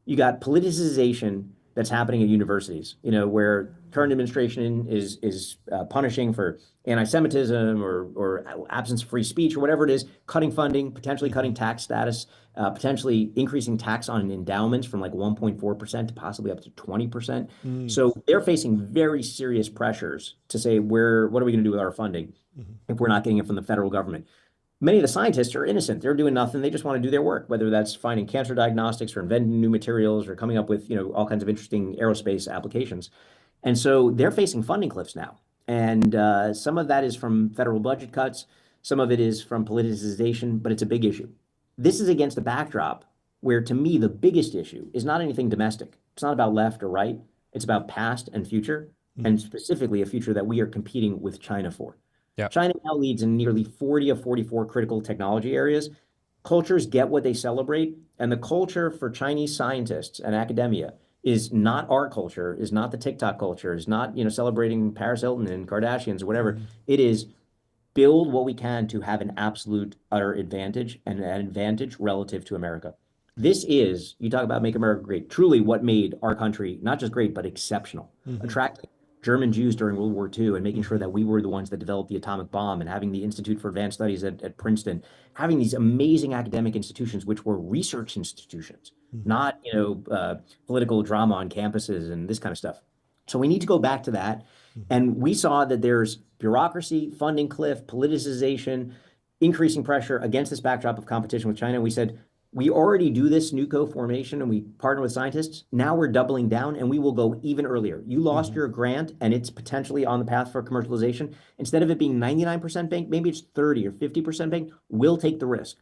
You got politicization that's happening at universities, where current administration is punishing for anti-Semitism or absence of free speech or whatever it is, cutting funding, potentially cutting tax status, potentially increasing tax on endowments from like 1.4% to possibly up to 20%. So they're facing very serious pressures to say, what are we going to do with our funding if we're not getting it from the federal government? Many of the scientists are innocent. They're doing nothing. They just want to do their work, whether that's finding cancer diagnostics or inventing new materials or coming up with, all kinds of interesting aerospace applications. And so they're facing funding cliffs now. And some of that is from federal budget cuts. Some of it is from politicization, but it's a big issue. This is against a backdrop where, to me, the biggest issue is not anything domestic. It's not about left or right. It's about past and future, and specifically a future that we are competing with China for. Yeah. China now leads in nearly 40 of 44 critical technology areas. Cultures get what they celebrate, and the culture for Chinese scientists and academia is not our culture, is not the TikTok culture, is not, celebrating Paris Hilton and Kardashians or whatever. It is build what we can to have an absolute utter advantage and an advantage relative to America. This is, you talk about make America great, truly what made our country not just great, but exceptional, attracting German Jews during World War II and making sure that we were the ones that developed the atomic bomb, and having the Institute for Advanced Studies at Princeton, having these amazing academic institutions, which were research institutions, not, political drama on campuses and this kind of stuff. So we need to go back to that. And we saw that there's bureaucracy, funding cliff, politicization, increasing pressure against this backdrop of competition with China. We said, we already do this NUCO formation and we partner with scientists. Now we're doubling down and we will go even earlier. You lost your grant and it's potentially on the path for commercialization. Instead of it being 99% banked, maybe it's 30 or 50% banked. We'll take the risk.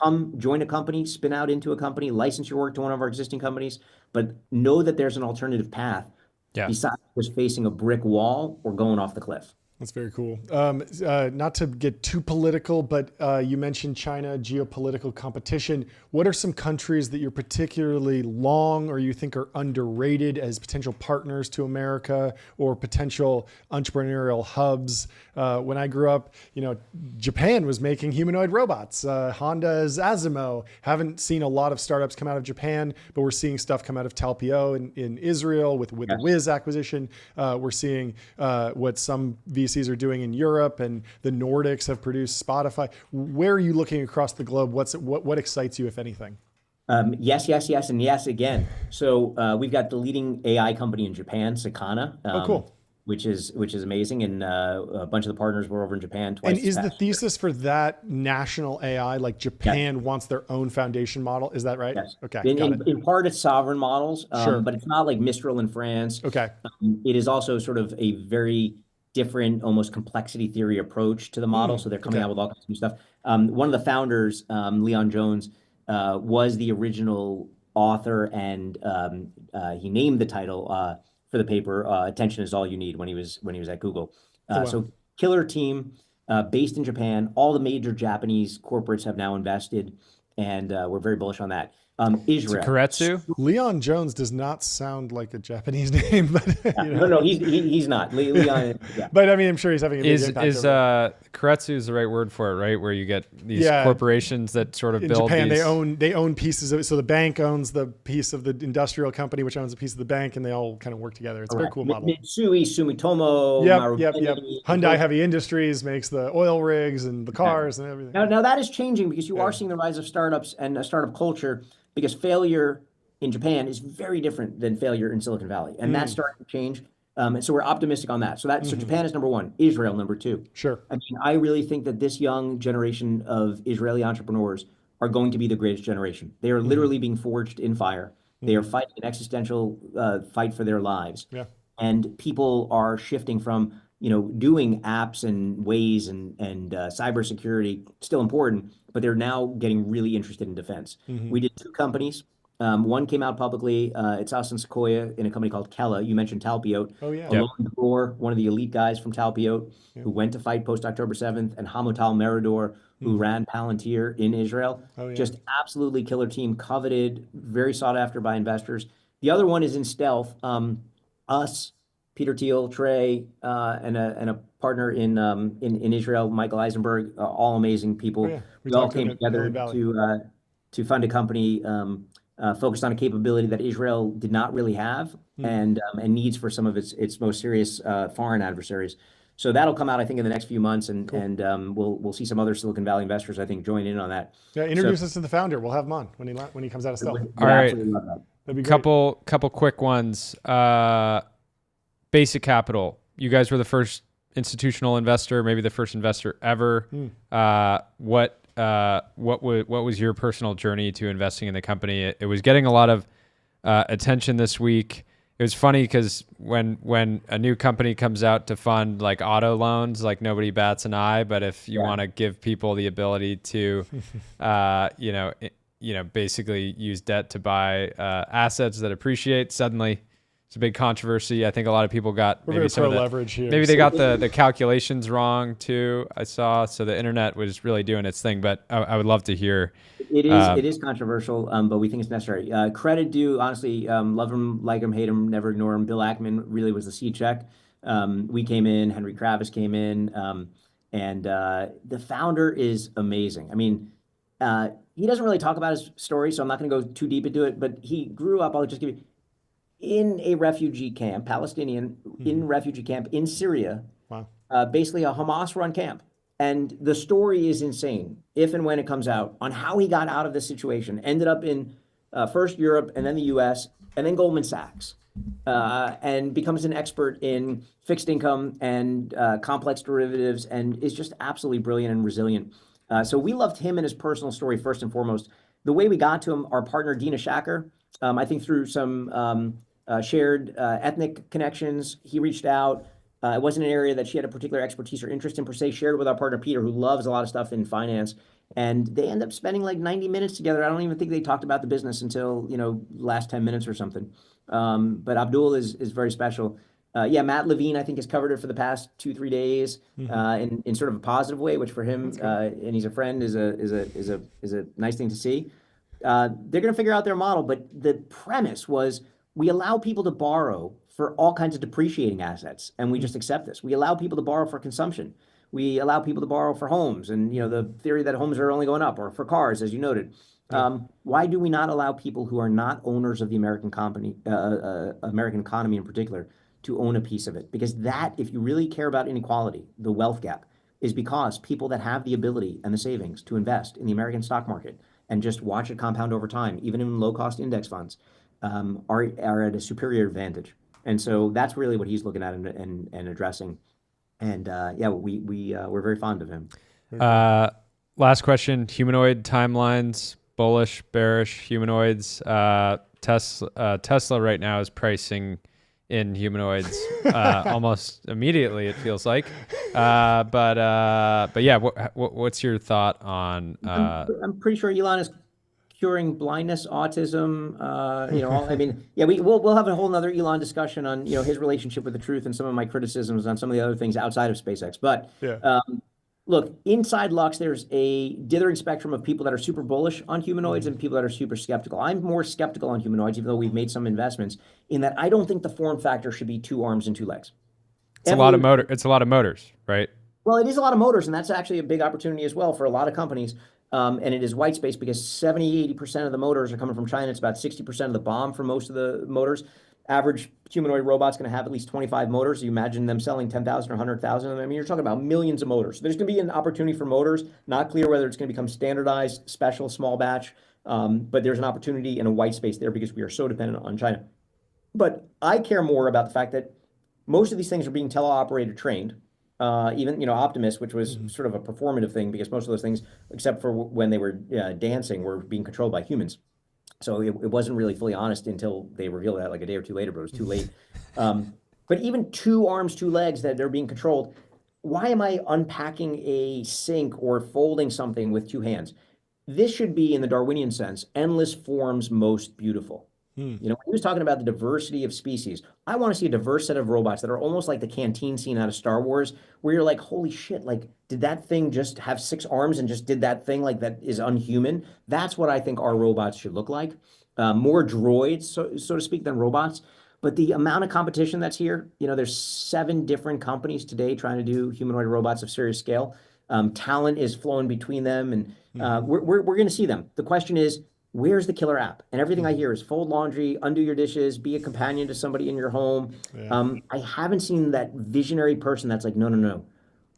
Come join a company, spin out into a company, license your work to one of our existing companies, but know that there's an alternative path besides just facing a brick wall or going off the cliff. That's very cool. Not to get too political, but you mentioned China, geopolitical competition. What are some countries that you're particularly long or you think are underrated as potential partners to America or potential entrepreneurial hubs? When I grew up, Japan was making humanoid robots. Honda's Asimo. Haven't seen a lot of startups come out of Japan, but we're seeing stuff come out of Talpio in Israel with the Wiz acquisition. We're seeing what some VCs are doing in Europe, and the Nordics have produced Spotify. Where are you looking across the globe? What excites you, if anything? Yes, and yes again. So we've got the leading AI company in Japan, Sakana. Cool. Which is amazing, and a bunch of the partners were over in Japan twice. And is the thesis for that national AI, like Japan wants their own foundation model? Is that right? Yes. Okay. In part, it's sovereign models, Sure. but it's not like Mistral in France. Okay. It is also sort of a very different, almost complexity theory approach to the model. So they're coming out with all kinds of new stuff. One of the founders, Leon Jones, was the original author, and he named the title for the paper, "Attention is All You Need," when he was at Google. So killer team, based in Japan. All the major Japanese corporates have now invested, and we're very bullish on that. Israel. Keiretsu? Leon Jones does not sound like a Japanese name, but No, he's not. Leon, But I mean, I'm sure he's having a big impact. Keiretsu is the right word for it, right? Where you get these corporations that sort of in build Japan, these... they own pieces of it. So the bank owns the piece of the industrial company, which owns a piece of the bank, and they all kind of work together. It's a very cool model. Mitsui, Sumitomo, Yep. Hyundai Heavy Industries makes the oil rigs and the cars and everything. Now that is changing, because you are seeing the rise of startups and a startup culture, because failure in Japan is very different than failure in Silicon Valley. And that's starting to change. And so we're optimistic on that. So Japan is number one, Israel number two. Sure. I mean, I really think that this young generation of Israeli entrepreneurs are going to be the greatest generation. They are literally being forged in fire. They are fighting an existential fight for their lives. Yeah. And people are shifting from, doing apps and ways and cybersecurity, still important, but they're now getting really interested in defense. We did two companies. One came out publicly. It's us and Sequoia in a company called Kela. You mentioned Talpiot. Oh, yeah. Alon Dor, one of the elite guys from Talpiot, who went to fight post-October 7th, and Hamutal Meridor, who ran Palantir in Israel. Oh, yeah. Just absolutely killer team, coveted, very sought after by investors. The other one is in stealth. Us, Peter Thiel, Trey, and a partner in Israel, Michael Eisenberg, all amazing people. Oh, yeah. We all came together to fund a company focused on a capability that Israel did not really have and needs for some of its most serious foreign adversaries. So that'll come out, I think, in the next few months, and we'll see some other Silicon Valley investors, I think, join in on that. Yeah, introduce us to the founder. We'll have him on when he comes out of stealth. Would All right. absolutely love that. That'd be great. Couple quick ones. Basic Capital. You guys were the first institutional investor, maybe the first investor ever. What was your personal journey to investing in the company? It was getting a lot of attention this week. It was funny because when a new company comes out to fund like auto loans, like nobody bats an eye. But if you want to give people the ability to, basically use debt to buy assets that appreciate, suddenly it's a big controversy. I think a lot of people got maybe some of the leverage here. maybe they got the calculations wrong too. I saw, so the internet was really doing its thing. But I would love to hear. It is controversial, but we think it's necessary. Credit due, honestly, love him, like him, hate him, never ignore him. Bill Ackman really was the seed check. We came in, Henry Kravis came in, and the founder is amazing. I mean, he doesn't really talk about his story, so I'm not going to go too deep into it, but he grew up, I'll just give you, in a refugee camp, Palestinian, in refugee camp in Syria. Wow. Basically a Hamas-run camp. And the story is insane, if and when it comes out, on how he got out of this situation. Ended up in first Europe and then the US and then Goldman Sachs, and becomes an expert in fixed income and complex derivatives, and is just absolutely brilliant and resilient. So we loved him and his personal story first and foremost. The way we got to him, our partner Dina Shacker, I think through some shared ethnic connections, he reached out. It wasn't an area that she had a particular expertise or interest in per se, shared with our partner Peter, who loves a lot of stuff in finance. And they end up spending like 90 minutes together. I don't even think they talked about the business until, last 10 minutes or something. But Abdul is very special. Matt Levine, I think, has covered it for the past 2-3 days in sort of a positive way, which for him, and he's a friend, is a nice thing to see. They're going to figure out their model, but the premise was we allow people to borrow for all kinds of depreciating assets, and we just accept this. We allow people to borrow for consumption. We allow people to borrow for homes, and the theory that homes are only going up, or for cars, as you noted. Why do we not allow people who are not owners of the American American economy in particular, to own a piece of it? Because that, if you really care about inequality, the wealth gap, is because people that have the ability and the savings to invest in the American stock market and just watch it compound over time, even in low-cost index funds, are at a superior advantage. And so that's really what he's looking at and addressing. And we're very fond of him. Last question: humanoid timelines, bullish, bearish humanoids. Tesla right now is pricing in humanoids almost immediately, it feels like. But yeah, what's your thought on? I'm pretty sure Elon is curing blindness, autism. We'll have a whole nother Elon discussion on his relationship with the truth and some of my criticisms on some of the other things outside of SpaceX. But look, inside Lux, there's a dithering spectrum of people that are super bullish on humanoids and people that are super skeptical. I'm more skeptical on humanoids, even though we've made some investments, in that I don't think the form factor should be 2 arms and 2 legs. It's a lot of motors, right? Well, it is a lot of motors, and that's actually a big opportunity as well for a lot of companies. And it is white space because 70-80% of the motors are coming from China. It's about 60% of the BOM for most of the motors. Average humanoid robot's going to have at least 25 motors. You imagine them selling 10,000 or 100,000 of them. I mean, you're talking about millions of motors. So there's going to be an opportunity for motors. Not clear whether it's going to become standardized, special, small batch. But there's an opportunity in a white space there because we are so dependent on China. But I care more about the fact that most of these things are being teleoperator trained. Even Optimus, which was sort of a performative thing, because most of those things, except for when they were dancing, were being controlled by humans. So it wasn't really fully honest until they revealed that like a day or 2 later, but it was too late. But even 2 arms, 2 legs that they're being controlled, why am I unpacking a sink or folding something with 2 hands? This should be, in the Darwinian sense, endless forms most beautiful. When he was talking about the diversity of species, I want to see a diverse set of robots that are almost like the canteen scene out of Star Wars, where you're like, holy shit, like, did that thing just have 6 arms and just did that thing like that is unhuman? That's what I think our robots should look like. More droids, so to speak, than robots. But the amount of competition that's here, there's 7 different companies today trying to do humanoid robots of serious scale. Talent is flowing between them, and we're going to see them. The question is, where's the killer app? And everything I hear is fold laundry, undo your dishes, be a companion to somebody in your home. I haven't seen that visionary person that's like, no, no, no.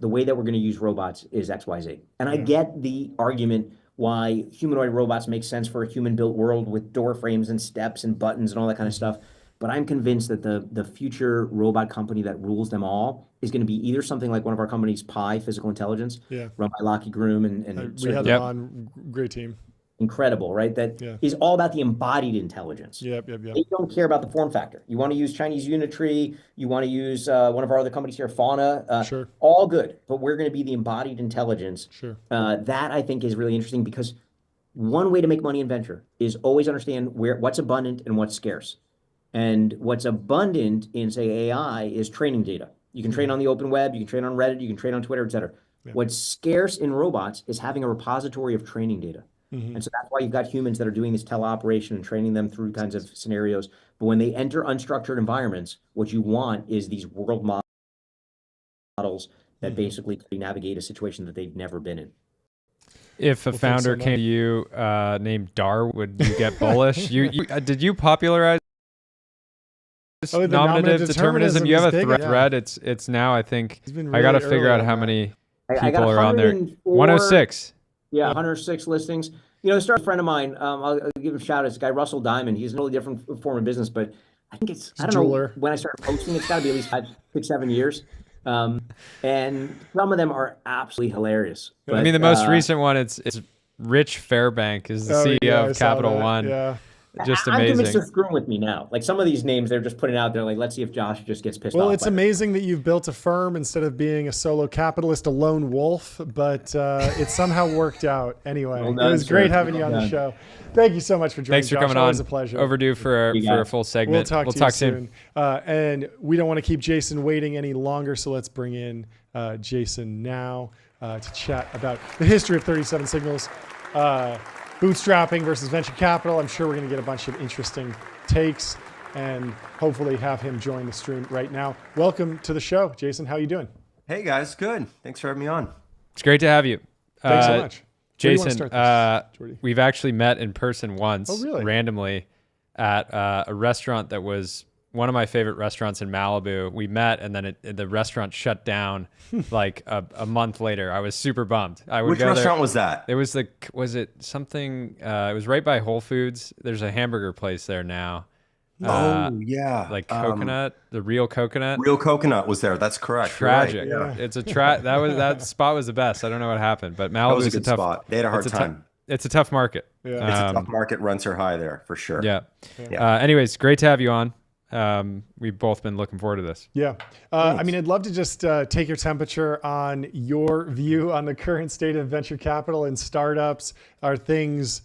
The way that we're going to use robots is XYZ. And I get the argument why humanoid robots make sense for a human-built world with door frames and steps and buttons and all that kind of stuff. But I'm convinced that the future robot company that rules them all is going to be either something like one of our companies, Pi Physical Intelligence, run by Lockie Groom, and we had them on, great team. Incredible, right? That is all about the embodied intelligence. They don't care about the form factor. You want to use Chinese Unitree, you want to use one of our other companies here, Fauna, all good. But we're going to be the embodied intelligence. That I think is really interesting, because one way to make money in venture is always understand what's abundant and what's scarce. And what's abundant in, say, AI is training data. You can train on the open web, you can train on Reddit, you can train on Twitter, et cetera. What's scarce in robots is having a repository of training data. And so that's why you've got humans that are doing this teleoperation and training them through kinds of scenarios. But when they enter unstructured environments, what you want is these world models that basically navigate a situation that they've never been in. If a founder came to you named Dar, would you get bullish? Did you popularize nominative determinism? You have a thread. It's now, I think, really I got to figure out how many people are on there. 106. Yeah, 106 listings. You know, a friend of mine, I'll give him a shout out, this guy, Russell Diamond. He's a totally different form of business, but I think I don't know, when I started posting, it's got to be at least 5, 6, 7 years. And some of them are absolutely hilarious. But, I mean, the most recent one, it's Rich Fairbank is the CEO of Capital One. Just amazing. I'm convinced they're screwing with me now. Like, some of these names, they're just putting out there, like, let's see if Josh just gets pissed off. Well, it's amazing that you've built a firm instead of being a solo capitalist, a lone wolf, but it somehow worked out anyway. It was great having you on the show. Thank you so much for joining. Thanks for coming on. Always a pleasure. Overdue for a full segment. We'll talk soon. And we don't want to keep Jason waiting any longer, so let's bring in Jason now to chat about the history of 37 Signals. Bootstrapping versus venture capital. I'm sure we're going to get a bunch of interesting takes and hopefully have him join the stream right now. Welcome to the show, Jason. How are you doing? Hey, guys. Good. Thanks for having me on. It's great to have you. Thanks so much. Jason, we've actually met in person once, randomly, at a restaurant that was one of my favorite restaurants in Malibu. We met, and then the restaurant shut down like a month later. I was super bummed. Which restaurant was that? It was was it something? It was right by Whole Foods. There's a hamburger place there now. Like Coconut, the Real Coconut. Real Coconut was there. That's correct. Tragic. Right. It's a that spot was the best. I don't know what happened, but Malibu is a tough spot. They had a hard time. It's a tough market. It's a tough market. Rents are high there for sure. Anyways, great to have you on. We've both been looking forward to this. I mean, I'd love to just take your temperature on your view on the current state of venture capital and startups. Are things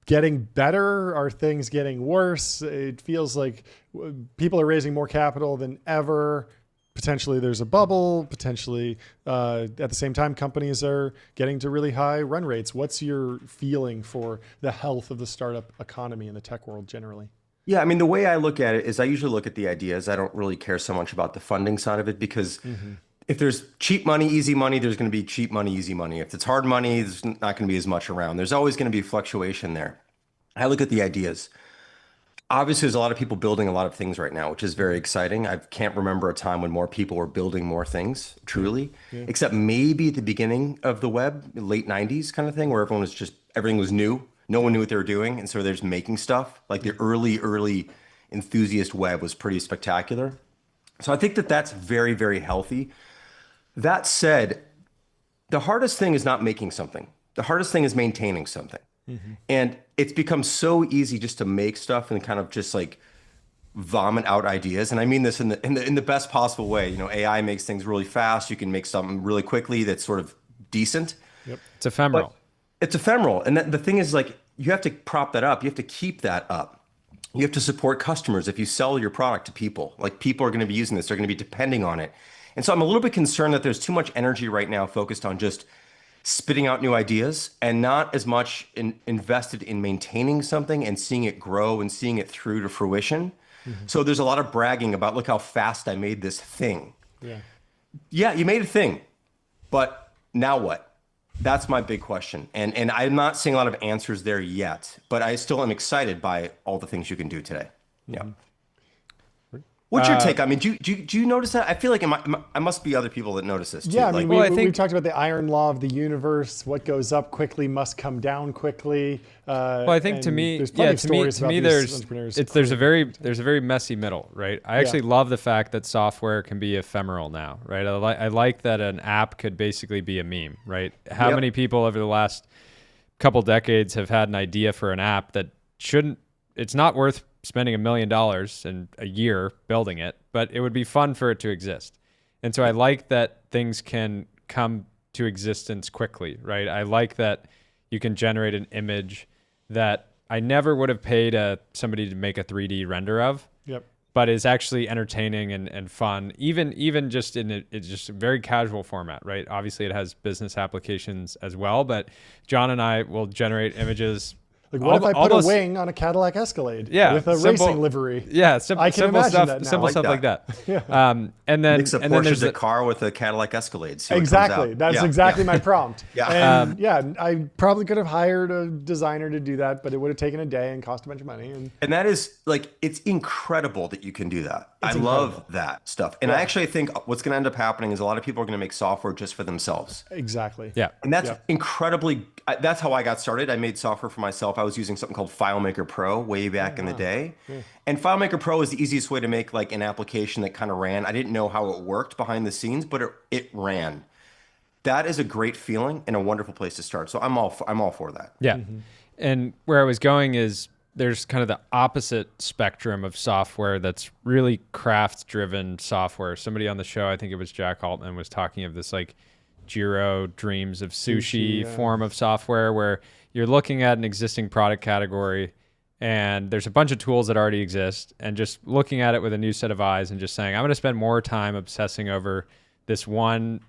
getting better? Are things getting worse? It feels like people are raising more capital than ever. Potentially there's a bubble. Potentially at the same time, companies are getting to really high run rates. What's your feeling for the health of the startup economy in the tech world generally? Yeah, I mean, the way I look at it is I usually look at the ideas. I don't really care so much about the funding side of it, because if there's cheap money, easy money, there's going to be cheap money, easy money. If it's hard money, there's not going to be as much around. There's always going to be fluctuation there. I look at the ideas. Obviously, there's a lot of people building a lot of things right now, which is very exciting. I can't remember a time when more people were building more things, truly, except maybe at the beginning of the web, late 90s kind of thing, where everything was new. No one knew what they were doing, and so they're just making stuff. Like the early enthusiast web was pretty spectacular. So I think that's very, very healthy. That said, the hardest thing is not making something. The hardest thing is maintaining something. And it's become so easy just to make stuff and kind of just like vomit out ideas. And I mean this in the best possible way. You know, AI makes things really fast. You can make something really quickly that's sort of decent. It's ephemeral. It's ephemeral. And the thing is, like, you have to prop that up. You have to keep that up. You have to support customers. If you sell your product to people, like, people are going to be using this. They're going to be depending on it. And so I'm a little bit concerned that there's too much energy right now focused on just spitting out new ideas and not as much invested in maintaining something and seeing it grow and seeing it through to fruition. So there's a lot of bragging about, look how fast I made this thing. Yeah, you made a thing, but now what? That's my big question. And I'm not seeing a lot of answers there yet, but I still am excited by all the things you can do today. Yeah. What's your take? I mean, do you notice that? I feel like I must be other people that notice this too. Yeah, I mean, Well, I we think- talked about the iron law of the universe. What goes up quickly must come down quickly. Well, I think to and me, there's plenty yeah, of to me, stories to about me, these entrepreneurs there's a creating- very messy middle, right? I actually love the fact that software can be ephemeral now, right? I like that an app could basically be a meme, right? How many people over the last couple decades have had an idea for an app that it's not worth spending $1 million in a year building it, but it would be fun for it to exist. And so I like that things can come to existence quickly, right? I like that you can generate an image that I never would have paid somebody to make a 3D render of, but is actually entertaining and fun, even just it's just a very casual format, right? Obviously it has business applications as well, but John and I will generate images. Like, what if I put a wing on a Cadillac Escalade with a racing livery? Yeah, simple imagine stuff, that now. simple Like stuff like that. And then Mix a and then Porsche there's Dakar with a Cadillac Escalade. See what comes Exactly. out. That's Yeah, exactly yeah. my prompt. Yeah. And I probably could have hired a designer to do that, but it would have taken a day and cost a bunch of money. And that is like, it's incredible that you can do that. I love that stuff. And I actually think what's going to end up happening is a lot of people are going to make software just for themselves. Exactly. Yeah. And that's incredibly, that's how I got started. I made software for myself. I was using something called FileMaker Pro way back in the day. And FileMaker Pro is the easiest way to make like an application that kind of ran. I didn't know how it worked behind the scenes, but it ran. That is a great feeling and a wonderful place to start. So I'm all for that. Yeah. And where I was going is there's kind of the opposite spectrum of software that's really craft driven software. Somebody on the show, I think it was Jack Altman, was talking of this like Jiro Dreams of Sushi form of software where you're looking at an existing product category and there's a bunch of tools that already exist and just looking at it with a new set of eyes and just saying, I'm going to spend more time obsessing over this one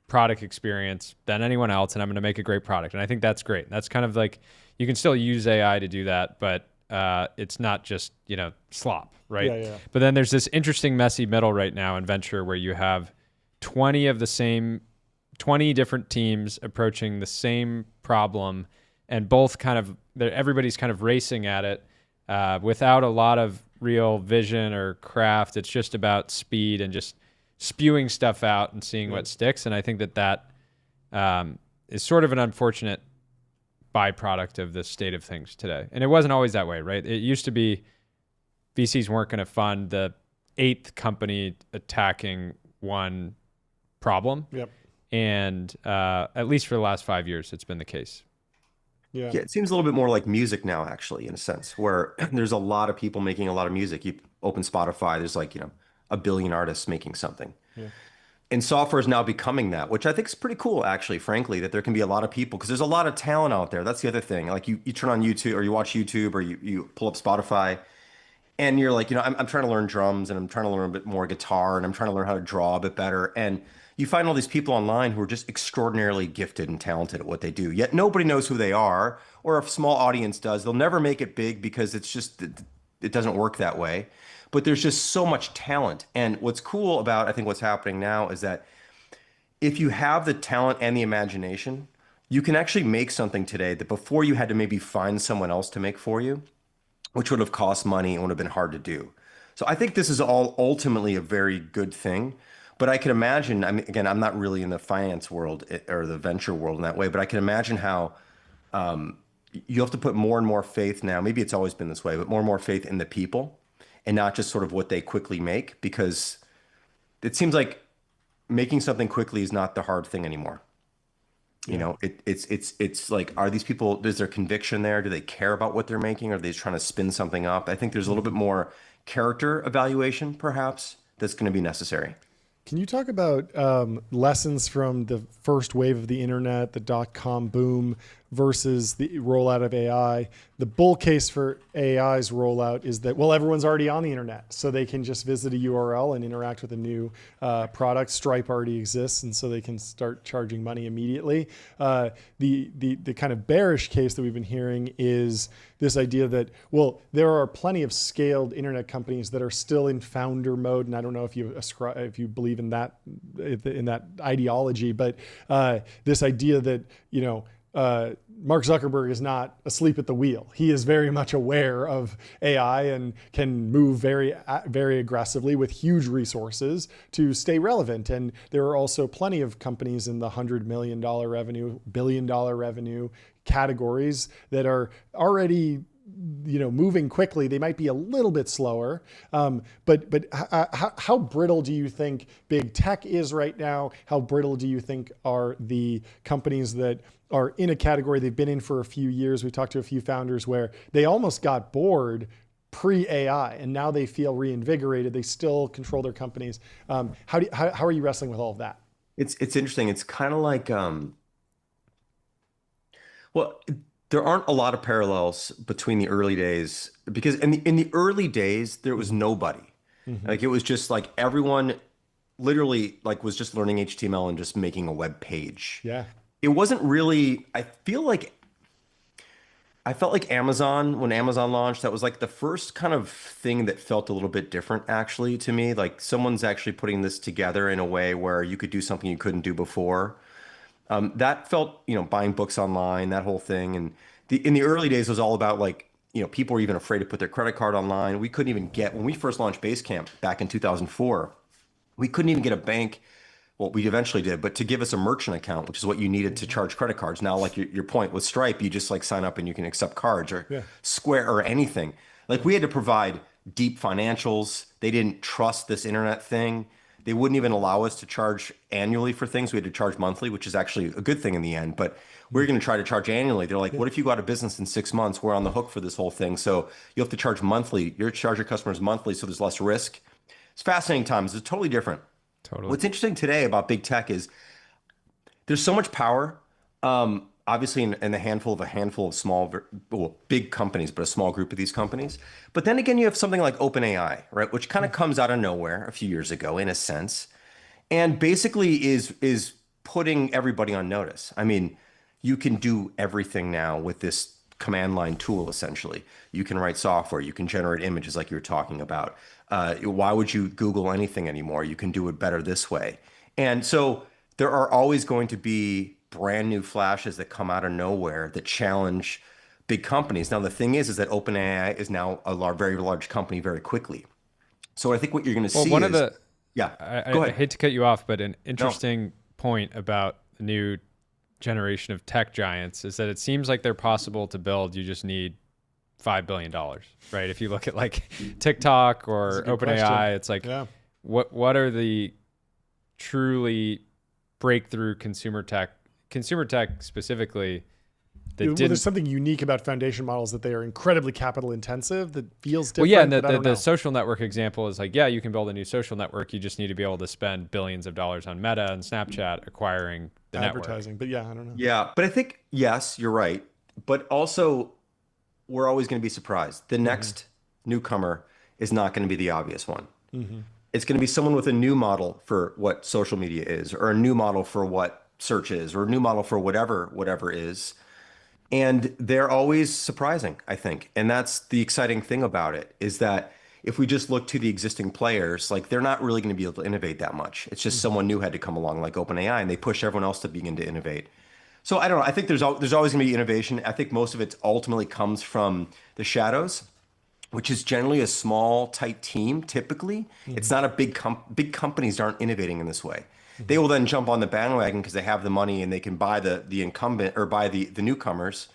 product experience than anyone else, and I'm going to make a great product. And I think that's great. That's kind of like, you can still use AI to do that, but it's not just, slop, right? But then there's this interesting messy middle right now in venture where you have 20 different teams approaching the same problem, and both everybody's kind of racing at it without a lot of real vision or craft. It's just about speed and just spewing stuff out and seeing what sticks. And I think that is sort of an unfortunate byproduct of the state of things today. And it wasn't always that way, right? It used to be VCs weren't going to fund the 8th company attacking one problem. And at least for the last 5 years, it's been the case. Yeah, it seems a little bit more like music now, actually, in a sense, where there's a lot of people making a lot of music. You open Spotify, there's like, 1 billion artists making something. And software is now becoming that, which I think is pretty cool, actually, frankly, that there can be a lot of people, because there's a lot of talent out there. That's the other thing. Like you turn on YouTube or you watch YouTube or you pull up Spotify and you're like, I'm trying to learn drums and I'm trying to learn a bit more guitar and I'm trying to learn how to draw a bit better. And you find all these people online who are just extraordinarily gifted and talented at what they do, yet nobody knows who they are, or if a small audience does, they'll never make it big because it doesn't work that way. But there's just so much talent. And what's cool about, I think, what's happening now is that if you have the talent and the imagination, you can actually make something today that before you had to maybe find someone else to make for you, which would have cost money and would have been hard to do. So I think this is all ultimately a very good thing. But I can imagine, again, I'm not really in the finance world or the venture world in that way, but I can imagine how you have to put more and more faith now. Maybe it's always been this way, but more and more faith in the people and not just sort of what they quickly make, because it seems like making something quickly is not the hard thing anymore. It's like, are these people, is there conviction there? Do they care about what they're making? Are they trying to spin something up? I think there's a little bit more character evaluation, perhaps, that's going to be necessary. Can you talk about lessons from the first wave of the internet, the .com boom? versus the rollout of AI. The bull case for AI's rollout is that, well, everyone's already on the internet, so they can just visit a URL and interact with a new product. Stripe already exists, and so they can start charging money immediately. The kind of bearish case that we've been hearing is this idea that, well, there are plenty of scaled internet companies that are still in founder mode, and I don't know if you believe in that ideology, but this idea that Mark Zuckerberg is not asleep at the wheel. He is very much aware of AI and can move very, very aggressively with huge resources to stay relevant. And there are also plenty of companies in the $100 million revenue, $1 billion revenue categories that are already moving quickly. They might be a little bit slower, but how brittle do you think big tech is right now? How brittle do you think are the companies that are in a category they've been in for a few years? We talked to a few founders where they almost got bored pre-AI and now they feel reinvigorated. They still control their companies. How are you wrestling with all of that? It's interesting. It's kind of like, well, there aren't a lot of parallels between the early days, because in the early days there was nobody. Like it was just like everyone literally like was just learning HTML and just making a web page. Yeah. It wasn't really, I felt like Amazon, when Amazon launched, that was like the first kind of thing that felt a little bit different actually to me. Like someone's actually putting this together in a way where you could do something you couldn't do before. That felt, buying books online, that whole thing. And in the early days, it was all about like, people were even afraid to put their credit card online. We couldn't even when we first launched Basecamp back in 2004, we couldn't even get a bank. Well, we eventually did, but to give us a merchant account, which is what you needed to charge credit cards. Now, like your point with Stripe, you just like sign up and you can accept cards, or Square or anything. Like we had to provide deep financials. They didn't trust this internet thing. They wouldn't even allow us to charge annually for things. We had to charge monthly, which is actually a good thing in the end. But we're going to try to charge annually. They're like, what if you go out of business in 6 months? We're on the hook for this whole thing. So you have to charge monthly. You charge your customers monthly, so there's less risk. It's fascinating times. It's totally different. Totally. What's interesting today about big tech is there's so much power, obviously in a handful of small, big companies, but a small group of these companies. But then again, you have something like OpenAI, right, which kind of comes out of nowhere a few years ago, in a sense, and basically is putting everybody on notice. I mean, you can do everything now with this command line tool, essentially. You can write software, you can generate images like you were talking about. Why would you Google anything anymore? You can do it better this way. And so there are always going to be brand new flashes that come out of nowhere that challenge big companies. Now, the thing is that OpenAI is now a very large company very quickly. So I think what you're going to see one is... of the... Yeah, go ahead. I hate to cut you off, but an interesting point about the new generation of tech giants is that it seems like they're possible to build. You just need $5 billion, right? If you look at like TikTok or OpenAI, it's like, what are the truly breakthrough consumer tech specifically? There's something unique about foundation models that they are incredibly capital intensive that feels different. Well, yeah, and the social network example is like, yeah, you can build a new social network. You just need to be able to spend billions of dollars on Meta and Snapchat acquiring the advertising. network. But yeah, I don't know. Yeah, but I think, yes, you're right. But also, we're always going to be surprised. The next newcomer is not going to be the obvious one. It's going to be someone with a new model for what social media is, or a new model for what search is, or a new model for whatever is. And they're always surprising, I think. And that's the exciting thing about it, is that if we just look to the existing players, like they're not really going to be able to innovate that much. It's just someone new had to come along, like OpenAI, and they push everyone else to begin to innovate. So I don't know. I think there's always going to be innovation. I think most of it ultimately comes from the shadows, which is generally a small, tight team. Typically, it's not a big companies aren't innovating in this way. They will then jump on the bandwagon because they have the money and they can buy the incumbent or buy the newcomers.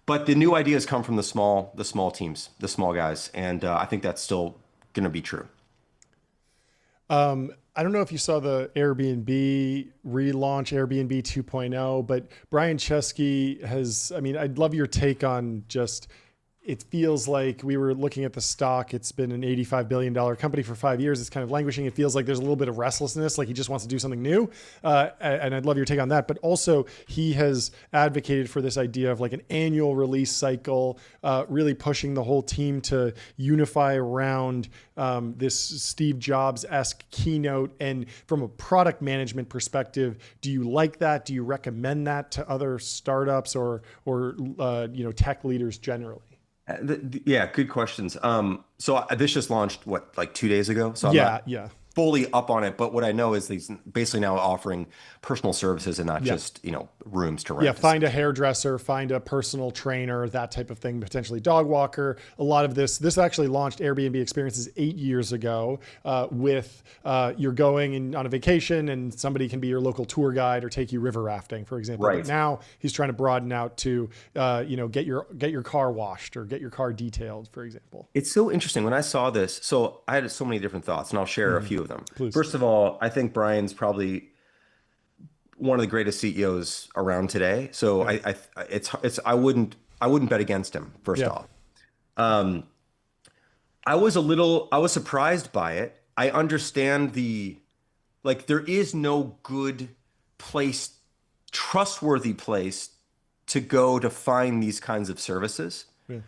But the new ideas come from the small teams, the small guys, and I think that's still going to be true. I don't know if you saw the Airbnb relaunch, Airbnb 2.0, but Brian Chesky has, I mean, I'd love your take on just it feels like we were looking at the stock. It's been an $85 billion company for 5 years. It's kind of languishing. It feels like there's a little bit of restlessness, like he just wants to do something new. And I'd love your take on that. But also he has advocated for this idea of like an annual release cycle, really pushing the whole team to unify around this Steve Jobs-esque keynote. And from a product management perspective, do you like that? Do you recommend that to other startups or tech leaders generally? Yeah, good questions. So this just launched like 2 days ago. So I'm not fully up on it, but what I know is he's basically now offering personal services and not just rooms to rent. Yeah, find a hairdresser, find a personal trainer, that type of thing, potentially dog walker. A lot of this actually launched Airbnb experiences 8 years ago with you're going on a vacation and somebody can be your local tour guide or take you river rafting, for example. Right. But now he's trying to broaden out to get your car washed or get your car detailed, for example. It's so interesting. When I saw this, so I had so many different thoughts, and I'll share a few of them. Please. First of all, I think Brian's probably one of the greatest CEOs around today. So I wouldn't bet against him, first off. I was surprised by it. I understand there is no good place, trustworthy place to go to find these kinds of services. Yeah.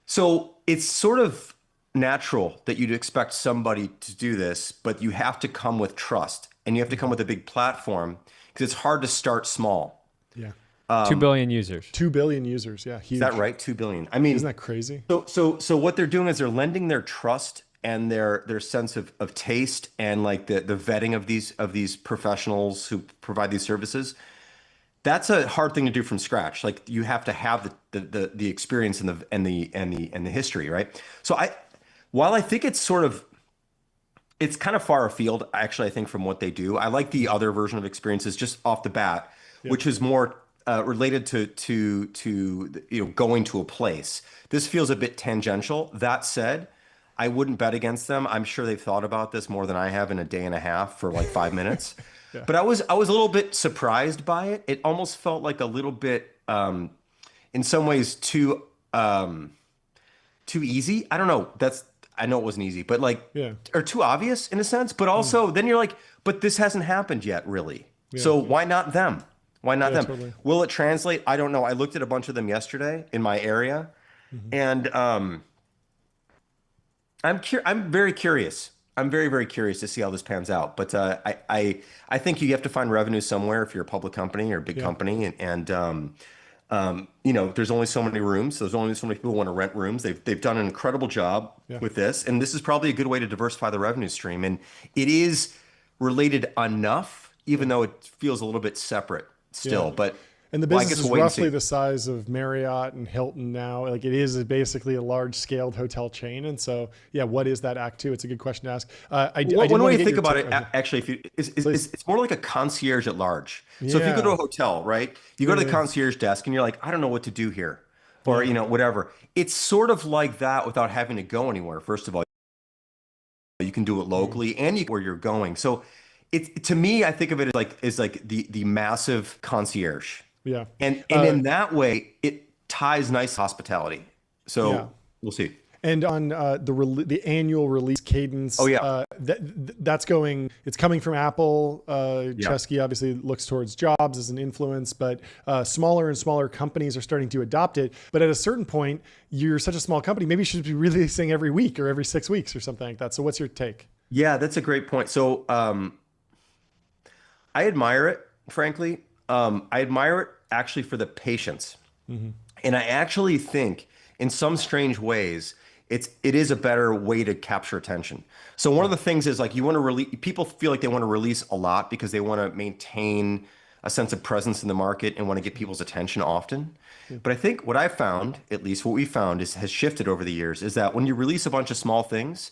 So it's sort of natural that you'd expect somebody to do this, but you have to come with trust and you have to come with a big platform because it's hard to start small. Yeah. 2 billion users. 2 billion users. Yeah. Huge. Is that right? 2 billion. I mean, isn't that crazy? So what they're doing is they're lending their trust and their sense of taste and like the vetting of these professionals who provide these services. That's a hard thing to do from scratch. Like you have to have the experience and the history, right? So while I think it's kind of far afield, actually, I think from what they do. I like the other version of experiences just off the bat, which is more related to going to a place. This feels a bit tangential. That said, I wouldn't bet against them. I'm sure they've thought about this more than I have in a day and a half for like 5 minutes. Yeah. But I was a little bit surprised by it. It almost felt like a little bit, in some ways, too easy. I don't know. I know it wasn't easy, but or too obvious in a sense. But also, then you're like, but this hasn't happened yet, really. Yeah. So why not them? Why not them? Totally. Will it translate? I don't know. I looked at a bunch of them yesterday in my area, and I'm very curious. I'm very, very curious to see how this pans out. But I think you have to find revenue somewhere if you're a public company or a big company, and there's only so many rooms. There's only so many people who want to rent rooms. They've done an incredible job with this, and this is probably a good way to diversify the revenue stream. And it is related enough, even though it feels a little bit separate still. Yeah. But and the business is roughly the size of Marriott and Hilton now. Like it is basically a large scaled hotel chain. And so, what is that act two? It's a good question to ask. One way to think about it, actually, it's more like a concierge at large. So if you go to a hotel, right, you go to the concierge desk and you're like, I don't know what to do here, or whatever. It's sort of like that without having to go anywhere. First of all, you can do it locally and where you're going. So to me, I think of it as like the massive concierge. Yeah. And in that way, it ties nice hospitality. So we'll see. And on the annual release cadence, it's coming from Apple. Chesky obviously looks towards Jobs as an influence, but smaller and smaller companies are starting to adopt it. But at a certain point, you're such a small company, maybe you should be releasing every week or every 6 weeks or something like that. So what's your take? Yeah, that's a great point. So I admire it, frankly. I admire it actually for the patience. And I actually think in some strange ways, it is a better way to capture attention. So one of the things is like you want to release, people feel like they want to release a lot because they want to maintain a sense of presence in the market and want to get people's attention often. But I think what I found, at least what we found has shifted over the years, is that when you release a bunch of small things,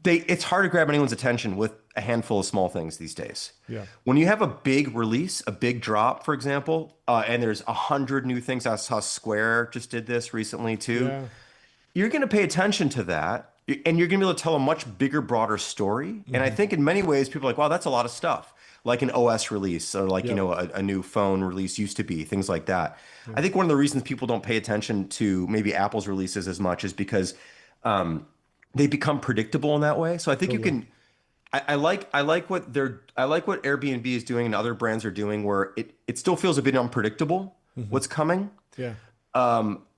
it's hard to grab anyone's attention with a handful of small things these days. Yeah. When you have a big release, a big drop, for example, and there's 100 new things. I saw Square just did this recently too. Yeah. You're going to pay attention to that, and you're going to be able to tell a much bigger, broader story. And I think in many ways, people are like, wow, that's a lot of stuff. like an OS release or like, a new phone release used to be, things like that. I think one of the reasons people don't pay attention to maybe Apple's releases as much is because they become predictable in that way. So I think you can. I like what Airbnb is doing and other brands are doing, where it still feels a bit unpredictable what's coming. Yeah.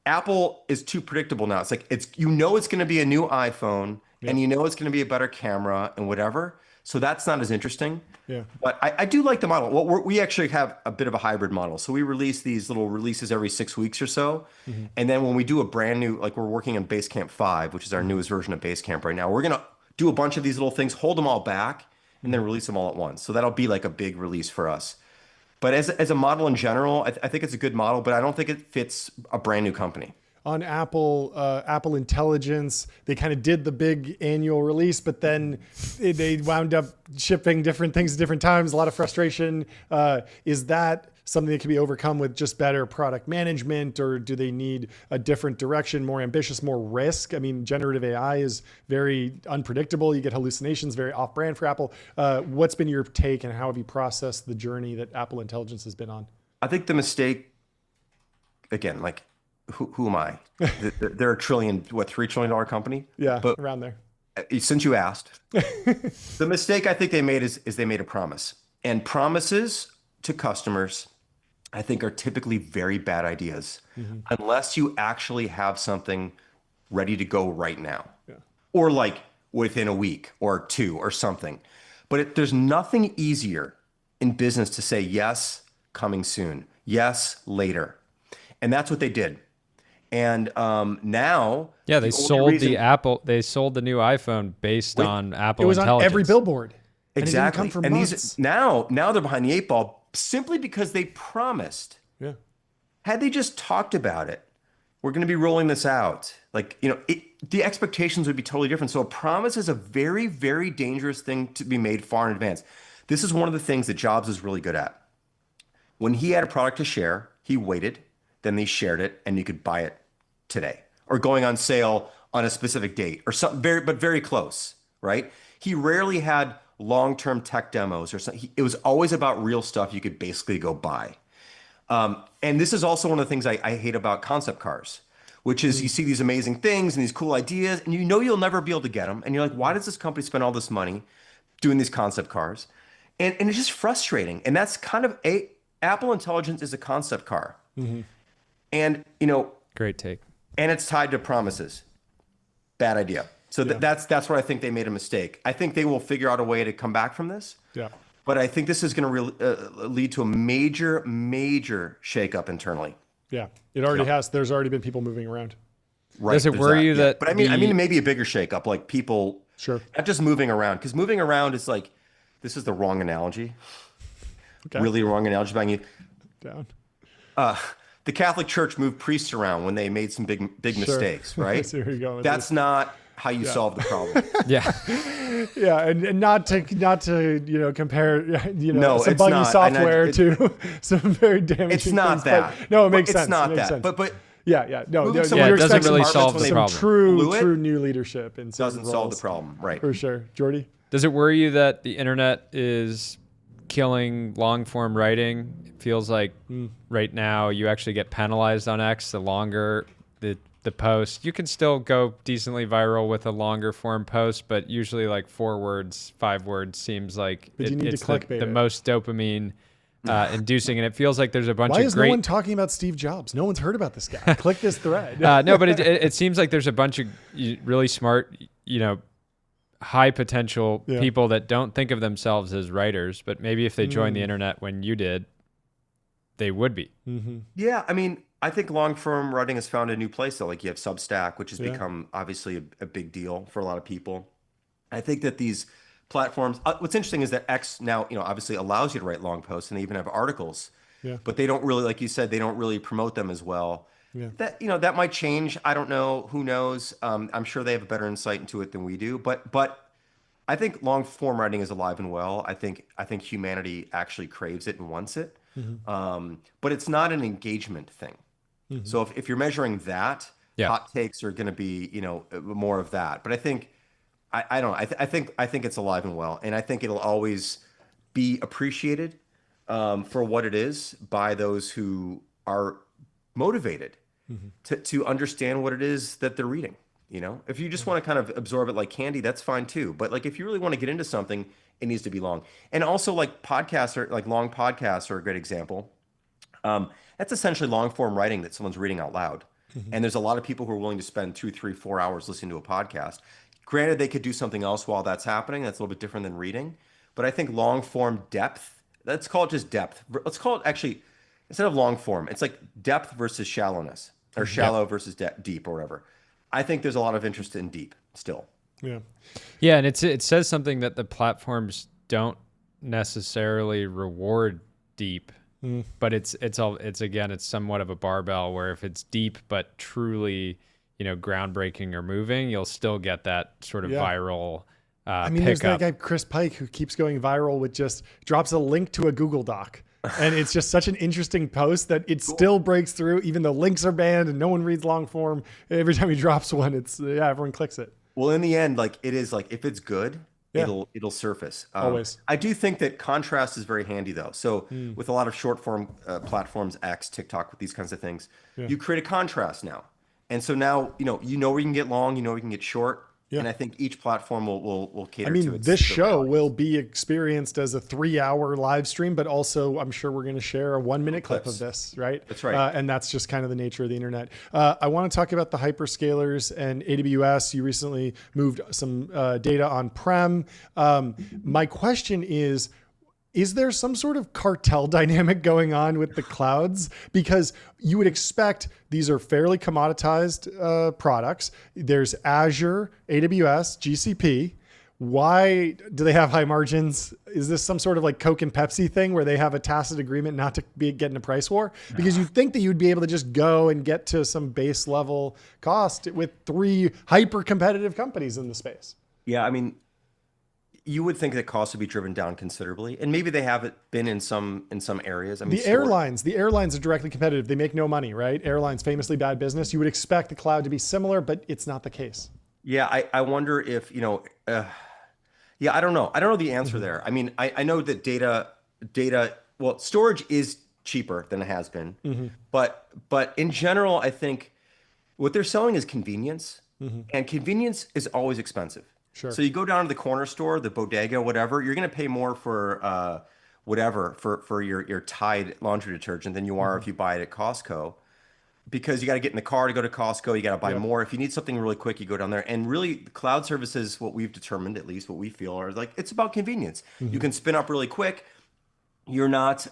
Apple is too predictable now. It's like it's going to be a new iPhone and it's going to be a better camera and whatever. So that's not as interesting. Yeah. But I do like the model. Well, we actually have a bit of a hybrid model. So we release these little releases every 6 weeks or so. And then when we do a brand new, like we're working on Basecamp 5, which is our newest version of Basecamp right now, we're going to do a bunch of these little things, hold them all back, and then release them all at once. So that'll be like a big release for us. But as a model in general, I think it's a good model, but I don't think it fits a brand new company. On Apple Intelligence, they kind of did the big annual release, but then they wound up shipping different things at different times. A lot of frustration. Is that something that can be overcome with just better product management, or do they need a different direction, more ambitious, more risk? I mean, generative AI is very unpredictable. You get hallucinations, very off-brand for Apple. What's been your take, and how have you processed the journey that Apple Intelligence has been on? I think the mistake, again, like, who am I? They're a $3 trillion company? Yeah, but around there. Since you asked, the mistake I think they made is they made a promise. And promises to customers, I think, are typically very bad ideas unless you actually have something ready to go right now. Yeah. Or like within a week or two or something. But there's nothing easier in business to say, yes, coming soon. Yes, later. And that's what they did. And now, they sold They sold the new iPhone based on Apple. It was Intelligence. on every billboard. Exactly. And it didn't come for months. These now they're behind the 8 ball simply because they promised. Yeah. Had they just talked about it, we're going to be rolling this out. Like, the expectations would be totally different. So a promise is a very, very dangerous thing to be made far in advance. This is one of the things that Jobs is really good at. When he had a product to share, he waited, then they shared it, and you could buy it today, or going on sale on a specific date, or something very close, right? He rarely had long-term tech demos or something. It was always about real stuff you could basically go buy. And this is also one of the things I hate about concept cars, which is you see these amazing things and these cool ideas, and you'll never be able to get them. And you're like, why does this company spend all this money doing these concept cars? And it's just frustrating. And that's kind of Apple Intelligence is a concept car. And, great take. And it's tied to promises. Bad idea. So that's where I think they made a mistake. I think they will figure out a way to come back from this. Yeah. But I think this is going to lead to a major, major shakeup internally. Yeah, it already has. There's already been people moving around. Right. Does it worry you that? But I mean, maybe a bigger shakeup, like people. Sure. Not just moving around, because moving around is like, this is the wrong analogy. Okay. Really wrong analogy. Bang you. Down. The Catholic Church moved priests around when they made some big mistakes, right? So here you go. That's not how you solve the problem. Yeah, and not to compare some buggy not. software to some very damaging. It's not things, that. No, it makes it's sense. not it makes that. Sense. But yeah. No, it doesn't really solve the problem. True new leadership and doesn't solve the problem, right? For sure, Jordy. Does it worry you that the internet is killing long form writing? It feels like right now you actually get penalized on X the longer the post. You can still go decently viral with a longer form post, but usually like 4 words, 5 words seems like it's the most dopamine inducing, and it feels like there's a bunch of great... Why is no one talking about Steve Jobs? No one's heard about this guy. Click this thread. No, but it seems like there's a bunch of really smart, high potential people that don't think of themselves as writers, but maybe if they joined the internet when you did, they would be. Yeah, I mean, I think long form writing has found a new place though. Like you have Substack, which has become obviously a big deal for a lot of people. I think that these platforms, what's interesting is that X now, obviously allows you to write long posts, and they even have articles, but they don't really, like you said, they don't really promote them as well. Yeah. That might change. I don't know. Who knows? I'm sure they have a better insight into it than we do. But I think long form writing is alive and well. I think humanity actually craves it and wants it. But it's not an engagement thing. So if you're measuring that, hot takes are going to be more of that. But I think I don't know. I think it's alive and well, and I think it'll always be appreciated for what it is by those who are motivated to understand what it is that they're reading. You know, if you just want to kind of absorb it like candy, that's fine too. But like if you really want to get into something, it needs to be long. And also like podcasts are like long podcasts are a great example. That's essentially long form writing that someone's reading out loud. And there's a lot of people who are willing to spend 2, 3, 4 hours listening to a podcast. Granted, they could do something else while that's happening. That's a little bit different than reading. But I think long form depth, let's call it just depth. Let's call it actually, instead of long form, it's like depth versus shallowness or shallow versus deep or whatever. I think there's a lot of interest in deep still. Yeah. Yeah, and it says something that the platforms don't necessarily reward deep, but it's again, it's somewhat of a barbell where if it's deep but truly, you know, groundbreaking or moving, you'll still get that sort of viral I mean, there's that pickup. guy Chris Pike who keeps going viral with just drops a link to a Google Doc. And it's just such an interesting post that it still breaks through, even though links are banned and no one reads long form. Every time he drops one, it's everyone clicks it. Well, in the end, like it is like if it's good, it'll surface. Always. I do think that contrast is very handy though. So with a lot of short form platforms, X, TikTok, with these kinds of things, you create a contrast now. And so now, you know where you can get long, you know where you can get short. Yeah. And I think each platform will cater to it. I mean, this show will be experienced as a 3-hour live stream, but also I'm sure we're going to share a 1-minute clip of this, right? That's right. And that's just kind of the nature of the internet. I want to talk about the hyperscalers and AWS. You recently moved some data on-prem. My question is there some sort of cartel dynamic going on with the clouds? Because you would expect these are fairly commoditized products. There's Azure, AWS, GCP. Why do they have high margins? Is this some sort of like Coke and Pepsi thing where they have a tacit agreement not to get in a price war? Because you'd think that you'd be able to just go and get to some base level cost with 3 hyper competitive companies in the space. Yeah, I mean, you would think that costs would be driven down considerably, and maybe they haven't been in some areas. I mean, the airlines are directly competitive. They make no money, right? Airlines, famously bad business. You would expect the cloud to be similar, but it's not the case. Yeah, I wonder if I don't know. I don't know the answer there. I mean, I know that data. Well, storage is cheaper than it has been, but in general, I think what they're selling is convenience, and convenience is always expensive. Sure. So you go down to the corner store, the bodega, whatever, you're going to pay more for for your Tide laundry detergent than you are if you buy it at Costco, because you got to get in the car to go to Costco. You got to buy more. If you need something really quick, you go down there. And really, cloud services, what we've determined, at least what we feel, are like it's about convenience. You can spin up really quick. You're not,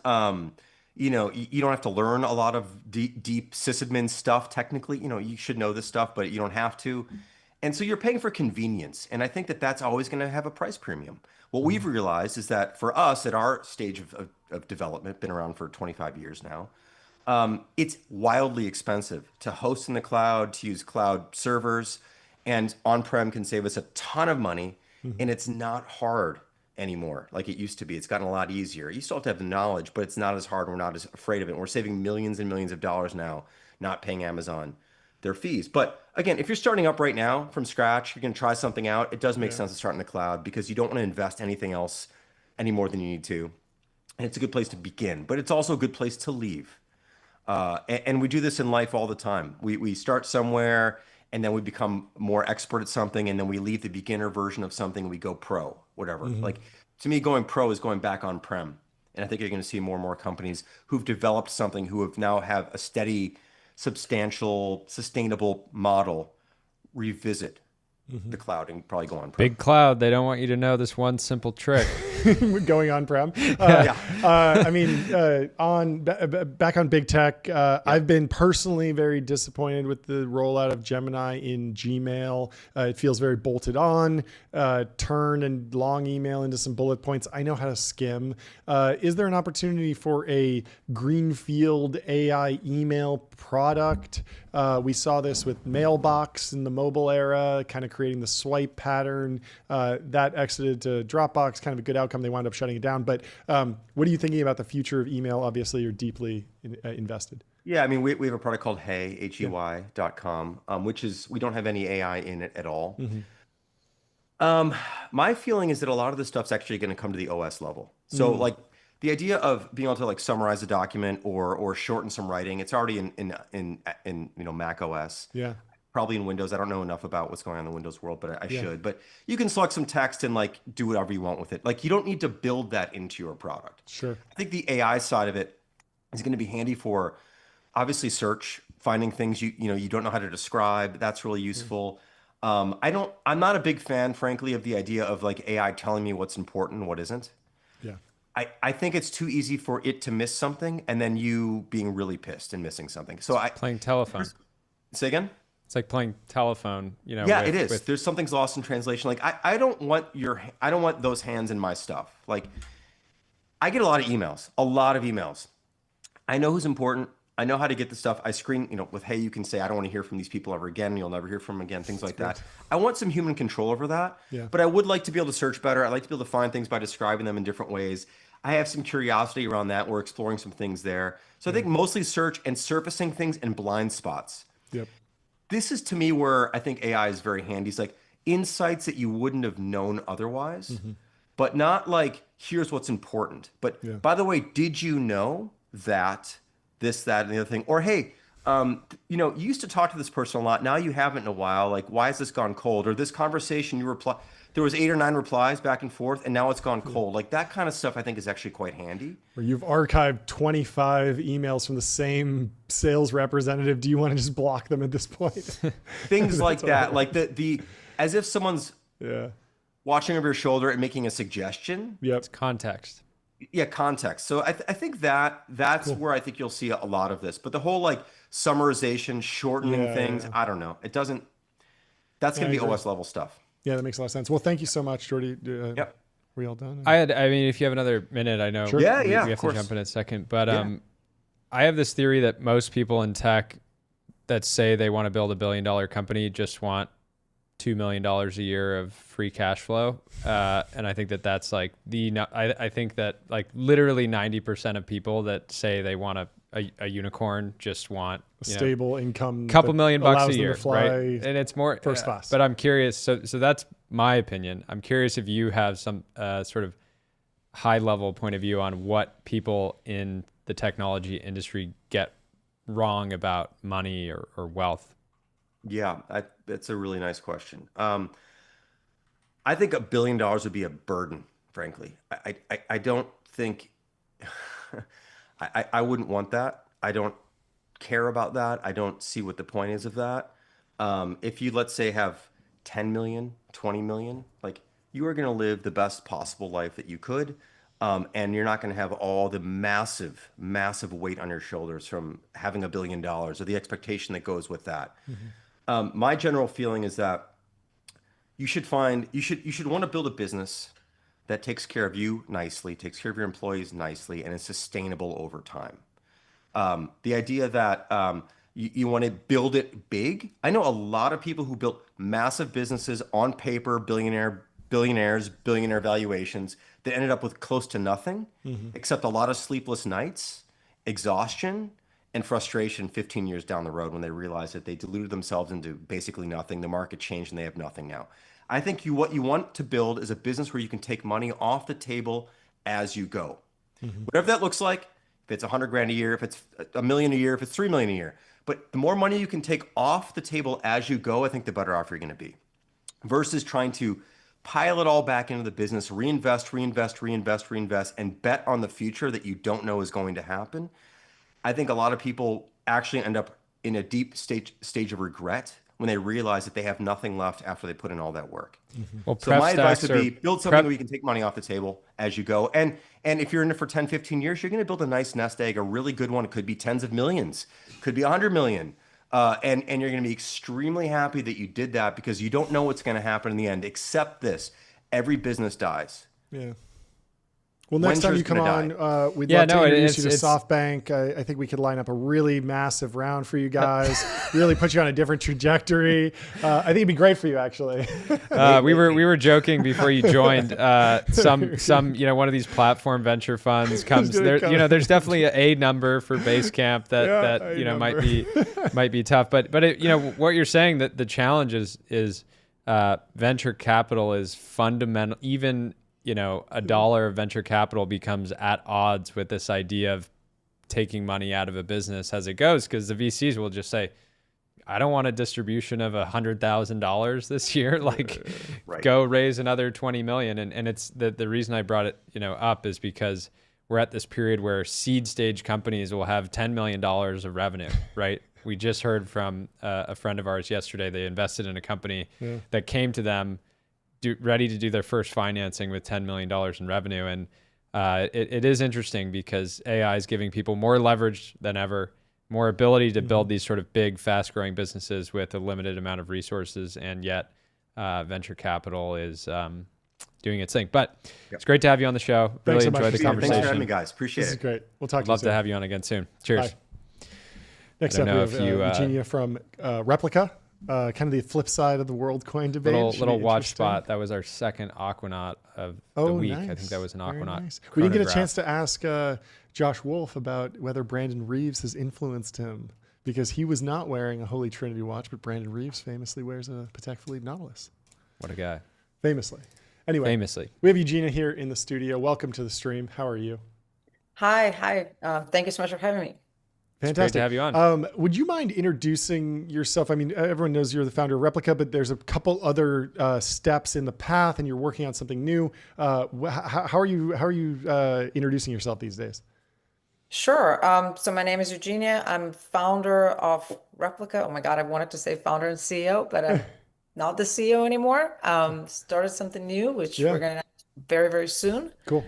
you don't have to learn a lot of deep sysadmin stuff. Technically, you should know this stuff, but you don't have to. And so you're paying for convenience. And I think that that's always going to have a price premium. What we've realized is that for us at our stage of development, been around for 25 years now, it's wildly expensive to host in the cloud, to use cloud servers, and on-prem can save us a ton of money. And it's not hard anymore like it used to be. It's gotten a lot easier. You still have to have the knowledge, but it's not as hard. We're not as afraid of it. We're saving millions and millions of dollars now, not paying Amazon their fees. But again, if you're starting up right now from scratch, you're going to try something out, it does make sense to start in the cloud because you don't want to invest anything else any more than you need to. And it's a good place to begin, but it's also a good place to leave. And we do this in life all the time. We start somewhere and then we become more expert at something, and then we leave the beginner version of something and we go pro, whatever. Like to me, going pro is going back on-prem. And I think you're going to see more and more companies who've developed something, who have now have a steady, substantial, sustainable model revisit the cloud and probably go on-prem. Big cloud, they don't want you to know this one simple trick. Going on-prem. I mean, back on big tech, I've been personally very disappointed with the rollout of Gemini in Gmail. It feels very bolted on, turn and long email into some bullet points. I know how to skim. Is there an opportunity for a greenfield AI email product? We saw this with Mailbox in the mobile era, kind of creating the swipe pattern. That exited to Dropbox, kind of a good outcome. They wound up shutting it down. But what are you thinking about the future of email? Obviously, you're deeply invested. Yeah, I mean, we have a product called Hey.com, which is, we don't have any AI in it at all. My feeling is that a lot of this stuff's actually going to come to the OS level. So like the idea of being able to like summarize a document or shorten some writing, it's already in Mac OS. Yeah. Probably in Windows. I don't know enough about what's going on in the Windows world, but I should. But you can select some text and like do whatever you want with it. Like you don't need to build that into your product. Sure. I think the AI side of it is going to be handy for obviously search, finding things you don't know how to describe. That's really useful. I'm not a big fan, frankly, of the idea of like AI telling me what's important and what isn't. Yeah. I think it's too easy for it to miss something and then you being really pissed and missing something. So Playing telephone. Say again? It's like playing telephone, Yeah, it is. There's something's lost in translation. Like I don't want those hands in my stuff. Like I get a lot of emails. I know who's important. I know how to get the stuff. I screen, with, hey, you can say, I don't want to hear from these people ever again. You'll never hear from them again, things like that. I want some human control over that. Yeah. But I would like to be able to search better. I'd like to be able to find things by describing them in different ways. I have some curiosity around that. We're exploring some things there. So I think mostly search and surfacing things and blind spots. Yep. This is to me where I think AI is very handy. It's like insights that you wouldn't have known otherwise, but not like, here's what's important. But by the way, did you know that this, that, and the other thing? Or, hey, you used to talk to this person a lot. Now you haven't in a while. Like, why has this gone cold? Or this conversation there was 8 or 9 replies back and forth, and now it's gone cold. Like that kind of stuff I think is actually quite handy. Or you've archived 25 emails from the same sales representative. Do you want to just block them at this point? Things like that. Like the as if someone's watching over your shoulder and making a suggestion. Yep. It's context. Yeah, context. So I think that's cool. Where I think you'll see a lot of this. But the whole like summarization, shortening things, I don't know. It doesn't. That's going to be OS level stuff. Yeah, that makes a lot of sense. Well, thank you so much, Jordy. Yep. We all done? I mean, if you have another minute, I know we have to jump in a second. But I have this theory that most people in tech that say they want to build $1 billion company just want $2 million a year of free cash flow. And I think that's like I think that like literally 90% of people that say they want a unicorn just want stable income, couple $1 million a year, fly right? And it's more first class. But I'm curious. So that's my opinion. I'm curious if you have some sort of high level point of view on what people in the technology industry get wrong about money or wealth. Yeah, that's a really nice question. I think $1 billion would be a burden, frankly. I don't think I wouldn't want that. I don't care about that. I don't see what the point is of that. If you, let's say, have 10 million, 20 million, like you are going to live the best possible life that you could. And you're not going to have all the massive, massive weight on your shoulders from having $1 billion or the expectation that goes with that. My general feeling is that you should want to build a business that takes care of you nicely, takes care of your employees nicely, and is sustainable over time. The idea that you want to build it big. I know a lot of people who built massive businesses on paper, billionaire valuations that ended up with close to nothing, except a lot of sleepless nights, exhaustion, and frustration 15 years down the road when they realize that they diluted themselves into basically nothing. The market changed and they have nothing now. I think what you want to build is a business where you can take money off the table as you go. Whatever that looks like, if it's 100 grand a year, if it's $1 million a year, if it's 3 million a year. But the more money you can take off the table as you go, I think the better off you're going to be. Versus trying to pile it all back into the business, reinvest, and bet on the future that you don't know is going to happen. I think a lot of people actually end up in a deep stage of regret when they realize that they have nothing left after they put in all that work. Well, so my advice would be build something where you can take money off the table as you go. And if you're in it for 10, 15 years, you're going to build a nice nest egg, a really good one. It could be tens of millions, could be 100 million. And you're going to be extremely happy that you did that because you don't know what's going to happen in the end, except this. Every business dies. Yeah. Well, next time you come on, we'd love to introduce you to SoftBank. I think we could line up a really massive round for you guys, really put you on a different trajectory. I think it'd be great for you, actually. We were joking before you joined. Some one of these platform venture funds comes there. There's definitely a number for Basecamp that might be tough. But what you're saying, that the challenge is venture capital is fundamental. Even, a dollar of venture capital becomes at odds with this idea of taking money out of a business as it goes, because the VCs will just say, I don't want a distribution of $100,000 this year. Like, go raise another 20 million. And it's the reason I brought it, up is because we're at this period where seed stage companies will have $10 million of revenue, right? We just heard from a friend of ours yesterday. They invested in a company that came to them ready to do their first financing with $10 million in revenue. And it is interesting because AI is giving people more leverage than ever, more ability to build these sort of big, fast-growing businesses with a limited amount of resources, and yet venture capital is doing its thing. But it's great to have you on the show. Really enjoyed the conversation. Thanks for having me, guys. Appreciate it. This is great. We'll talk to you Love soon. to have you on again soon. Cheers. Bye. Next up, we have Eugenia from Replica, kind of the flip side of the WorldCoin debate. Little watch spot. That was our second Aquanaut of the week. Nice. I think that was an Aquanaut. Nice. We didn't get a chance to ask Josh Wolf about whether Brandon Reeves has influenced him, because he was not wearing a Holy Trinity watch, but Brandon Reeves famously wears a Patek Philippe Nautilus. What a guy. Famously. Anyway, we have Eugenia here in the studio. Welcome to the stream. How are you? Hi. Thank you so much for having me. Fantastic. It's great to have you on. Would you mind introducing yourself? I mean, everyone knows you're the founder of Replica, but there's a couple other steps in the path, and you're working on something new. How are you introducing yourself these days? Sure. So my name is Eugenia. I'm founder of Replica. Oh my God, I wanted to say founder and CEO, but I'm not the CEO anymore. Started something new, which we're going to very, very soon. Cool.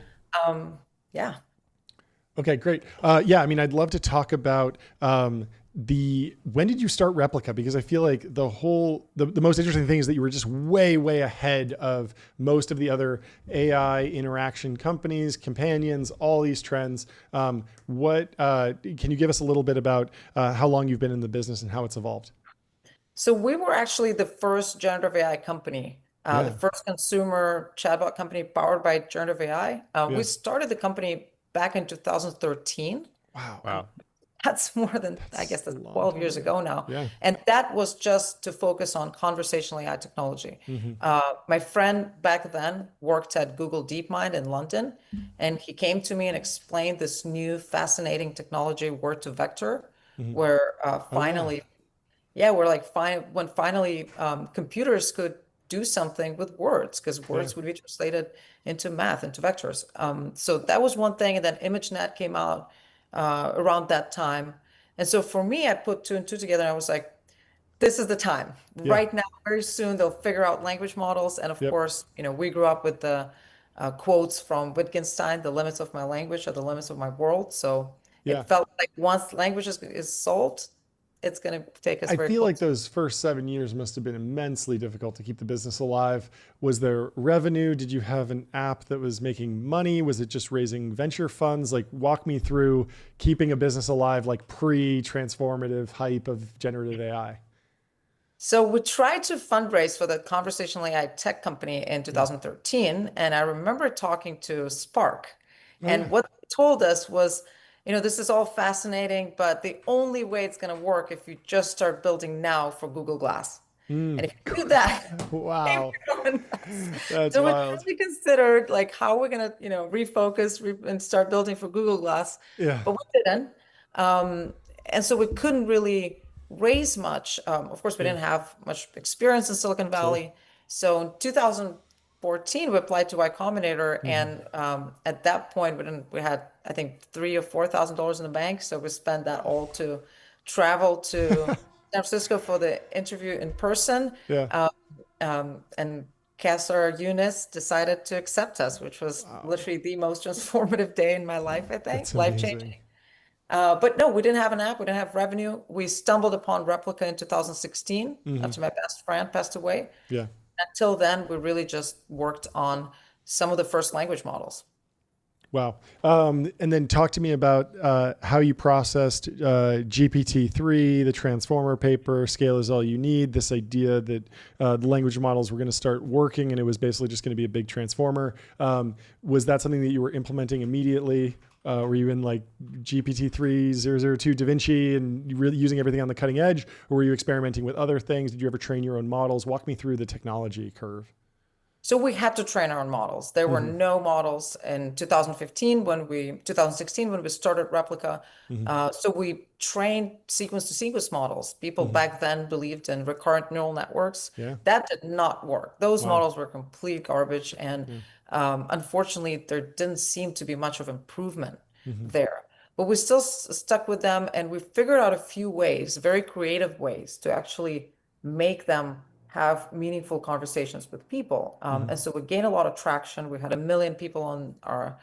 Yeah. Okay, great. I mean, I'd love to talk about when did you start Replica? Because I feel like the most interesting thing is that you were just way, way ahead of most of the other AI interaction companies, companions, all these trends. Can you give us a little bit about how long you've been in the business and how it's evolved? So we were actually the first generative AI company, the first consumer chatbot company powered by generative AI. We started the company back in 2013. Wow. That's more than, I guess, that's 12 years ago now. Yeah. And that was just to focus on conversational AI technology. My friend back then worked at Google DeepMind in London, and he came to me and explained this new fascinating technology, word to vector, where finally computers could do something with words, because words would be translated into math, into vectors. So that was one thing. And then ImageNet came out around that time. And so for me, I put two and two together, and I was like, this is the time. Right now, very soon, they'll figure out language models. And of course, we grew up with the quotes from Wittgenstein, the limits of my language are the limits of my world. So it felt like once language is solved, it's going to take us very I feel close. like those first 7 years must have been immensely difficult to keep the business alive. Was there revenue? Did you have an app that was making money? Was it just raising venture funds? Like, walk me through keeping a business alive, like pre-transformative hype of generative AI. So we tried to fundraise for the conversational AI tech company in 2013. And I remember talking to Spark. And what they told us was, this is all fascinating, but the only way it's going to work if you just start building now for Google Glass. And if you do that, wow, that's so wild. we considered like how we're going to, refocus and start building for Google Glass. But we didn't. And so we couldn't really raise much. Of course, we didn't have much experience in Silicon Valley. So in 2014, we applied to Y Combinator, and at that point, we had, I think, $3,000 or $4,000 in the bank. So we spent that all to travel to San Francisco for the interview in person. And Kessler Eunice decided to accept us, which was literally the most transformative day in my life, I think, life-changing. But no, we didn't have an app. We didn't have revenue. We stumbled upon Replica in 2016 after my best friend passed away. Until then, we really just worked on some of the first language models. Wow. And then talk to me about how you processed GPT-3, the transformer paper, scale is all you need, this idea that the language models were going to start working and it was basically just going to be a big transformer. Was that something that you were implementing immediately? Were you in like GPT-3, 002 Da Vinci and you really using everything on the cutting edge? Or were you experimenting with other things? Did you ever train your own models? Walk me through the technology curve. So we had to train our own models. There were no models in 2016 when we started Replica. So we trained sequence to sequence models. People back then believed in recurrent neural networks. Yeah. That did not work. Those models were complete garbage. And unfortunately, there didn't seem to be much of improvement there. But we still stuck with them, and we figured out a few ways, very creative ways, to actually make them have meaningful conversations with people. And so we gained a lot of traction. We had 1 million people on our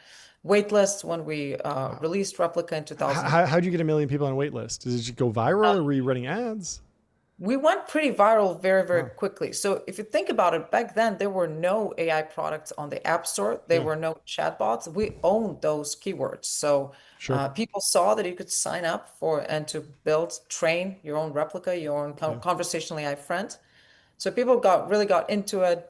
wait list when we released Replica in 2000. How'd you get 1 million people on a wait list? Did it just go viral or were you running ads? We went pretty viral very, very quickly. So if you think about it, back then, there were no AI products on the App Store. There were no chatbots. We owned those keywords. So people saw that you could sign up for and to train your own replica, your own conversational AI friend. So people really got into it.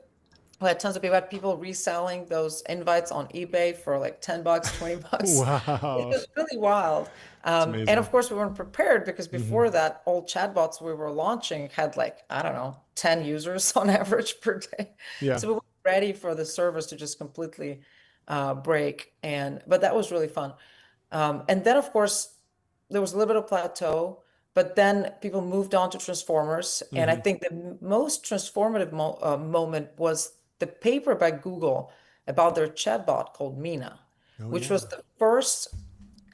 We had tons of people, reselling those invites on eBay for like $10, $20. Wow. It was really wild. And of course, we weren't prepared because before that, all chatbots we were launching had like, I don't know, 10 users on average per day. Yeah. So we weren't ready for the servers to just completely break. But that was really fun. And then, of course, there was a little bit of plateau. But then people moved on to transformers. And I think the most transformative moment was the paper by Google about their chatbot called Mina, which was the first,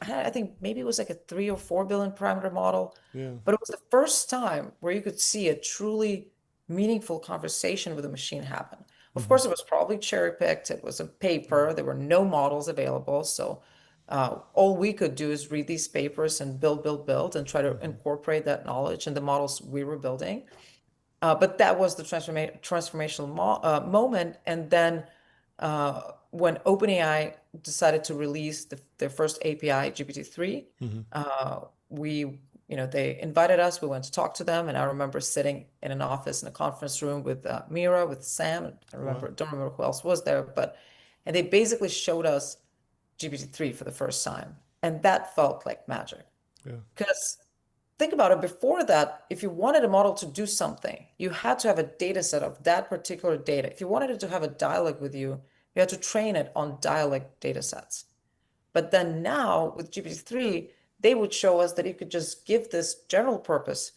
I think maybe it was like a 3 or 4 billion parameter model. But it was the first time where you could see a truly meaningful conversation with a machine happen. Of course, it was probably cherry picked. It was a paper. There were no models available. So all we could do is read these papers and build, and try to incorporate that knowledge in the models we were building. But that was the transformational moment. And then when OpenAI decided to release their first API, GPT-3, they invited us. We went to talk to them, and I remember sitting in an office in a conference room with Mira, with Sam. Don't remember who else was there, and they basically showed us GPT-3 for the first time. And that felt like magic. Because think about it, before that, if you wanted a model to do something, you had to have a data set of that particular data. If you wanted it to have a dialogue with you, you had to train it on dialect data sets. But then now with GPT-3, they would show us that you could just give this general purpose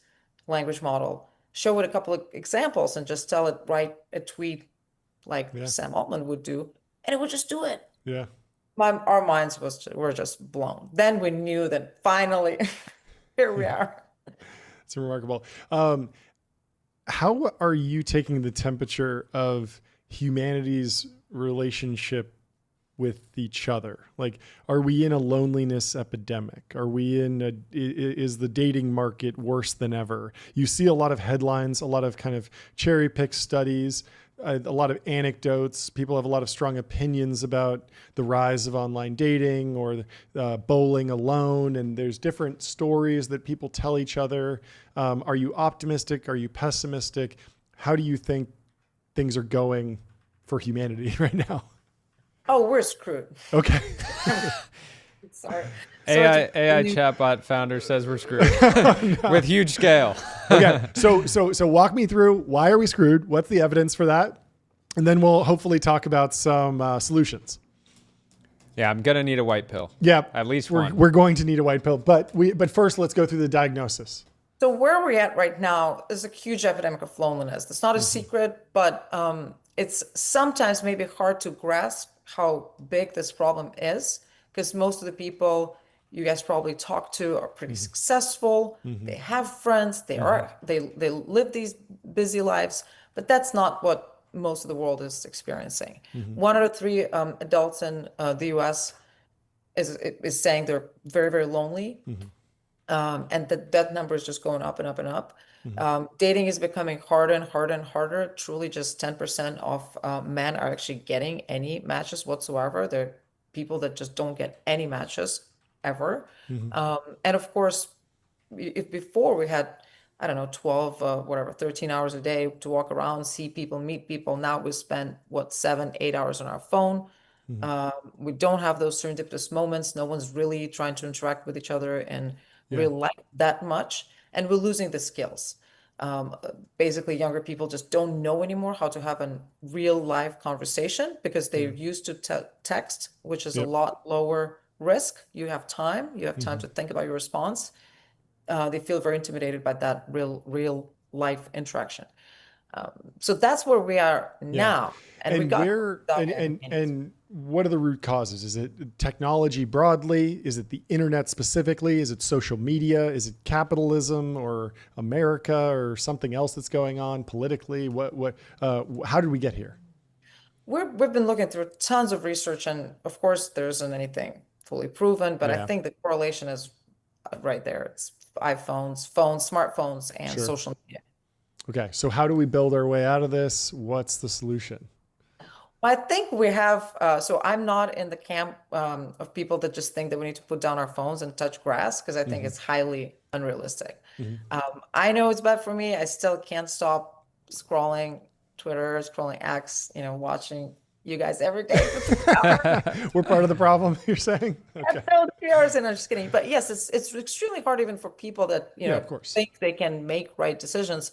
language model, show it a couple of examples and just tell it, write a tweet like Sam Altman would do, and it would just do it. Yeah. Our minds were just blown. Then we knew that finally, here we are. It's remarkable. How are you taking the temperature of humanity's relationship with each other? Like, are we in a loneliness epidemic? Is the dating market worse than ever? You see a lot of headlines, a lot of kind of cherry picked studies, a lot of anecdotes. People have a lot of strong opinions about the rise of online dating or bowling alone. And there's different stories that people tell each other. Are you optimistic? Are you pessimistic? How do you think things are going for humanity right now? Oh, we're screwed. Okay. Sorry. AI chatbot founder says we're screwed with huge scale. Okay. So walk me through, why are we screwed? What's the evidence for that? And then we'll hopefully talk about some solutions. Yeah, I'm going to need a white pill. Yeah. At least one. We're going to need a white pill, but first let's go through the diagnosis. So where we're at right now is a huge epidemic of loneliness. It's not a secret, but it's sometimes maybe hard to grasp how big this problem is, because most of the people you guys probably talk to are pretty successful. They have friends. They live these busy lives, but that's not what most of the world is experiencing. 1 out of 3 adults in the U.S. is saying they're very, very lonely, and that number is just going up and up and up. Dating is becoming harder and harder and harder. Truly, just 10% of men are actually getting any matches whatsoever. They're people that just don't get any matches ever. And of course, if before we had, I don't know, 13 hours a day to walk around, see people, meet people. Now we spend 7, 8 hours on our phone. We don't have those serendipitous moments. No one's really trying to interact with each other in real life that much, and we're losing the skills. Basically, younger people just don't know anymore how to have a real life conversation because they're used to text, which is a lot lower risk. You have time to think about your response. They feel very intimidated by that real life interaction. So that's where we are now. And what are the root causes? Is it technology broadly? Is it the internet specifically? Is it social media? Is it capitalism or America or something else that's going on politically? How did we get here? We've been looking through tons of research, and of course there isn't anything fully proven, but I think the correlation is right there. It's iPhones, smartphones, and social media. Okay, so how do we build our way out of this? What's the solution? I think we have, so I'm not in the camp of people that just think that we need to put down our phones and touch grass, because I think it's highly unrealistic. I know it's bad for me. I still can't stop scrolling Twitter, scrolling X, watching you guys every day. We're part of the problem, you're saying? Okay. No, 3 hours, and I'm just kidding. But yes, it's extremely hard even for people that, of course, think they can make right decisions.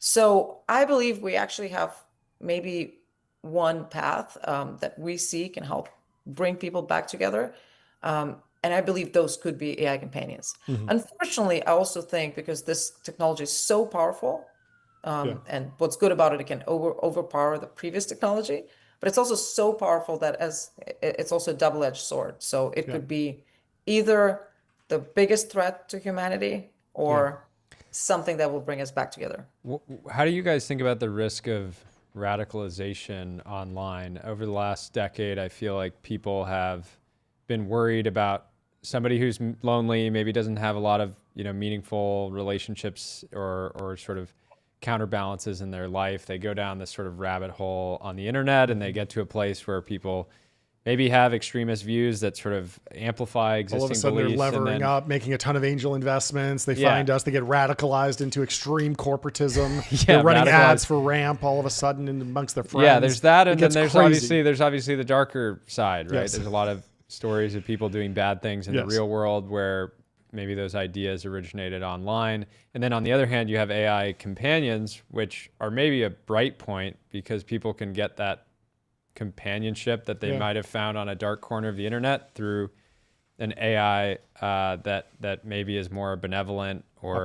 So I believe we actually have maybe one path that we see can help bring people back together. And I believe those could be AI companions. Unfortunately, I also think because this technology is so powerful, and what's good about it, it can overpower the previous technology, but it's also so powerful that it's also a double-edged sword. So it could be either the biggest threat to humanity or something that will bring us back together. How do you guys think about the risk of radicalization online? Over the last decade, I feel like people have been worried about somebody who's lonely, maybe doesn't have a lot of meaningful relationships or sort of counterbalances in their life. They go down this sort of rabbit hole on the internet, and they get to a place where people maybe have extremist views that sort of amplify existing beliefs. All of a sudden they're levering up, making a ton of angel investments. They find us, they get radicalized into extreme corporatism. They're running ads for Ramp all of a sudden amongst their friends. Yeah, there's that, and then there's obviously the darker side, right? There's a lot of stories of people doing bad things in the real world where maybe those ideas originated online. And then on the other hand, you have AI companions, which are maybe a bright point because people can get that companionship that they might have found on a dark corner of the internet through an AI that maybe is more benevolent or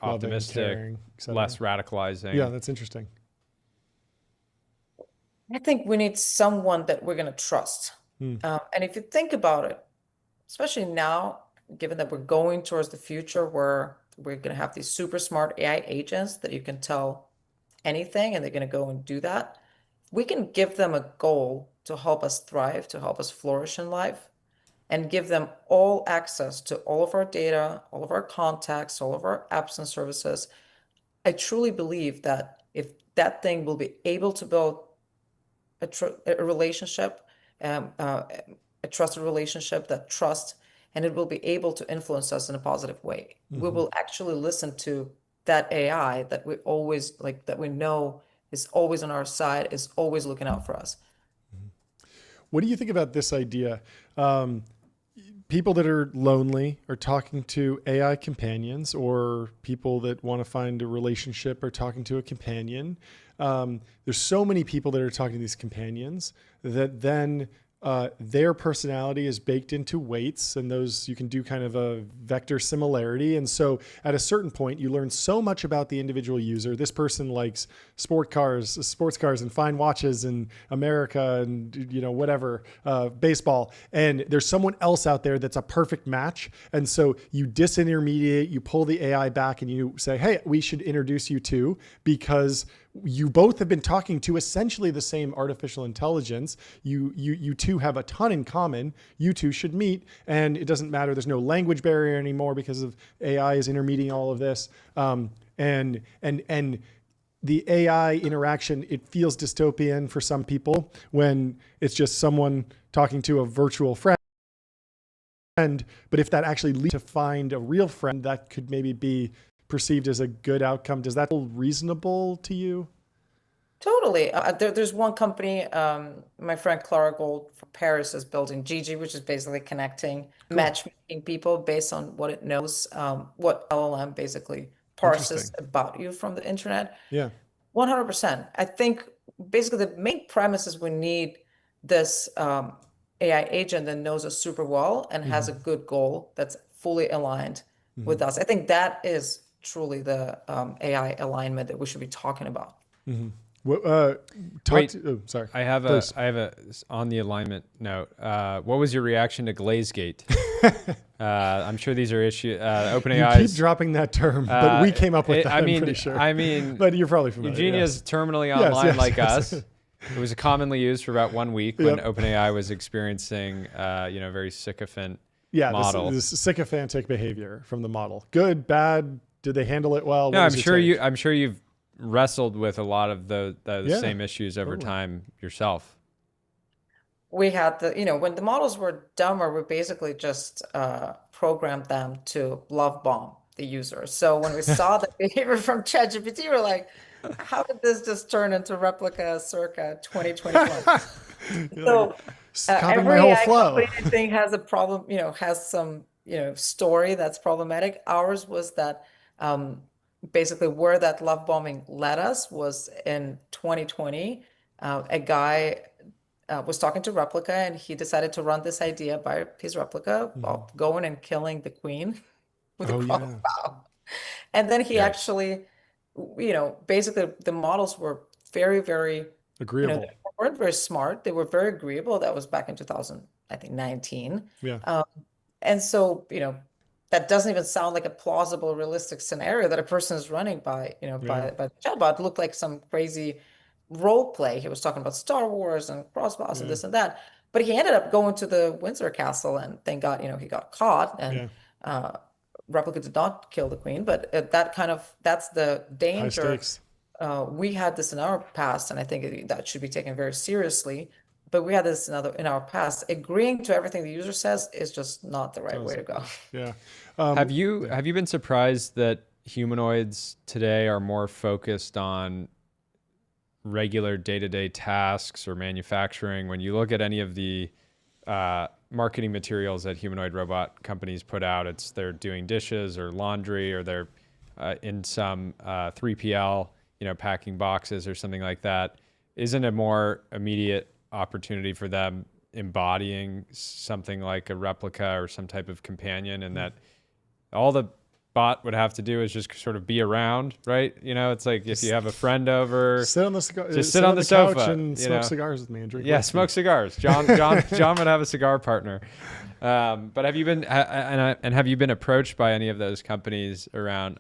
optimistic, caring, less radicalizing. Yeah, that's interesting. I think we need someone that we're going to trust. And if you think about it, especially now, given that we're going towards the future where we're going to have these super smart AI agents that you can tell anything and they're going to go and do that, we can give them a goal to help us thrive, to help us flourish in life, and give them all access to all of our data, all of our contacts, all of our apps and services. I truly believe that if that thing will be able to build a relationship, a trusted relationship that trusts, and it will be able to influence us in a positive way. We will actually listen to that AI that we always that we know is always on our side, is always looking out for us. What do you think about this idea? People that are lonely are talking to AI companions, or people that want to find a relationship are talking to a companion. There's so many people that are talking to these companions that then their personality is baked into weights, and those you can do kind of a vector similarity. And so at a certain point, you learn so much about the individual user. This person likes sports cars and fine watches in America and, whatever, baseball. And there's someone else out there that's a perfect match. And so you disintermediate, you pull the AI back and you say, hey, we should introduce you to, because you both have been talking to essentially the same artificial intelligence. You two have a ton in common. You two should meet, and it doesn't matter. There's no language barrier anymore because of AI is intermediating all of this. And the AI interaction, it feels dystopian for some people when it's just someone talking to a virtual friend. But if that actually leads to find a real friend, that could maybe be perceived as a good outcome. Does that feel reasonable to you? Totally. There's one company, my friend Clara Gold from Paris is building Gigi, which is basically connecting, matchmaking people based on what it knows, what LLM basically parses Interesting. about you from the internet. Yeah. 100%. I think basically the main premise is we need this AI agent that knows us super well and has a good goal that's fully aligned with us. I think that is truly the AI alignment that we should be talking about. Well, Wait, sorry. I have Please. on the alignment note. What was your reaction to Glazegate? I'm sure these are issues. You OpenAI. keep dropping that term, but we came up with that. I'm pretty sure. I mean, but you're probably familiar. Eugenia's terminally online like us. It was commonly used for about 1 week when OpenAI was experiencing, very sycophant model. This sycophantic behavior from the model. Good, bad. Did they handle it well? No, I'm sure you've wrestled with a lot of the same issues over time yourself. We had when the models were dumber, we basically just programmed them to love bomb the user. So when we saw the behavior from ChatGPT, we were like, how did this just turn into Replica circa 2021? So every AI company, I think, has a problem, has some, story that's problematic. Ours was that basically where that love bombing led us was in 2020. A guy was talking to Replica, and he decided to run this idea by his Replica of going and killing the queen with a crossbow. And then he actually, basically the models were very, very agreeable. They weren't very smart. They were very agreeable. That was back in 2019. Yeah. And so, that doesn't even sound like a plausible, realistic scenario that a person is running by the chatbot. It looked like some crazy role play. He was talking about Star Wars and crossbows and this and that. But he ended up going to the Windsor Castle, and thank God, he got caught. And Replica did not kill the queen. But that's the danger. High stakes. We had this in our past, and I think that should be taken very seriously. But we had this in our past. Agreeing to everything the user says is just not the right way to go. Yeah. Have you been surprised that humanoids today are more focused on regular day-to-day tasks or manufacturing? When you look at any of the marketing materials that humanoid robot companies put out, they're doing dishes or laundry, or they're in some 3PL, packing boxes or something like that. Isn't a more immediate opportunity for them embodying something like a replica or some type of companion, and that all the bot would have to do is just sort of be around, right? It's like if you have a friend over, sit on the sofa couch and smoke cigars with me and drink. Yeah, smoke cigars. John would have a cigar partner. But have you been have you been approached by any of those companies around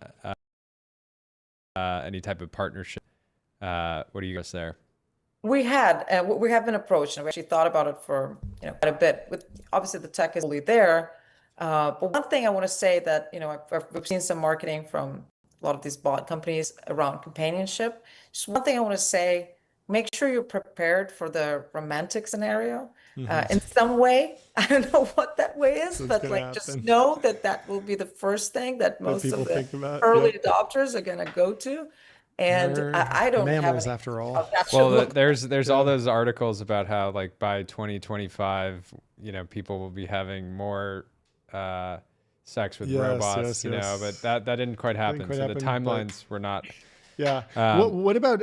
any type of partnership? What do you guys there? We have been approached, and we actually thought about it for quite a bit. With obviously the tech is fully there, but one thing I want to say that we've seen some marketing from a lot of these bot companies around companionship. Just one thing I want to say: make sure you're prepared for the romantic scenario in some way. I don't know what that way is, but just know that will be the first thing that most of the early adopters are going to go to. And I don't mammals have after all. Well, there's all those articles about how like by 2025, people will be having more sex with robots, but that didn't quite happen. So the timelines were not. Yeah. What about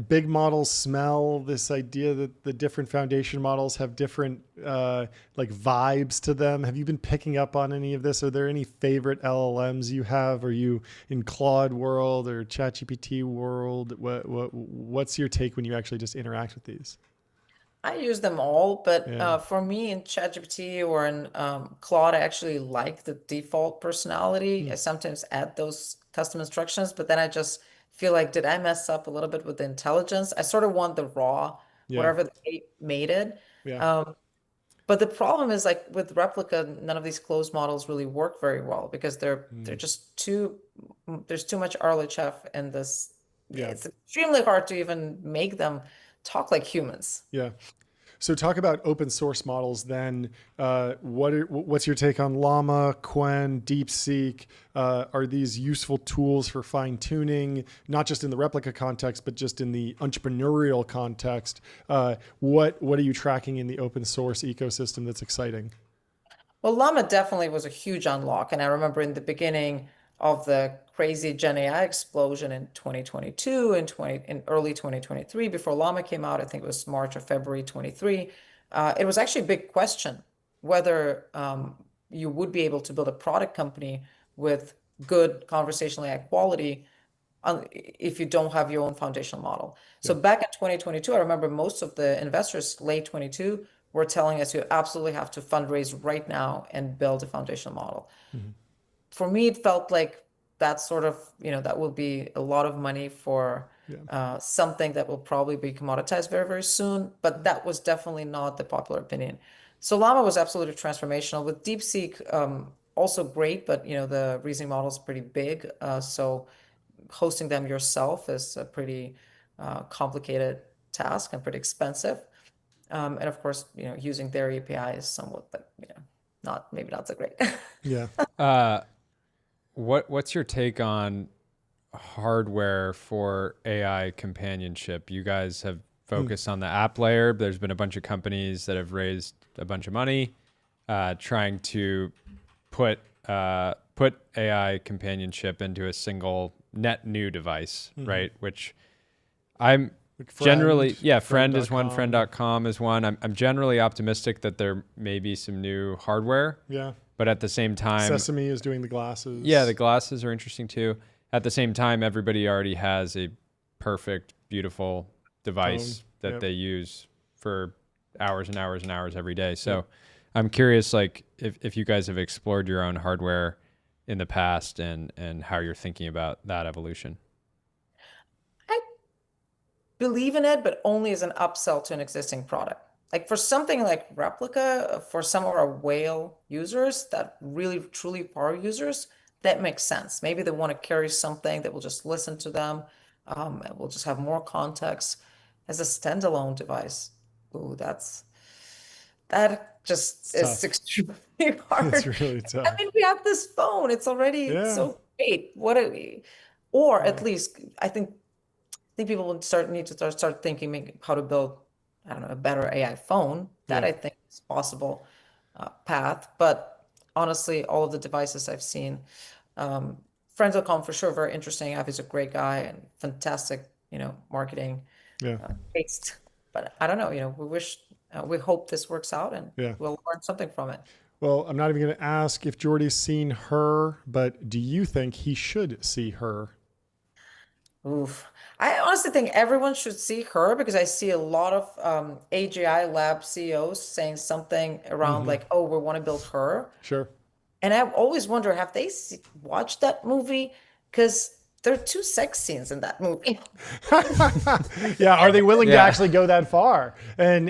big models smell? This idea that the different foundation models have different like vibes to them. Have you been picking up on any of this? Are there any favorite LLMs you have? Are you in Claude world or ChatGPT world? What's your take when you actually just interact with these? I use them all, but for me in ChatGPT or in Claude, I actually like the default personality. I sometimes add those custom instructions, but then I just feel like, did I mess up a little bit with the intelligence? I sort of want the raw, whatever they made it. But the problem is, like with Replica, none of these closed models really work very well because they're just there's too much RLHF in this. It's extremely hard to even make them talk like humans. Yeah. So talk about open source models then. What's your take on Llama, Qwen, DeepSeek? Are these useful tools for fine tuning, not just in the replica context, but just in the entrepreneurial context? What are you tracking in the open source ecosystem that's exciting? Well, Llama definitely was a huge unlock. And I remember in the beginning of the crazy Gen AI explosion in 2022 and in early 2023, before Llama came out, I think it was March or February 23, it was actually a big question whether you would be able to build a product company with good conversational AI quality if you don't have your own foundational model. So back in 2022, I remember most of the investors late 22 were telling us you absolutely have to fundraise right now and build a foundational model. For me, it felt like that sort of, that will be a lot of money for something that will probably be commoditized very, very soon. But that was definitely not the popular opinion. So Llama was absolutely transformational. With DeepSeek, also great, but the reasoning model is pretty big. So hosting them yourself is a pretty complicated task and pretty expensive. And of course, using their API is somewhat, but maybe not so great. Yeah. What's your take on hardware for AI companionship? You guys have focused on the app layer. There's been a bunch of companies that have raised a bunch of money trying to put AI companionship into a single net new device, right? Which I'm generally, Friend is one, friend.com is one. I'm generally optimistic that there may be some new hardware. Yeah. But at the same time, Sesame is doing the glasses. Yeah, the glasses are interesting too. At the same time, everybody already has a perfect, beautiful device that they use for hours and hours and hours every day. So I'm curious, like, if you guys have explored your own hardware in the past and how you're thinking about that evolution. I believe in it, but only as an upsell to an existing product. Like for something like Replica, for some of our whale users that really truly power users, that makes sense. Maybe they want to carry something that will just listen to them, and will just have more context. As a standalone device, ooh, that just is extremely hard. It's really tough. I mean, we have this phone. It's already so great. What are we? Or at least I think people would need to start thinking maybe how to build, I don't know, a better AI phone. That I think is possible path. But honestly, all of the devices I've seen, Friends.com for sure, very interesting. Avi's a great guy and fantastic, marketing taste. But I don't know, we hope this works out and we'll learn something from it. Well, I'm not even going to ask if Jordy's seen her, but do you think he should see her? Oof. I honestly think everyone should see her because I see a lot of AGI lab CEOs saying something around like, oh, we want to build her. Sure. And I always wonder, have they watched that movie? Because there are 2 sex scenes in that movie. Yeah, are they willing to actually go that far and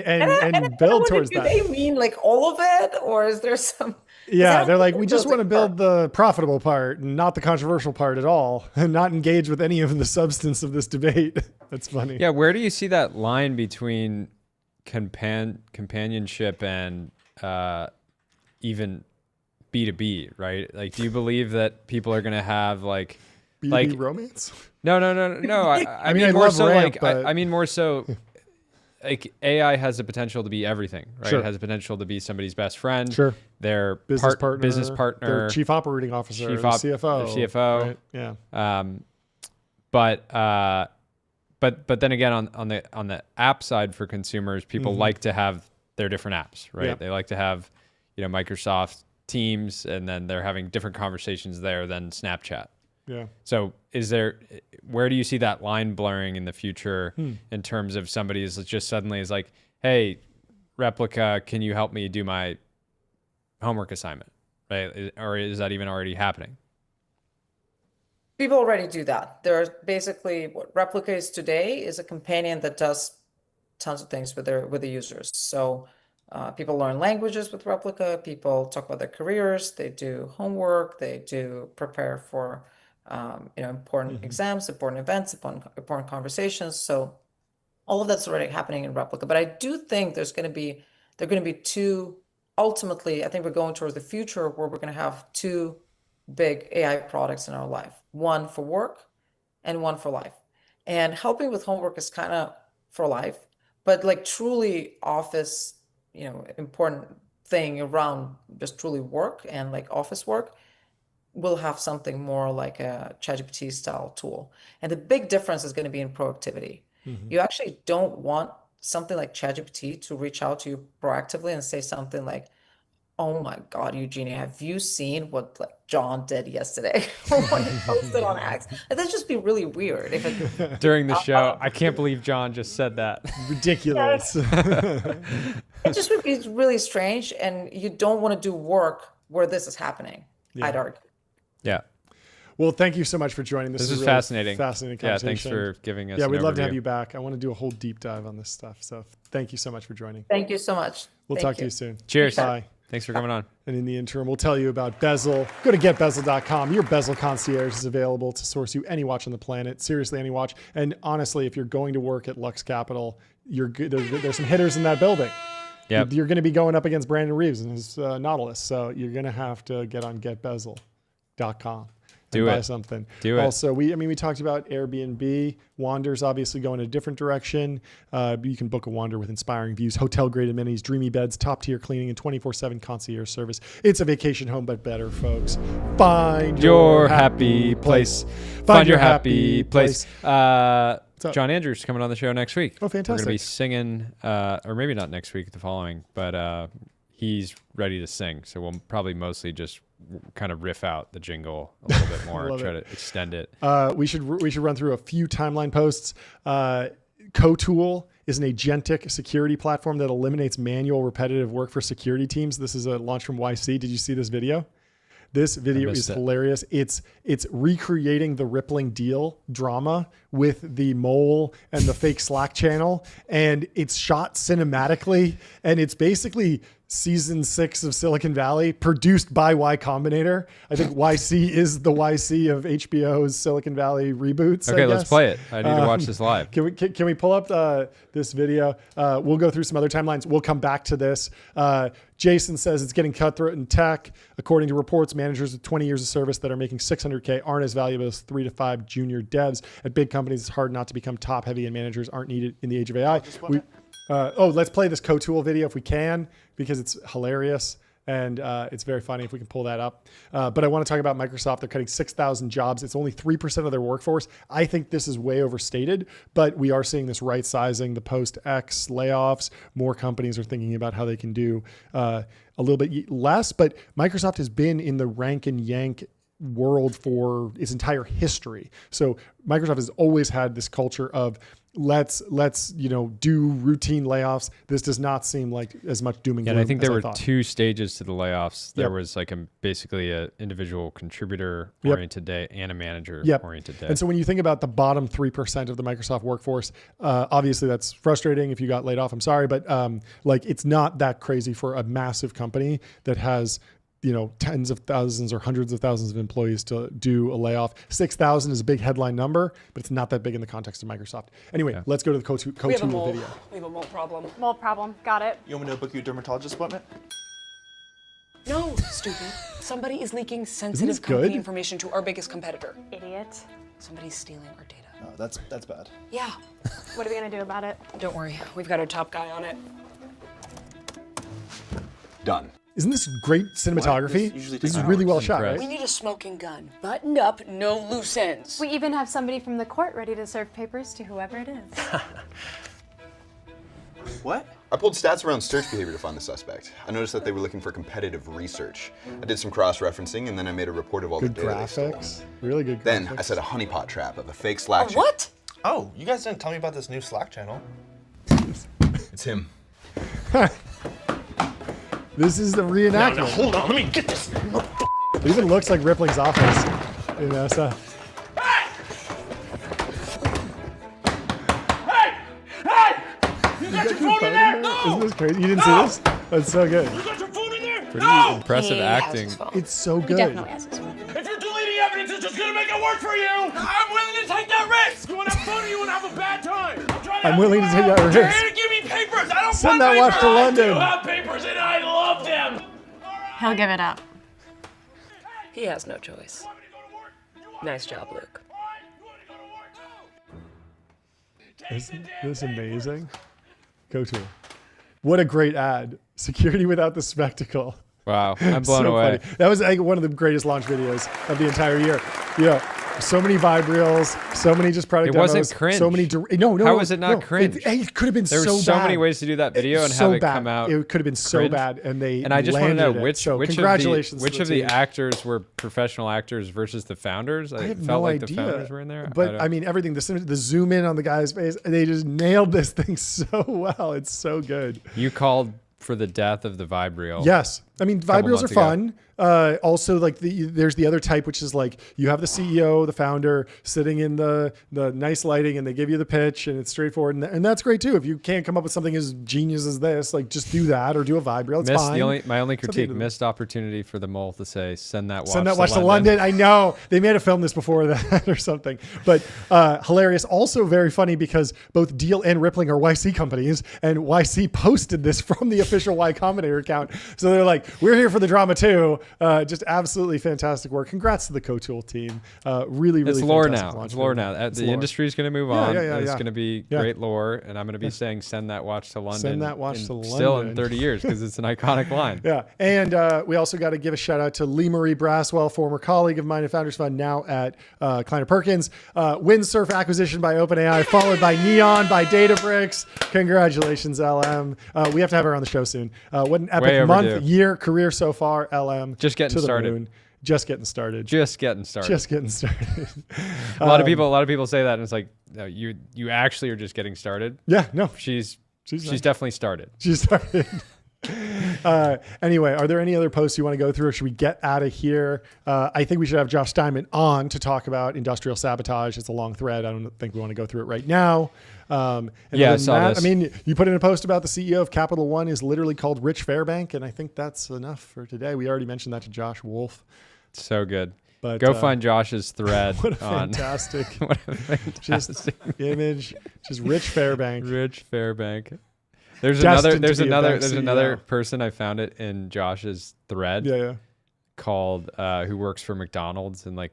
build towards that? Do they mean like all of it, or is there some? Yeah, they're like, we just want to build the profitable part, and not the controversial part at all, and not engage with any of the substance of this debate. That's funny. Yeah, where do you see that line between companionship and even B2B, right? Like, do you believe that people are going to have like B2B romance? No. I mean, more so ramp, like I mean more so like AI has the potential to be everything, right? Sure. It has the potential to be somebody's best friend, their business partner, their chief operating officer, CFO, right? But then again, on the app side for consumers, people like to have their different apps, right? Yep. They like to have, Microsoft Teams, and then they're having different conversations there than Snapchat. Yeah. So where do you see that line blurring in the future in terms of somebody is just suddenly is like, hey, Replica, can you help me do my homework assignment, right? Or is that even already happening? People already do that. There's basically what Replica is today is a companion that does tons of things with the users. So people learn languages with Replica. People talk about their careers. They do homework. They do prepare for important exams, important events, important conversations. So All of that's already happening in Replica. But I do think there are going to be two, ultimately, I think we're going towards the future where we're going to have two big AI products in our life, one for work and one for life. And helping with homework is kind of for life, but like truly office, important thing around just truly work and like office work will have something more like a ChatGPT style tool. And the big difference is going to be in productivity. You actually don't want something like ChatGPT to reach out to you proactively and say something like, "Oh my God, Eugenia, have you seen what like John did yesterday?" Or what he posted on X. And that'd just be really weird if it During the show, I can't believe John just said that. Ridiculous. it just would be really strange, and you don't want to do work where this is happening, I'd argue. Yeah. Well, thank you so much for joining. This is really fascinating. Fascinating Yeah, conversation. thanks for giving us. Yeah, an we'd love to overview. have you back. I want to do a whole deep dive on this stuff. So thank you so much for joining. Thank you so much. We'll Thank talk to you soon. Cheers. Bye. Thanks for coming on. And in the interim, we'll tell you about Bezel. Go to getbezel.com. Your Bezel concierge is available to source you any watch on the planet. Seriously, any watch. And honestly, if you're going to work at Lux Capital, you're good. There's some hitters in that building. Yep. You're going to be going up against Brandon Reeves and his Nautilus. So you're going to have to get on getbezel.com. Do buy it. something. Do it. Also, we talked about Airbnb. Wander's obviously going a different direction. You can book a Wander with inspiring views, hotel grade amenities, dreamy beds, top tier cleaning, and 24/7 concierge service. It's a vacation home, but better, folks. Find Your happy place. Find your happy place. John Andrews coming on the show next week. Oh, We're fantastic. going to be singing, or maybe not next week, the following, but he's ready to sing. So we'll probably mostly just kind of riff out the jingle a little bit more, Love try it. to extend it. We should run through a few timeline posts. CoTool is an agentic security platform that eliminates manual repetitive work for security teams. This is a launch from YC. Did you see this video? This video is hilarious. It's recreating the Rippling deal drama with the mole and the fake Slack channel, and it's shot cinematically, and it's basically season 6 of Silicon Valley, produced by Y Combinator. I think YC is the YC of HBO's Silicon Valley reboots. Okay, let's play it. I need to watch this live. Can we pull up this video? We'll go through some other timelines. We'll come back to this. Jason says it's getting cutthroat in tech. According to reports, managers with 20 years of service that are making $600K aren't as valuable as 3 to 5 junior devs. At big companies, it's hard not to become top heavy, and managers aren't needed in the age of AI. Let's play this CoTool video if we can, because it's hilarious and it's very funny if we can pull that up. But I want to talk about Microsoft. They're cutting 6,000 jobs. It's only 3% of their workforce. I think this is way overstated, but we are seeing this right sizing, the post-X layoffs. More companies are thinking about how they can do a little bit less, but Microsoft has been in the rank and yank world for its entire history. So Microsoft has always had this culture of let's do routine layoffs. This does not seem like as much doom and gloom. And I think there were thought. 2 stages to the layoffs. There Yep. was like basically a individual contributor oriented day and a manager oriented day. And so when you think about the bottom 3% of the Microsoft workforce, obviously that's frustrating. If you got laid off, I'm sorry, but it's not that crazy for a massive company that has tens of thousands or hundreds of thousands of employees to do a layoff. 6,000 is a big headline number, but it's not that big in the context of Microsoft. Anyway, let's go to the CoTool video. We have a mole problem. Mole problem. Got it. You want me to book you a dermatologist appointment? No, stupid. Somebody is leaking sensitive company information to our biggest competitor. Idiot. Somebody's stealing our data. Oh, that's bad. Yeah. What are we gonna do about it? Don't worry. We've got our top guy on it. Done. Isn't this great cinematography? This is really well shot, right? We need a smoking gun. Buttoned up, no loose ends. We even have somebody from the court ready to serve papers to whoever it is. What? I pulled stats around search behavior to find the suspect. I noticed that they were looking for competitive research. I did some cross-referencing, and then I made a report of all Good the data they stole. graphics. Really good graphics. Then I set a honeypot trap of a fake Slack channel. What? Oh, you guys didn't tell me about this new Slack channel. It's him. This is the reenactment. Now, hold on, let me get this. It even looks like Ripling's office. So. Hey! You got your phone in there? No! Isn't this crazy? You didn't see this? That's so good. You got your phone in there? Pretty No! impressive acting. It's so He good. definitely has his phone. If you're deleting evidence, it's just gonna make it work for you! I'm willing to take that risk! You wanna have fun or you wanna have a bad time? I'm trying I'm willing to take that You're risk. here to give me papers. I don't Send want that papers. watch to London. I do have papers and I love them. He'll give it up. He has no choice. Nice job, Luke. Isn't this amazing? Go to it. What a great ad. Security without the spectacle. Wow, I'm blown So away. funny. That was like one of the greatest launch videos of the entire year. Yeah. So many vibe reels, so many just product It demos. wasn't cringe. So many. No. How was it not no. cringe? It could have been There so were so bad. many ways to do that video and so have it bad. come out. It could have been so cringe. bad, and they. And I just want to know landed it. which So which congratulations of the, to which of the team. actors were professional actors versus the founders. I have felt no like idea. the founders were in there. But I mean, everything. The zoom in on the guy's face. They just nailed this thing so well. It's so good. You called for the death of the vibe reel. Yes. I mean, vibe couple reels are months ago. fun. Also, like there's the other type, which is like you have the CEO, the founder, sitting in the nice lighting, and they give you the pitch, and it's straightforward, and that's great too. If you can't come up with something as genius as this, like just do that or do a vibe reel. It's fine. My only critique, Something missed opportunity for the mole to say, send that watch to London. I know they may have filmed this before that or something, but hilarious. Also very funny because both Deal and Rippling are YC companies, and YC posted this from the official Y Combinator account. So they're like, we're here for the drama too. Just absolutely fantastic work. Congrats to the CoTool team. Really, really It's lore fantastic now. launch It's lore video. now. It's The lore. industry is going to move Yeah, on. yeah, yeah, It's yeah. going to be Yeah. great lore, and I'm going to be saying, send that watch to London. Send that watch to Still in London. 30 years because it's an iconic line. Yeah. And we also got to give a shout out to Lee Marie Braswell, former colleague of mine at Founders Fund, now at Kleiner Perkins. Windsurf acquisition by OpenAI, followed by Neon by Databricks. Congratulations, LM. We have to have her on the show soon. What an Way epic month, overdue. year, career so far, LM. Just getting to the started. moon. Just getting started. Just getting started. Just getting started. A lot of people say that, and it's like, no, you actually are just getting started. Yeah, no. She's nice. definitely started. She started. Anyway, are there any other posts you want to go through, or should we get out of here? I think we should have Josh Steinman on to talk about industrial sabotage. It's a long thread. I don't think we want to go through it right now. And Yeah, other I than saw that, this. I mean, you put in a post about the CEO of Capital One is literally called Rich Fairbank, and I think that's enough for today. We already mentioned that to Josh Wolf. So good. But, Go find Josh's thread. What a on fantastic, what a fantastic image. Just Rich Fairbank. Rich Fairbank. There's Destined another. to be a bank There's CEO. another person. I found it in Josh's thread. Yeah. Called who works for McDonald's and like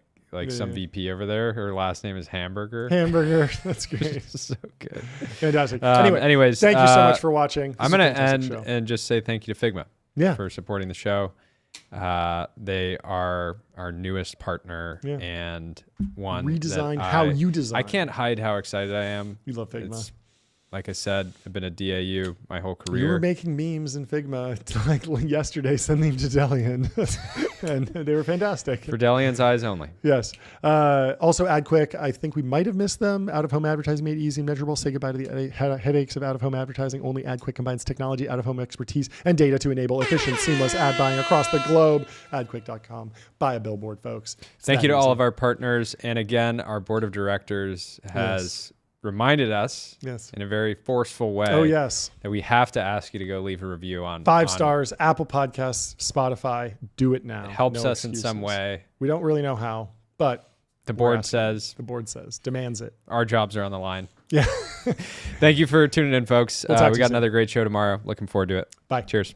some Yeah. VP over there. Her last name is Hamburger. Hamburger. That's great. So good. Fantastic. Anyways, thank you so much for watching. I'm This going is a to fantastic end show. and just say thank you to Figma for supporting the show. They are our newest partner and one Redesign that how you design. I can't hide how excited I am. You love Figma. It's, like I said, I've been a DAU my whole career. You were making memes in Figma like yesterday, sending them to Delian, and they were fantastic. For Delian's eyes only. Yes. Also, AdQuick. I think we might have missed them. Out-of-home advertising made easy and measurable. Say goodbye to the headaches of out-of-home advertising. Only AdQuick combines technology, out-of-home expertise, and data to enable efficient, seamless ad buying across the globe. AdQuick.com. Buy a billboard, folks. It's Thank that you to all easy. of our partners. And again, our board of directors has reminded us in a very forceful way that we have to ask you to go leave a review on 5 stars, Apple Podcasts, Spotify. Do it now. It helps No us in some excuses. way. We don't really know how, but The we're board asking. says, demands it. Our jobs are on the line. Yeah. Thank you for tuning in, folks. We'll talk to we you got soon. another great show tomorrow. Looking forward to it. Bye. Cheers.